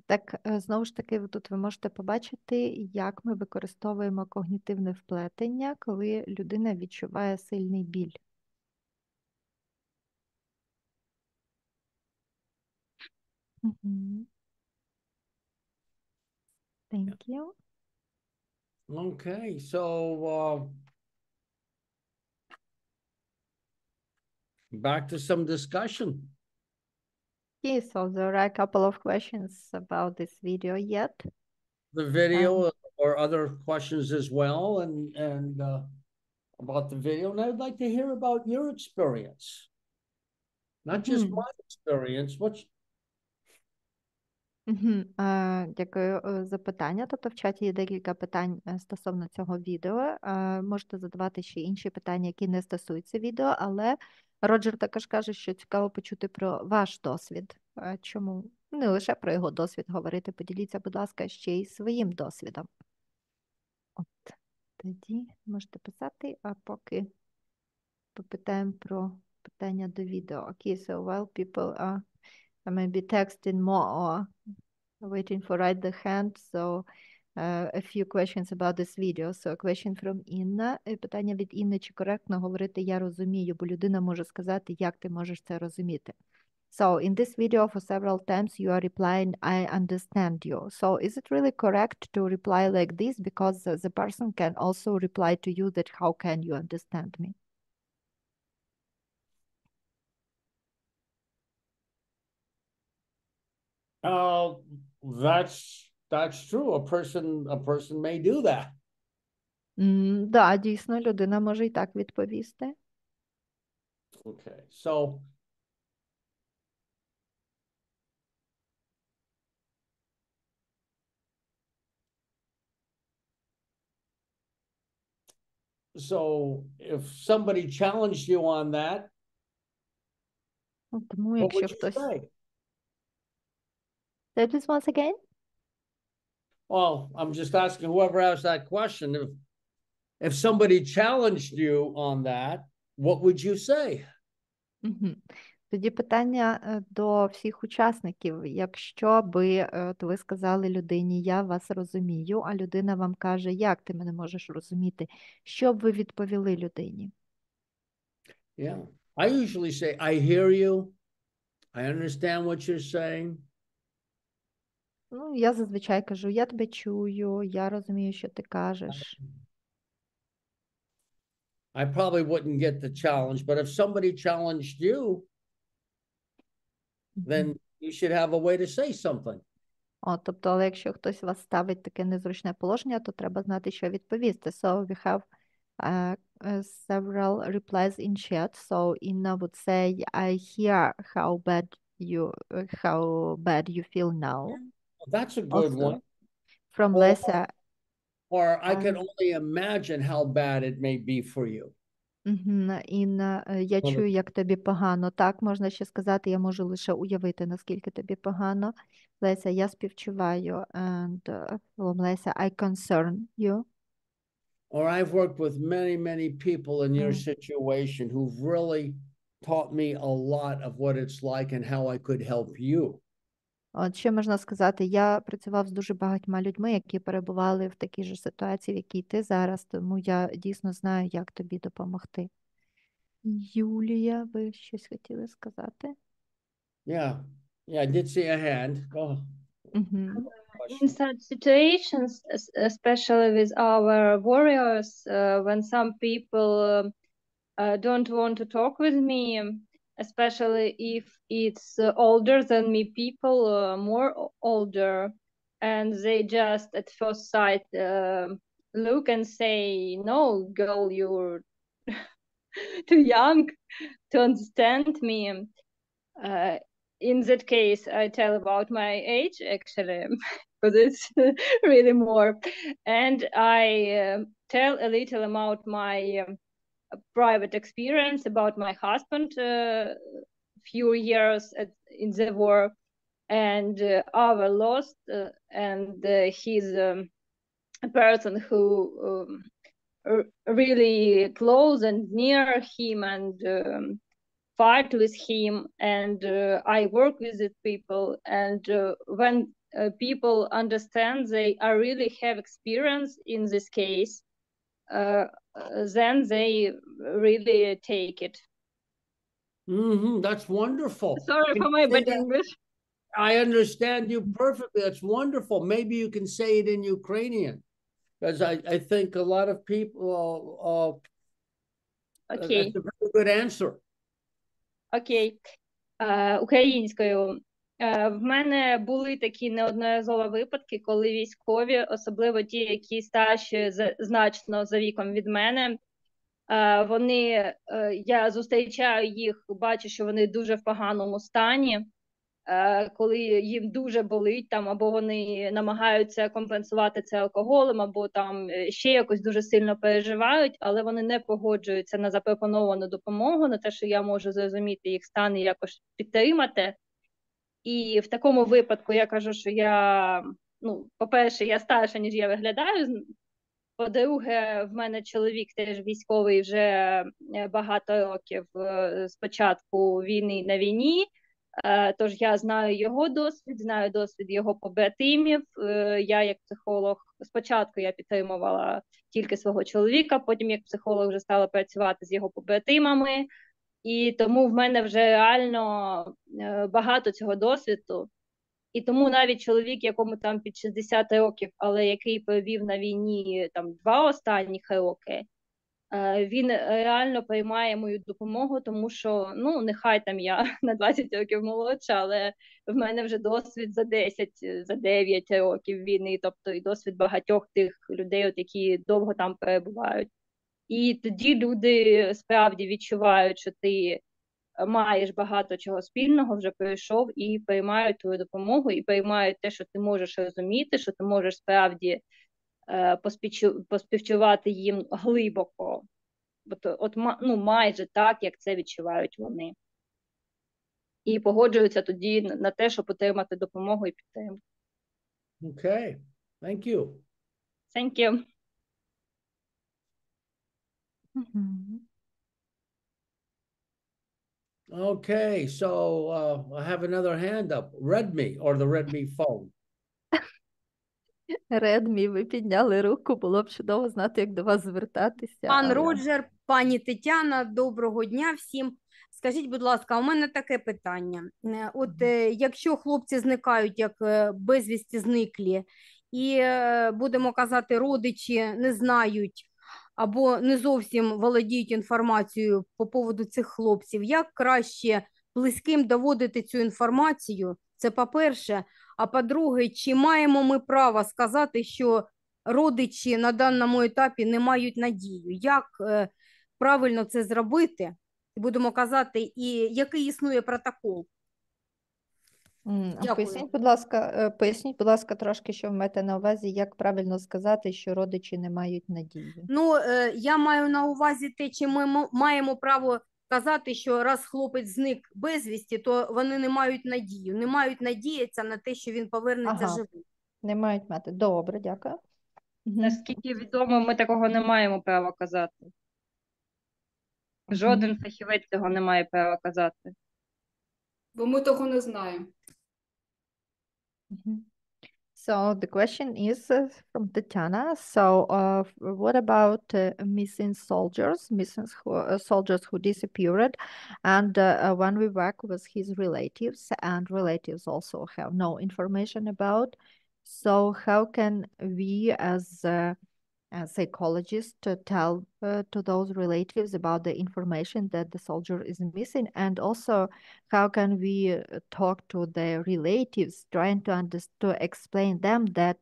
Так, знову ж таки, тут ви можете побачити, як ми використовуємо когнітивне вплетення, коли людина відчуває сильний біль. Thank you. Okay, so back to some discussion. Okay, so there are a couple of questions about this video yet. The video or other questions as well, and about the video. And I'd like to hear about your experience, not just my experience. What's Дякую за питання. Тобто в чаті є декілька питань стосовно цього відео. Можете задавати ще інші питання, які не стосуються відео, але Роджер також каже, що цікаво почути про ваш досвід. Чому не лише про його досвід говорити, поділіться, будь ласка, ще й своїм досвідом. От тоді можете писати, а поки попитаємо про питання до відео. Okay, so while people are maybe texting more or waiting for raise the hand, so a few questions about this video. So a question from Інна. Питання від Інни, чи коректно говорити «я розумію», бо людина може сказати, як ти можеш це розуміти. So in this video for several times you are replying, I understand you. So is it really correct to reply like this? Because the person can also reply to you that how can you understand me? That's true. A person may do that. Да, дійсно, людина може і так відповісти. Okay, so if somebody challenged you on that, Тому what якщо would you хтось... say? Say this once again? Well, I'm just asking whoever asked that question, if somebody challenged you on that, what would you say? Тоді питання до всіх учасників. Якщо би ви сказали людині, я вас розумію, а людина вам каже, як ти мене можеш розуміти, що б ви відповіли людині? Yeah, I usually say, I hear you. I understand what you're saying. Ну, я зазвичай кажу, я тебе чую, я розумію, що ти кажеш. I probably wouldn't get the challenge, but if somebody challenged you, then you should have a way to say something. Тобто, але якщо хтось вас ставить таке незручне положення, то треба знати, що відповісти. So we have several replies in chat. So Inna would say, I hear how bad you feel now. That's a good Also, one. from Lesa. Or I can only imagine how bad it may be for you. Інна, я чую, як тобі погано. Так, можна ще сказати, я можу лише уявити, наскільки тобі погано. Леся, я співчуваю. And from Lesa, I concern you. Or I've worked with many, many people in your situation who've really taught me a lot of what it's like and how I could help you. От ще можна сказати, я працював з дуже багатьма людьми, які перебували в такій же ситуації, в якій ти зараз, тому я дійсно знаю, як тобі допомогти. Юлія, ви щось хотіли сказати? Yeah, I did see a hand. Go. In such situations, especially with our warriors, when some people don't want to talk with me, especially if it's older than me people, more older, and they just at first sight look and say, no, girl, you're too young to understand me. In that case, I tell about my age, actually, because it's really more. And I tell a little about my private experience about my husband, few years in the war, and our loss, and he's a person who really close and near him, and fight with him, and I work with the people, and when people understand they are really have experience in this case, then they really take it. That's wonderful. Sorry for my bad English. I understand you perfectly. That's wonderful. Maybe you can say it in Ukrainian, because I think a lot of people, Okay. that's a very good answer. Окей. Українською. В мене були такі неодноразові випадки, коли військові, особливо ті, які старші значно за віком від мене, я зустрічаю їх, бачу, що вони дуже в поганому стані, коли їм дуже болить, там, або вони намагаються компенсувати це алкоголем, або там ще якось дуже сильно переживають, але вони не погоджуються на запропоновану допомогу, на те, що я можу зрозуміти їх стан і якось підтримати. І в такому випадку я кажу, що по-перше, я старша, ніж я виглядаю. По-друге, в мене чоловік теж військовий вже багато років з початку війни на війні, тож я знаю його досвід, знаю досвід його побратимів. Я як психолог, спочатку я підтримувала тільки свого чоловіка, потім як психолог вже стала працювати з його побратимами. І тому в мене вже реально багато цього досвіду. І тому навіть чоловік, якому там під 60 років, але який провів на війні там 2 останніх роки, він реально приймає мою допомогу, тому що, нехай там я на 20 років молодша, але в мене вже досвід за 10, за 9 років війни, тобто і досвід багатьох тих людей, які довго там перебувають. І тоді люди справді відчувають, що ти маєш багато чого спільного, вже пройшов, і приймають твою допомогу, і приймають те, що ти можеш розуміти, що ти можеш справді поспівчувати їм глибоко. Майже так, як це відчувають вони. І погоджуються тоді на те, щоб отримати допомогу і підтримку. Okay, thank you. Thank you. Okay, so I have another hand up. Redmi or the Redmi phone. Редмі, ви підняли руку, було б чудово знати, як до вас звертатися. Пан але- Роджер, пані Тетяна, доброго дня всім. Скажіть, будь ласка, у мене таке питання. Якщо хлопці зникають, як безвісті зниклі, і, будемо казати, родичі не знають або не зовсім володіють інформацією по поводу цих хлопців, як краще близьким доводити цю інформацію? Це по-перше. А по-друге, чи маємо ми право сказати, що родичі на даному етапі не мають надію? Як правильно це зробити? Будемо казати, і який існує протокол? Дякую. Поясніть, будь ласка, трошки, що ви маєте на увазі, як правильно сказати, що родичі не мають надії. Я маю на увазі те, чи ми маємо право казати, що раз хлопець зник безвісті, то вони не мають надію. Не мають надіятися на те, що він повернеться живим. Не мають мати. Добре, дякую. Наскільки відомо, ми такого не маємо права казати. Жоден фахівець цього не має права казати. Бо ми того не знаємо. So the question is from Tatiana. So what about missing soldiers, soldiers who disappeared, and when we work with his relatives, and relatives also have no information about. So how can we, as psychologists, tell to those relatives about the information that the soldier is missing, and also how can we talk to the relatives, trying to explain them that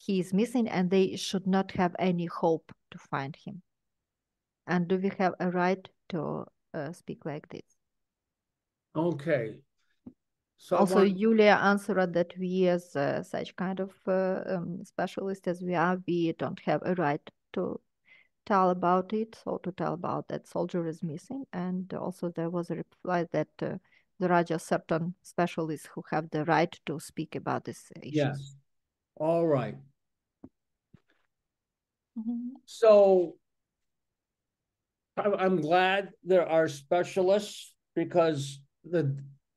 he is missing and they should not have any hope to find him? And do we have a right to speak like this? Okay. Also, Yulia answered that we, as such kind of specialists as we are, we don't have a right to tell about it, so to tell about that soldier is missing. And also there was a reply that there are just certain specialists who have the right to speak about this issue. Yes. All right. So I'm glad there are specialists, because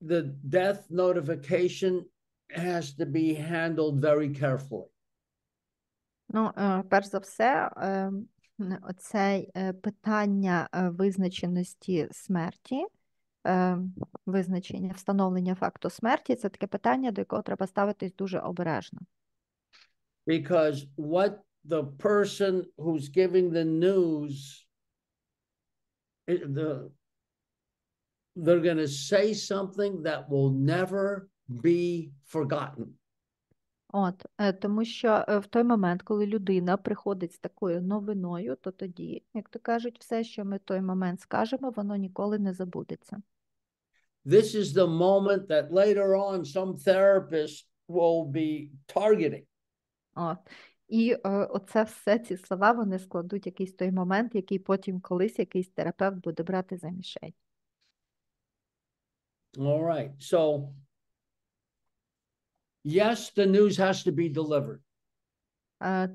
the death notification has to be handled very carefully. Перш за все, оце питання визначеності смерті, визначення, встановлення факту смерті, це таке питання, до якого треба ставитись дуже обережно. Because what the person who's giving the news, they're going to say something that will never be forgotten. Тому що в той момент, коли людина приходить з такою новиною, то тоді, як то кажуть, все, що ми в той момент скажемо, воно ніколи не забудеться. This is the moment that later on some therapist will be targeting. І оце все, ці слова, вони складуть якийсь той момент, який потім колись якийсь терапевт буде брати за мішень. All right. So, yes, the news has to be delivered.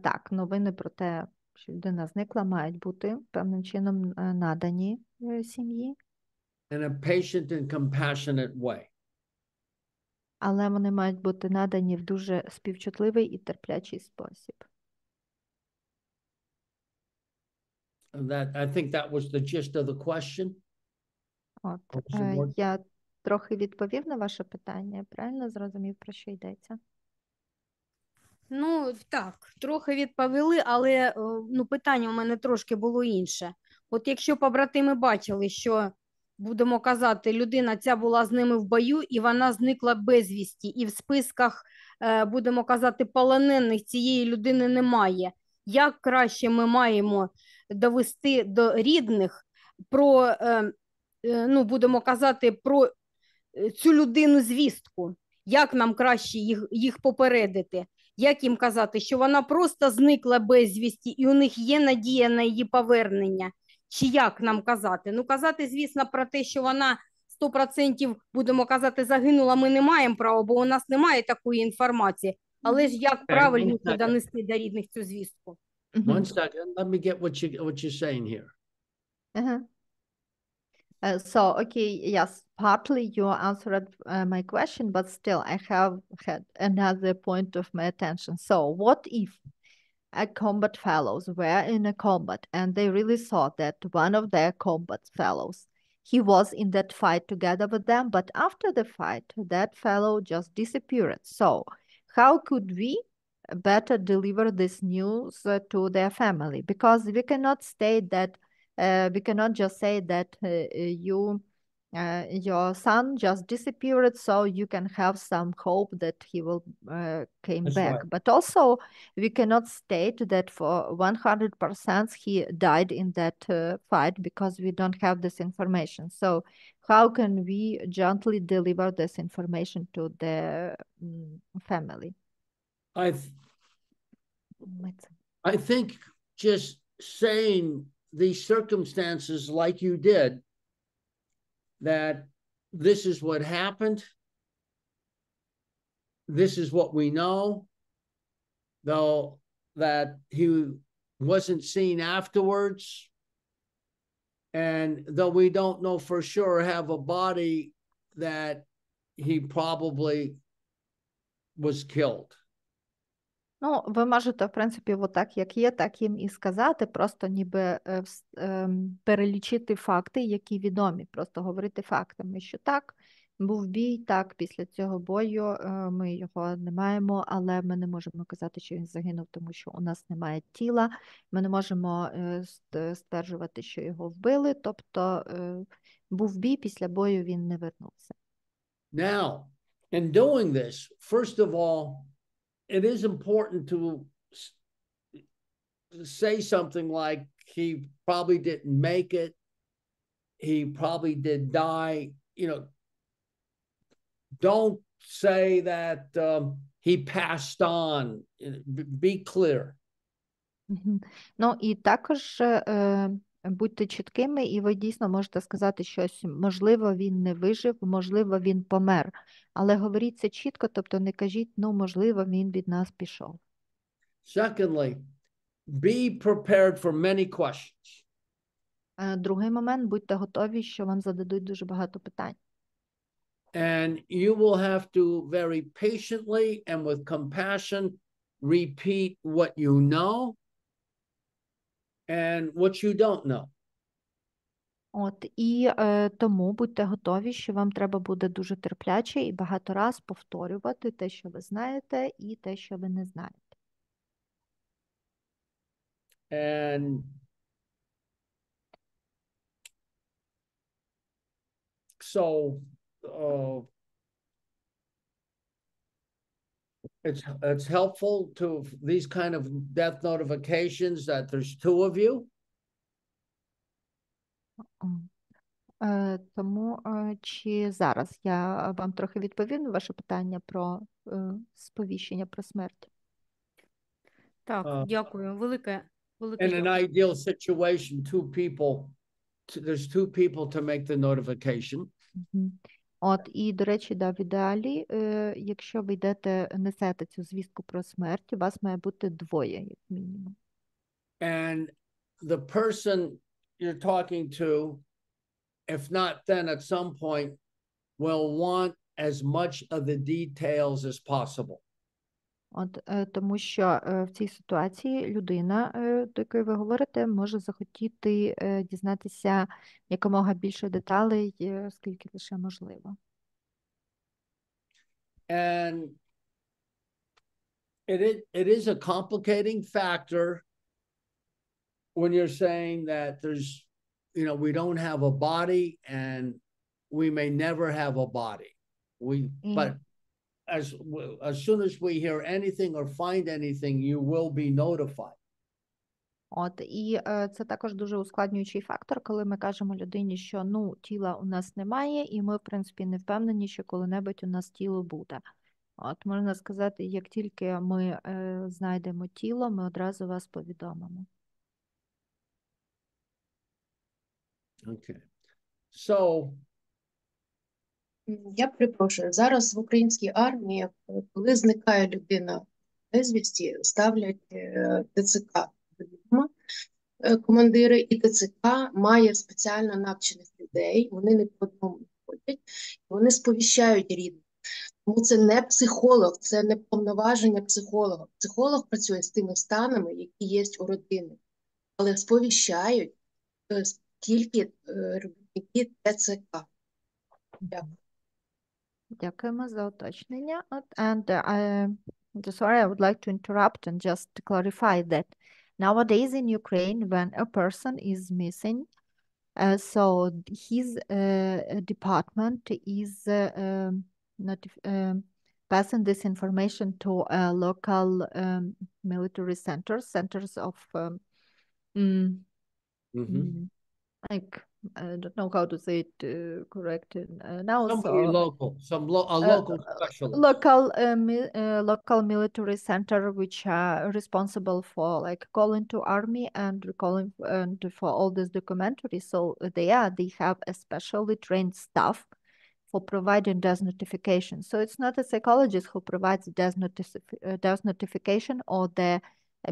Так, новини про те, що людина зникла, мають бути певним чином надані сім'ї. In a patient and compassionate way. Але вони мають бути надані в дуже співчутливий і терплячий спосіб. I think that was the gist of the question. Я трохи відповів на ваше питання, я правильно зрозумів, про що йдеться? Ну, так, трохи відповіли, але питання у мене трошки було інше. От якщо побратими бачили, що, будемо казати, людина ця була з ними в бою, і вона зникла безвісті, і в списках, будемо казати, полонених цієї людини немає, як краще ми маємо довести до рідних про, будемо казати, про цю людину звістку? Як нам краще їх попередити? Як їм казати, що вона просто зникла безвісті і у них є надія на її повернення? Чи як нам казати? Ну, казати, звісно, про те, що вона 100%, будемо казати, загинула, ми не маємо права, бо у нас немає такої інформації. Але ж як правильніше донести до рідних цю звістку? One second, let me get what you're saying here. So, okay, yes, partly you answered my question, but still I have had another point of my attention. So, what if a combat fellows were in a combat and they really thought that one of their combat fellows, he was in that fight together with them, but after the fight, that fellow just disappeared. So, how could we better deliver this news to their family? Because we cannot state that we cannot just say that your son just disappeared, so you can have some hope that he will came That's back. right. But also, we cannot state that for 100% he died in that fight because we don't have this information. So, how can we gently deliver this information to the family? I think just saying these circumstances like you did, that this is what happened, this is what we know, though that he wasn't seen afterwards, and though we don't know for sure, have a body that he probably was killed. Ну, ви можете, в принципі, отак, як є, так їм і сказати, просто ніби перелічити факти, які відомі, просто говорити фактами, що так, був бій, так, після цього бою ми його не маємо, але ми не можемо казати, що він загинув, тому що у нас немає тіла, ми не можемо стверджувати, що його вбили, тобто був бій, після бою він не вернувся. Now, in doing this, first of all, it is important to say something like he probably didn't make it, he probably did die. You know, don't say that he passed on. Be clear. Ну, і також будьте чіткими, і ви дійсно можете сказати щось, можливо, він не вижив, можливо, він помер. Але говоріть це чітко, тобто не кажіть, ну, можливо, він від нас пішов. Secondly, be prepared for many questions. Другий момент, будьте готові, що вам зададуть дуже багато питань. And you will have to very patiently and with compassion repeat what you know and what you don't know. От, і тому будьте готові, що вам треба буде дуже терпляче і багато раз повторювати те, що ви знаєте, і те, що ви не знаєте. And so it's helpful to these kind of death notifications that there's two of you. Тому чи зараз я вам трохи відповім на ваше питання про сповіщення про смерть? Так, дякую. Велике In an дякую. ideal situation, there's two people to make the notification. От, і, до речі, в ідеалі, якщо ви несете цю звістку про смерть, у вас має бути двоє, як мінімум. And the person you're talking to, if not then at some point, will want as much of the details as possible. От, тому що в цій ситуації людина, до якої ви говорите, може захотіти дізнатися якомога більше деталей, скільки лише можливо. And it is a complicating factor when you're saying that there's, we don't have a body and we may never have a body. But as soon as we hear anything or find anything, you will be notified. От, і це також дуже ускладнюючий фактор, коли ми кажемо людині, що тіла у нас немає, і ми, в принципі, не впевнені, що коли-небудь у нас тіло буде. От, можна сказати, як тільки ми знайдемо тіло, ми одразу вас повідомимо. Okay. So, я перепрошую, зараз в українській армії, коли зникає людина безвісті, ставлять ТЦК відомо, командири, і ТЦК має спеціально навчених людей, вони не по одному ходять, вони сповіщають рідних. Тому це не психолог, це не повноваження психолога. Психолог працює з тими станами, які є у родини, але сповіщають тільки робітники ТЦК. Дякую. Дякуємо за уточнення. And sorry, I would like to interrupt and just to clarify that nowadays in Ukraine, when a person is missing, so his department is passing this information to local military centers of like I don't know how to say it correct now. Somebody local, a local specialist. Local military center which are responsible for like calling to army and calling and for all this documentary. So they have a specially trained staff for providing death notification. So it's not a psychologist who provides death notification or the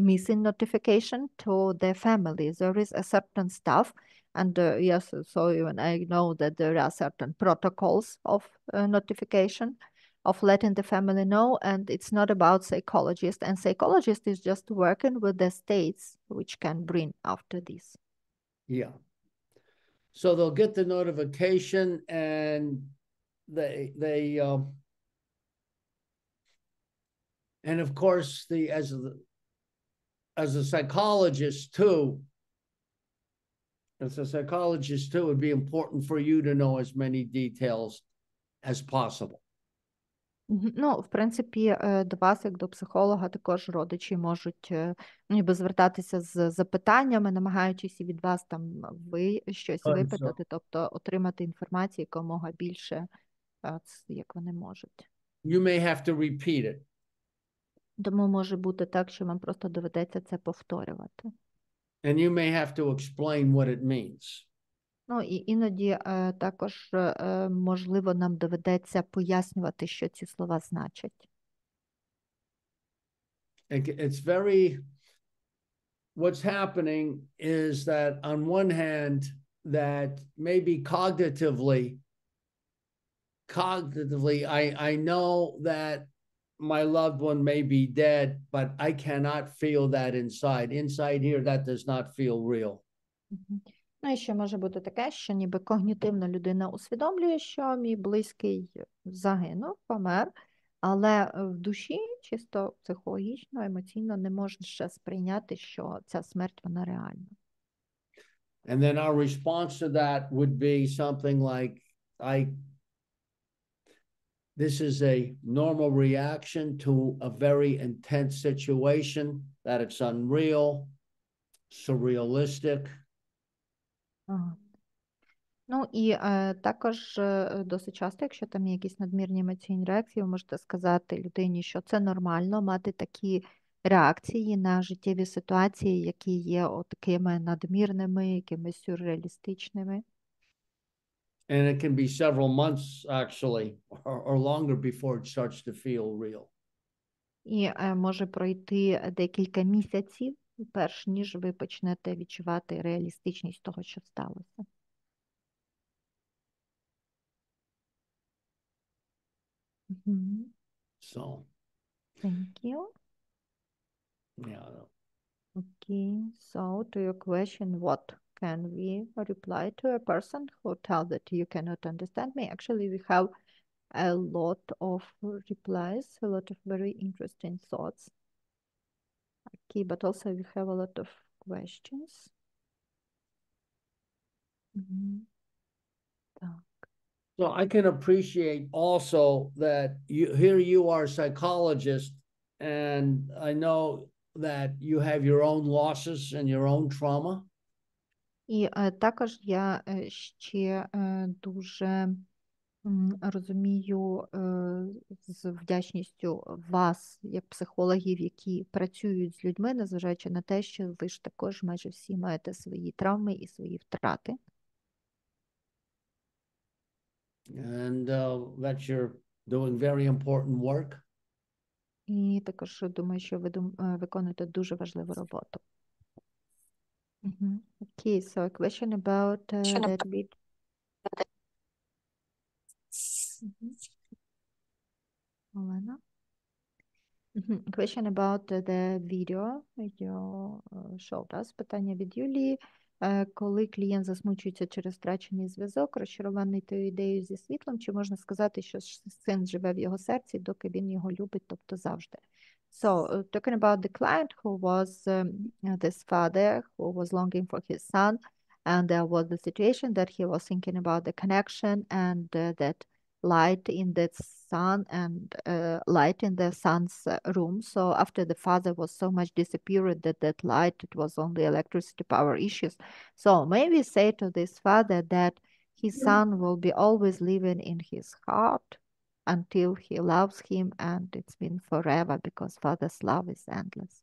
missing notification to the family. There is a certain staff. And yes, so even I know that there are certain protocols of notification, of letting the family know, and it's not about psychologist. And psychologist is just working with the states which can bring after this. Yeah. So they'll get the notification, and and of course as a psychologist too. As a psychologist too, it would be important for you to know as many details as possible. Ну, в принципі, до вас, як до психолога, також родичі можуть ніби звертатися з запитаннями, намагаючись від вас там щось випитати, тобто отримати інформацію якомога більше, як вони можуть. You may have to repeat it. Тому може бути так, що вам просто доведеться це повторювати. And you may have to explain what it means. Ну, і іноді також, можливо, нам доведеться пояснювати, що ці слова значать. It's what's happening is that on one hand, that maybe cognitively, I know that my loved one may be dead, but I cannot feel that inside. Inside here, that does not feel real. Ну, і ще може бути таке, що ніби когнітивно людина усвідомлює, що мій близький загинув, помер, але в душі, чисто психологічно, емоційно не може ще сприйняти, що ця смерть, вона реальна. And then our response to that would be something like, this is a normal reaction to a very intense situation, that it's unreal, surrealistic. Ага. Ну і також досить часто, якщо там є якісь надмірні емоційні реакції, ви можете сказати людині, що це нормально мати такі реакції на життєві ситуації, які є такими надмірними, якимись сюрреалістичними. And it can be several months, actually, or longer before it starts to feel real. І може пройти декілька місяців, перш ніж ви почнете відчувати реалістичність того, що сталося. So, Thank you. yeah. Okay, so to your question, what can we reply to a person who tells that you cannot understand me? Actually, we have a lot of replies, a lot of very interesting thoughts. Okay, but also we have a lot of questions. Так. So I can appreciate also that you are a psychologist, and I know that you have your own losses and your own trauma. І також я ще дуже розумію з вдячністю вас, як психологів, які працюють з людьми, незважаючи на те, що ви ж також майже всі маєте свої травми і свої втрати. And that you're doing very important work. І також думаю, що ви виконуєте дуже важливу роботу. Okay, so a question about that bit. Олена? Question about the video you showed us. Питання від Юлії. Коли клієнт засмучується через втрачений зв'язок, розчарований тою ідеєю зі світлом, чи можна сказати, що син живе в його серці, доки він його любить, тобто завжди? So, talking about the client who was this father who was longing for his son, and there was the situation that he was thinking about the connection and that light in that sun and light in the son's room. So after the father was so much disappeared that light, it was only electricity power issues. So maybe say to this father that his son will be always living in his heart until he loves him, and it's been forever because father's love is endless.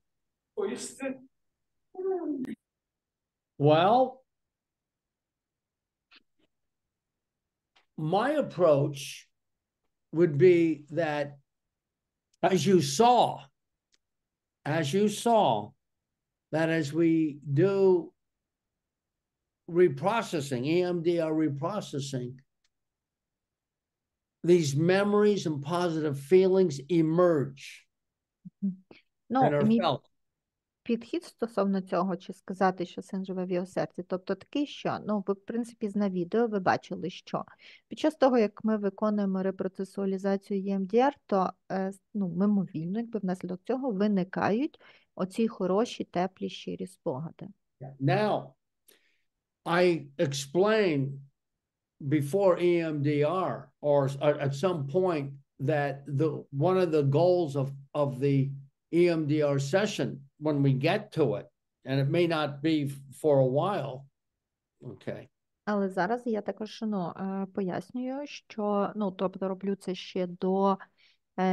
Well, my approach would be that as you saw, that as we do reprocessing, EMDR reprocessing, these memories and positive feelings emerge and are felt. Підхід стосовно цього, чи сказати, що син живе в його серці, тобто такий, що, ви, в принципі, на відео ви бачили, що під час того, як ми виконуємо репроцесуалізацію EMDR, то мимовільно, якби внаслідок цього виникають оці хороші, теплі, щирі спогади. Now, I explained before EMDR, or at some point, that one of the goals of the EMDR session, when we get to it, and it may not be for a while, okay. Але зараз я також пояснюю, що, тобто роблю це ще до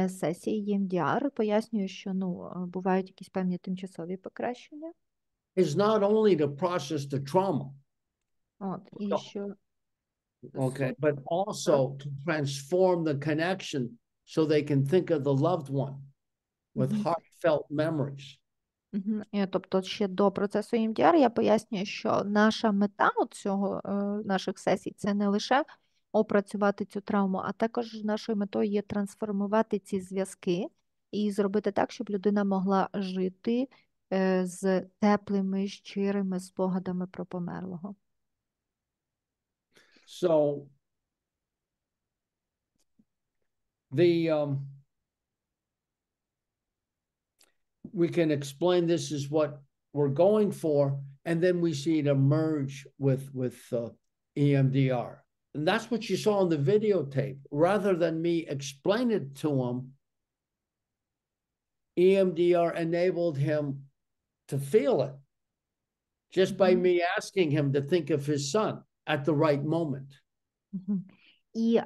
сесії EMDR, пояснюю, що, бувають якісь певні тимчасові покращення. Is not only to process the trauma. І що Okay, but also to transform the connection so they can think of the loved one with heartfelt memories. Тобто ще до процесу EMDR я пояснюю, що наша мета цього наших сесій – це не лише опрацювати цю травму, а також нашою метою є трансформувати ці зв'язки і зробити так, щоб людина могла жити з теплими, щирими спогадами про померлого. So we can explain this is what we're going for, and then we see it emerge with EMDR. And that's what you saw on the videotape. Rather than me explain it to him, EMDR enabled him to feel it just by me asking him to think of his son at the right moment. І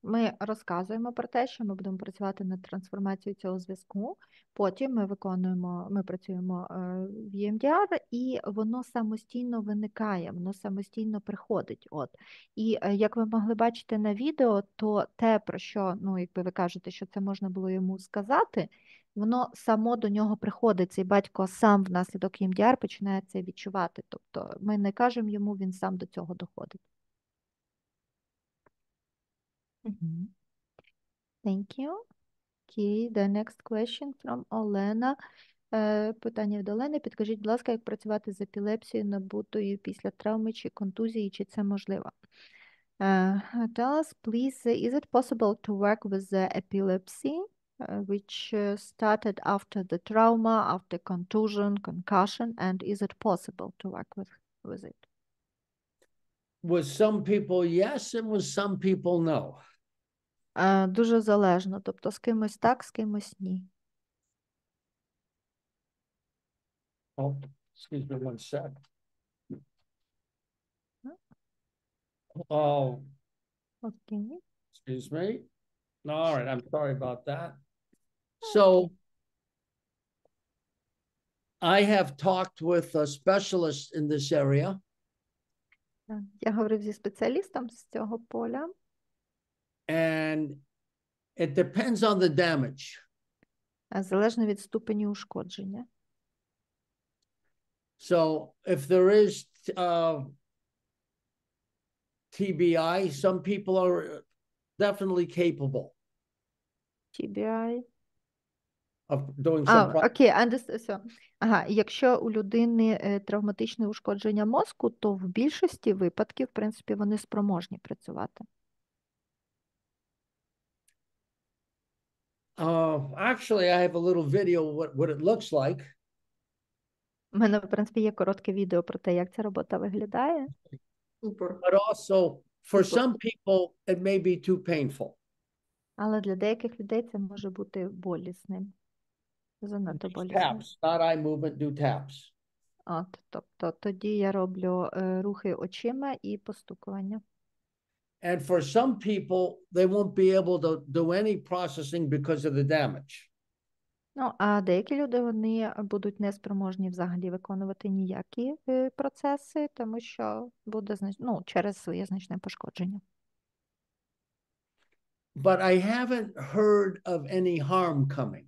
ми розказуємо про те, що ми будемо працювати над трансформацією цього зв'язку. Потім ми працюємо в EMDR, і воно самостійно виникає, воно самостійно приходить. От. І як ви могли бачити на відео, то те, про що, якби ви кажете, що це можна було йому сказати, воно само до нього приходить. Цей батько сам внаслідок EMDR починає це відчувати. Тобто ми не кажемо йому, він сам до цього доходить. Thank you. Okay, the next question from Олена. Питання від Олени. Підкажіть, будь ласка, як працювати з епілепсією, набутою після травми чи контузії, чи це можливо? Tell us, please, is it possible to work with the epilepsy, which started after the trauma, after contusion, concussion, and is it possible to work with it? With some people, yes, and with some people, no. Дуже залежно, тобто з кимось так, з кимось ні. Oh, excuse me one sec. Oh, Окей. excuse me. All right, I'm sorry about that. So I have talked with a specialist in this area. Я говорив зі спеціалістом з цього поля. And it depends on the damage. Залежно від ступені ушкодження. So if there is TBI, some people are definitely capable TBI. of doing some. Окей, все. Ага, якщо у людини травматичне ушкодження мозку, то в більшості випадків, в принципі, вони спроможні працювати. Actually, I have a little video what it looks like. У мене, в принципі, є коротке відео про те, як ця робота виглядає. But also, for some people, it may be too painful. Але для деяких людей це може бути болісним. Занадто болісним. Taps, not eye movement, do taps. Тобто тоді я роблю рухи очима і постукування. And for some people, they won't be able to do any processing because of the damage. А деякі люди, вони будуть неспроможні взагалі виконувати ніякі процеси, тому що буде через своє значне пошкодження. But I haven't heard of any harm coming.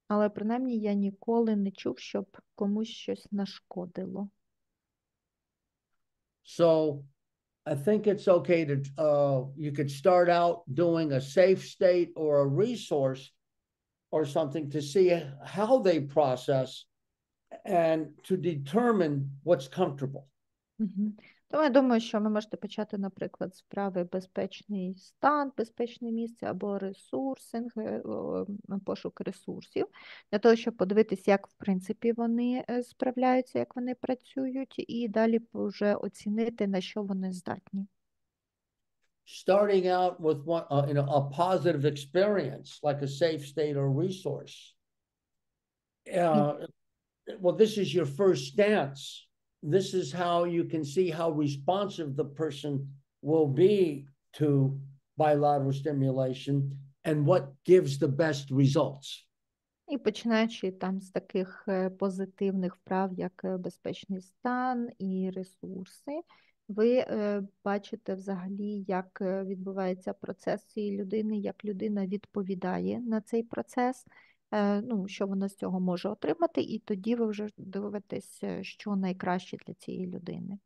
Але принаймні я ніколи не чув, щоб комусь щось нашкодило. So I think it's okay to, you could start out doing a safe state or a resource or something to see how they process and to determine what's comfortable. Тому я думаю, що ви можете почати, наприклад, з вправи безпечний стан, безпечне місце або ресурсинг, пошук ресурсів, для того, щоб подивитися, як, в принципі, вони справляються, як вони працюють, і далі вже оцінити, на що вони здатні. Starting out with one, a positive experience, like a safe state or resource. Well, this is your first stance. This is how you can see how responsive the person will be to bilateral stimulation and what gives the best results. І починаючи там з таких позитивних вправ, як безпечний стан і ресурси, ви бачите взагалі, як відбувається процес цієї людини, як людина відповідає на цей процес, що вона з цього може отримати, і тоді ви вже дивитесь, що найкраще для цієї людини.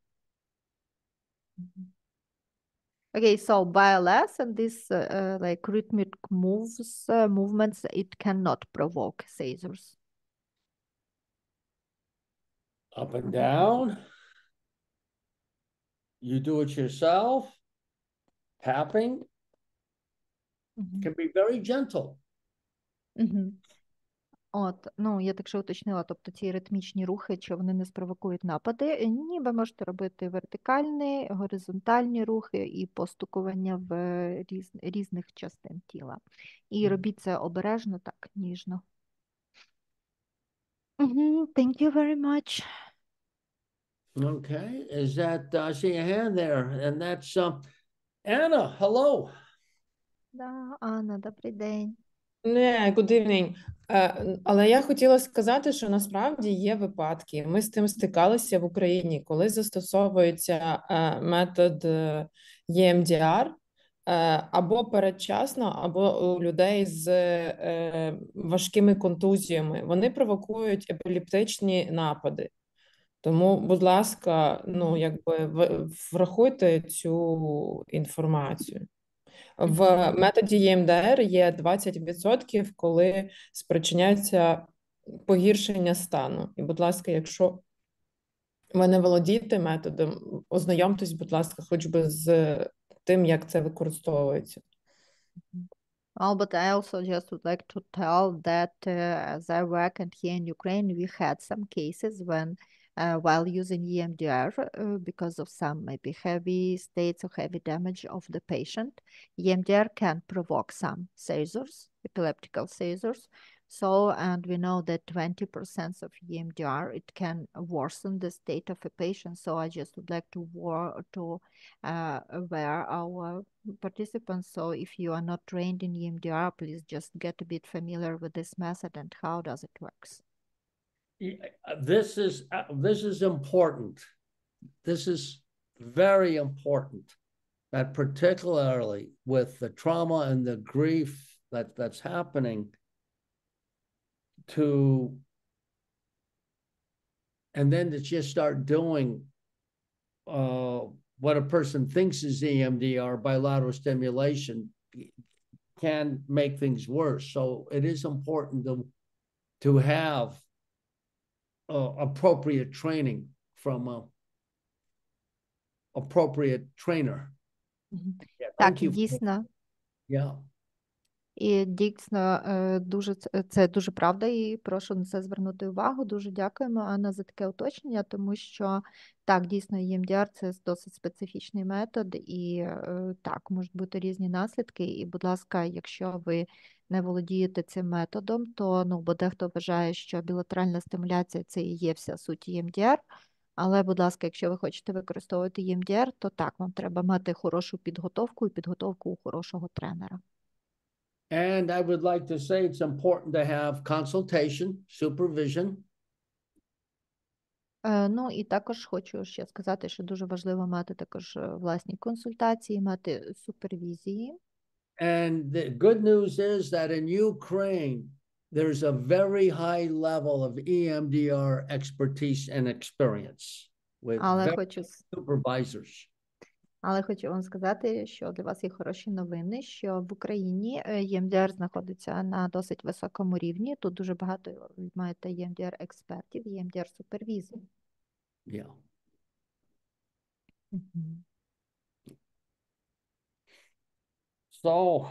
Okay, so BLS and this like rhythmic movements, it cannot provoke seizures. Up and down. You do it yourself. Tapping can be very gentle. От, ну, я так ще уточнила, тобто ці ритмічні рухи, чи вони не спровокують напади? Ні, ви можете робити вертикальні, горизонтальні рухи і постукування в різних частин тіла. І робіть це обережно, так, ніжно. Thank you very much. Okay, is that, I see a hand there, and that's Anna, hello. Да, Анна, добрий день. Good evening. Але я хотіла сказати, що насправді є випадки. Ми з тим стикалися в Україні, коли застосовується метод EMDR або передчасно, або у людей з важкими контузіями. Вони провокують епілептичні напади. Тому, будь ласка, ну, якби врахуйте цю інформацію. В методі EMDR є 20%, коли спричиняється погіршення стану. І, будь ласка, якщо ви не володієте методом, ознайомтесь, будь ласка, хоч би з тим, як це використовується. Oh, but I also just would like to tell that as I work here in Ukraine, we had some cases when while using EMDR, because of some maybe heavy states or heavy damage of the patient, EMDR can provoke some seizures, epileptical seizures. So, and we know that 20% of EMDR, it can worsen the state of a patient. So I just would like to aware our participants. So if you are not trained in EMDR, please just get a bit familiar with this method and how does it works. This is important. This is very important, that particularly with the trauma and the grief that's happening, and then to just start doing what a person thinks is EMDR, bilateral stimulation, can make things worse. So it is important to have appropriate training from an appropriate trainer. Yeah, Так, дійсно. Yeah. І дійсно це дуже правда, і прошу на це звернути увагу. Дуже дякуємо, Анна, за таке уточнення, тому що так, дійсно, EMDR – це досить специфічний метод, і так, можуть бути різні наслідки. І, будь ласка, якщо ви не володієте цим методом, то, бо дехто вважає, що білатеральна стимуляція – це і є вся суть EMDR. Але, будь ласка, якщо ви хочете використовувати EMDR, то так, вам треба мати хорошу підготовку і підготовку у хорошого тренера. And I would like to say it's important to have consultation, supervision. Ну, і також хочу ще сказати, що дуже важливо мати також власні консультації, мати супервізії. And the good news is that in Ukraine, there's a very high level of EMDR expertise and experience with supervisors. Але хочу вам сказати, що для вас є хороші новини, що в Україні EMDR знаходиться на досить високому рівні. Тут дуже багато маєте EMDR-експертів, EMDR-супервізорів. Yeah. So,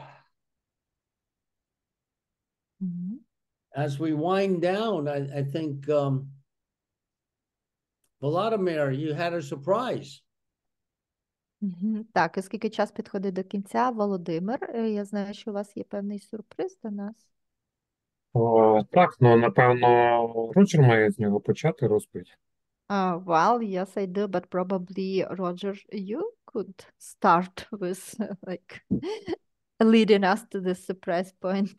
as we wind down, I think, Volodymyr, you had a surprise. Так, оскільки час підходить до кінця, Володимир, я знаю, що у вас є певний сюрприз до нас. Так, напевно, Роджер має з нього почати розповідь. Well, yes, I do, but probably, Roger, you could start with, leading us to the surprise point.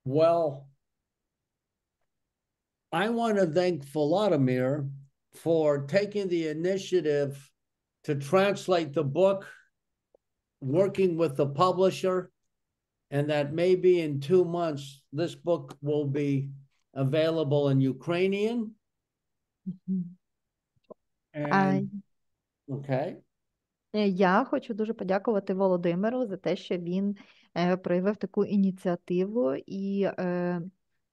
Well, I want to thank Volodymyr for taking the initiative to translate the book, working with the publisher, and that maybe in 2 months, this book will be available in Ukrainian. And, okay. Я хочу дуже подякувати Володимиру за те, що він проявив таку ініціативу і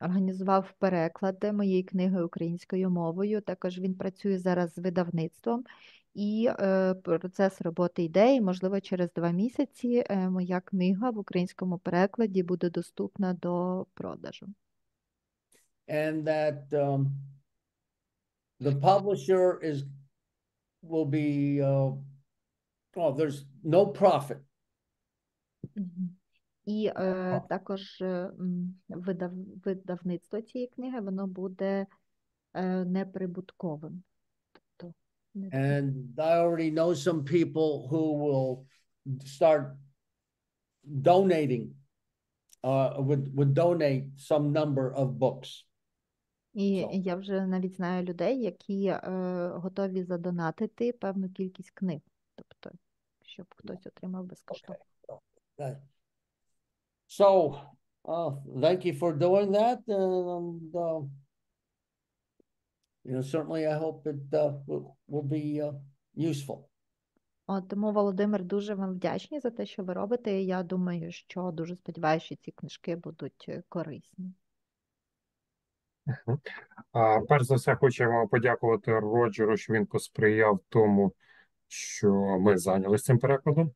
організував переклад моєї книги українською мовою. Також він працює зараз з видавництвом. І процес роботи йде, і, можливо, через 2 місяці моя книга в українському перекладі буде доступна до продажу. And that the publisher will be there's no profit. І також видавництво цієї книги, воно буде неприбутковим. Тобто, And I already know some people who will start donating, would donate some number of books. І я вже навіть знаю людей, які готові задонатити певну кількість книг, тобто, щоб хтось отримав безкоштовно. Okay. So, thank you for doing that, and certainly I hope it will be useful. Тому, Володимир, дуже вам вдячні за те, що ви робите. І я думаю, що дуже сподіваюся, що ці книжки будуть корисні. Перш за все, хочемо подякувати Роджеру, що він посприяв тому, що ми зайнялися цим перекладом.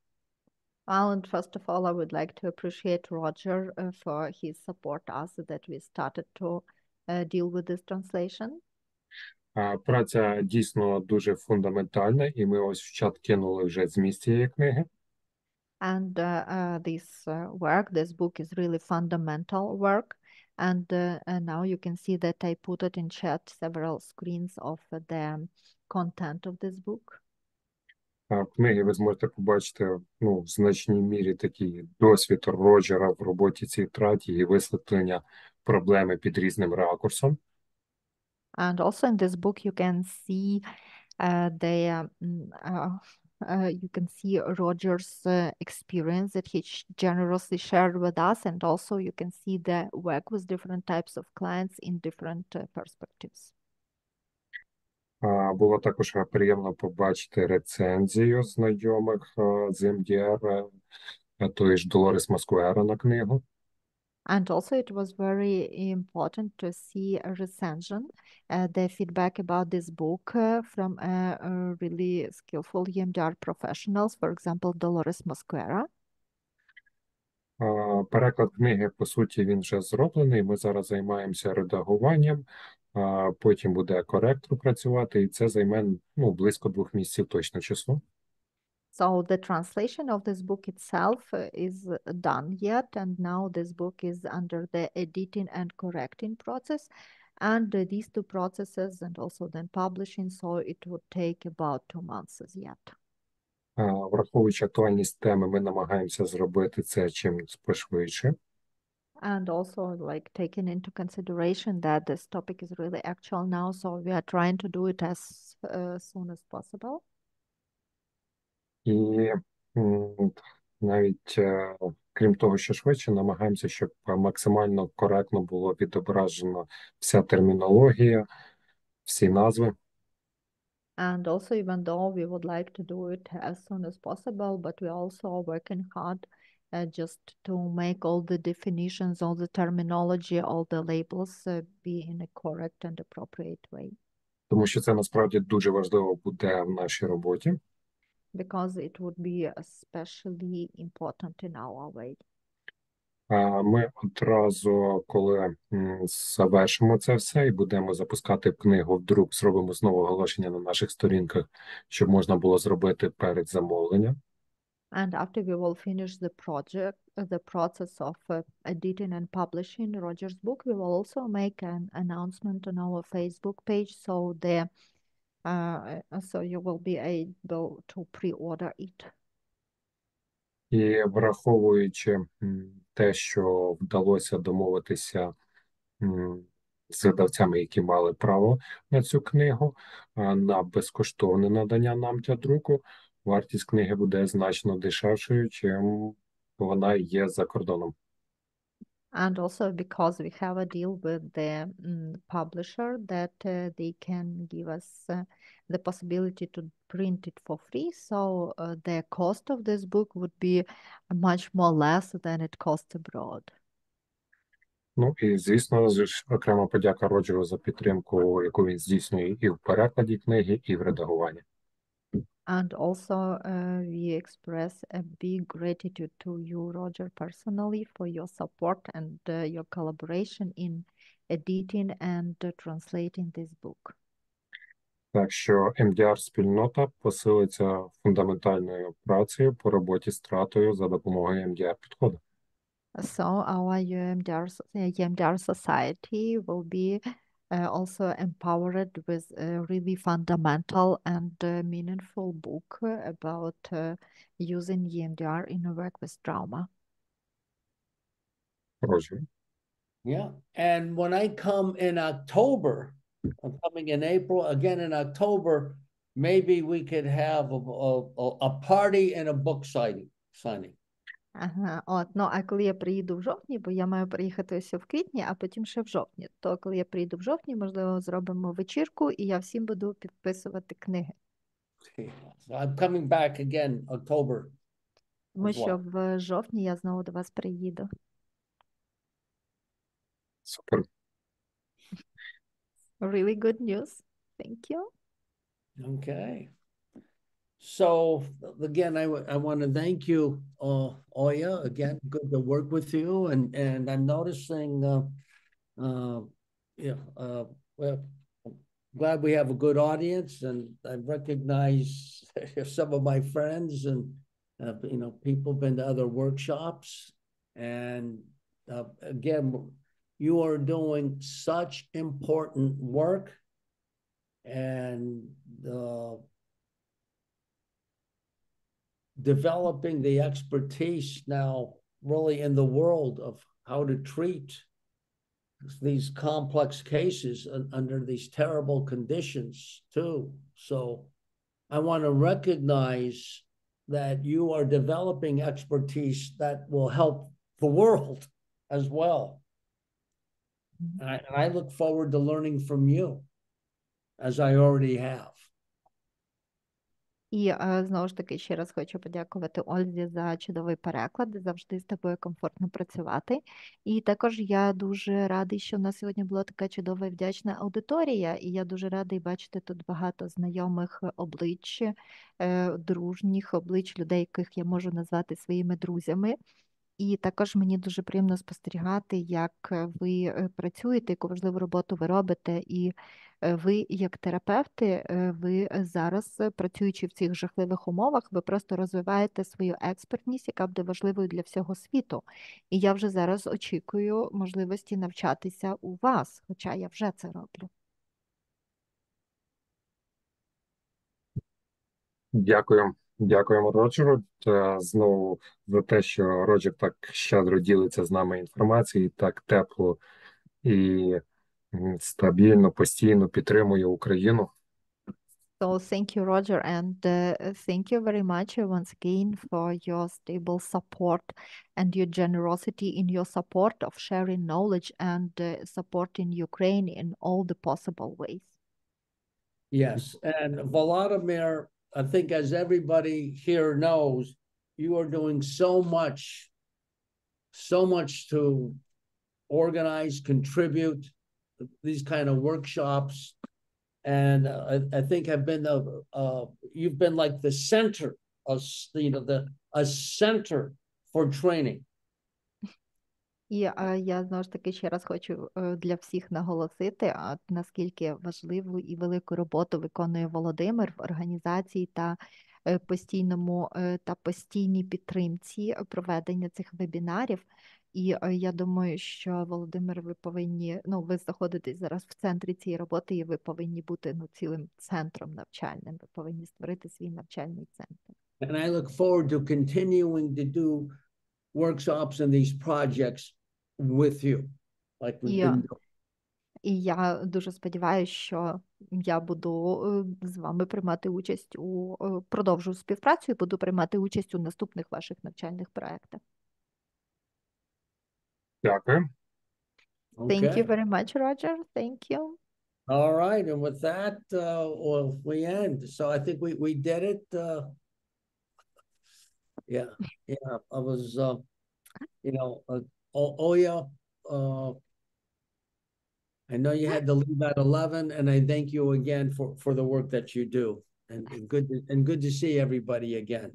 And first of all, I would like to appreciate Roger for his support us that we started to deal with this translation. Праця дійсно дуже фундаментальна, і ми ось в чат кинули вже зміст цієї книги. And this work, this book is really fundamental work. And now you can see that I put it in chat several screens of the content of this book. В книгі ви зможете побачити в значній мірі такий досвід Роджера в роботі цієї траті і висвітлення проблеми під різним ракурсом. And also in this book you can see you can see Roger's experience that he generously shared with us, and also you can see the work with different types of clients in different perspectives. Було також приємно побачити рецензію знайомих з EMDR, тої ж Долорес Маскуера на книгу. And also it was very important to see a recension, the feedback about this book from really skillful EMDR professionals, for example, Dolores Mosquera. Переклад книги, по суті, він вже зроблений. Ми зараз займаємося редагуванням, потім буде коректор працювати, і це займе близько 2 місяців точно часу. So the translation of this book itself is done yet, and now this book is under the editing and correcting process, and these 2 processes and also then publishing, so it would take about 2 months yet. Враховуючи актуальність теми, ми намагаємося зробити це чим пошвидше. And also like taking into consideration that this topic is really actual now, so we are trying to do it as soon as possible. І навіть, крім того, що швидше, намагаємося, щоб максимально коректно було відображено вся термінологія, всі назви. And also, even though we would like to do it as soon as possible, but we also are working hard just to make all the definitions, all the terminology, all the labels be in a correct and appropriate way. Тому що це насправді дуже важливо буде в нашій роботі. Because it would be especially important in our way. Ми одразу, коли завершимо це все і будемо запускати книгу в друк, зробимо знову оголошення на наших сторінках, щоб можна було зробити перед замовленням. And after we will finish the project, the process of editing and publishing Roger's book, we will also make an announcement on our Facebook page, so you will be able to pre-order it. І враховуючи те, що вдалося домовитися з видавцями, які мали право на цю книгу, на безкоштовне надання нам для друку, вартість книги буде значно дешевшою, чим вона є за кордоном. And also because we have a deal with the publisher that they can give us the possibility to print it for free, so the cost of this book would be much more less than it costs abroad. Ну і, звісно ж, окрема подяка Роджеру за підтримку, яку він здійснює і в перекладі книги, і в редагуванні. And also, we express a big gratitude to you, Roger, personally for your support and your collaboration in editing and translating this book. Так що EMDR-спільнота посилиться фундаментальною працею по роботі з втратою за допомогою EMDR-підходу. So our EMDR society will be also empowered with a really fundamental and meaningful book about using EMDR in a work with trauma. Роджер. Yeah. And when I come in October, I'm coming in April, again in October, maybe we could have a party and a book signing. Ага, а коли я приїду в жовтні, бо я маю приїхати ось в квітні, а потім ще в жовтні, то коли я приїду в жовтні, можливо, зробимо вечірку, і я всім буду підписувати книги. So I'm coming back again October. Тому що в жовтні я знову до вас приїду. Супер. Really good news. Thank you. Okay. So again, I want to thank you, Oya. Again, good to work with you, and I'm noticing, well, glad we have a good audience, and I recognize some of my friends, and people been to other workshops, and again, you are doing such important work, and developing the expertise now really in the world of how to treat these complex cases under these terrible conditions too. So I want to recognize that you are developing expertise that will help the world as well. And I look forward to learning from you, as I already have. І знову ж таки ще раз хочу подякувати Ользі за чудовий переклад. Завжди з тобою комфортно працювати. І також я дуже радий, що в нас сьогодні була така чудова і вдячна аудиторія. І я дуже радий бачити тут багато знайомих облич, дружніх облич, людей, яких я можу назвати своїми друзями. І також мені дуже приємно спостерігати, як ви працюєте, яку важливу роботу ви робите. І ви, як терапевти, ви зараз, працюючи в цих жахливих умовах, ви просто розвиваєте свою експертність, яка буде важливою для всього світу. І я вже зараз очікую можливості навчатися у вас, хоча я вже це роблю. Дякуємо Роджеру знову за те, що Роджер так щедро ділиться з нами інформацією, так тепло і стабільно, постійно підтримує Україну. So thank you, Roger, and thank you very much once again for your stable support and your generosity in your support of sharing knowledge and supporting Ukraine in all the possible ways. Yes, and Volodymyr, I think as everybody here knows, you are doing so much to organize, contribute these kind of workshops. And I think you've been like the center of, a center for training. І я знову ж таки ще раз хочу для всіх наголосити, наскільки важливу і велику роботу виконує Володимир в організації та постійній підтримці проведення цих вебінарів. І я думаю, що, Володимир, ви повинні, ви знаходитесь зараз в центрі цієї роботи, і ви повинні бути цілим центром навчальним. Ви повинні створити свій навчальний центр. And I look forward to continuing to do workshops and these projects with you, like we've been doing. І я дуже сподіваюся, що я буду з вами приймати участь продовжу співпрацю і буду приймати участь у наступних ваших навчальних проєктах. Дякую. Thank you very much, Roger. Thank you. All right, and with that, we end. So I think we did it. Yeah, I was, Oya, I know you had to leave at 11, and I thank you again for the work that you do. And good to see everybody again.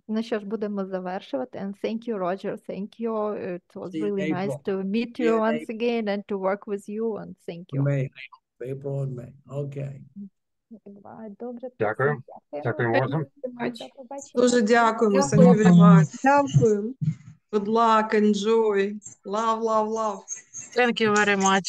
Ну що ж, будемо завершувати. And thank you, Roger. Thank you. It was See you in really nice April. to meet See you you in once again and to work with you. And thank you. April and May. Okay. Добре. Дякую. Дякуємо, Ольга. До побачення. Дуже дякуємо, Дякую. thank you very much. Дякую. Good luck, enjoy. Love, love, love. Thank you very much.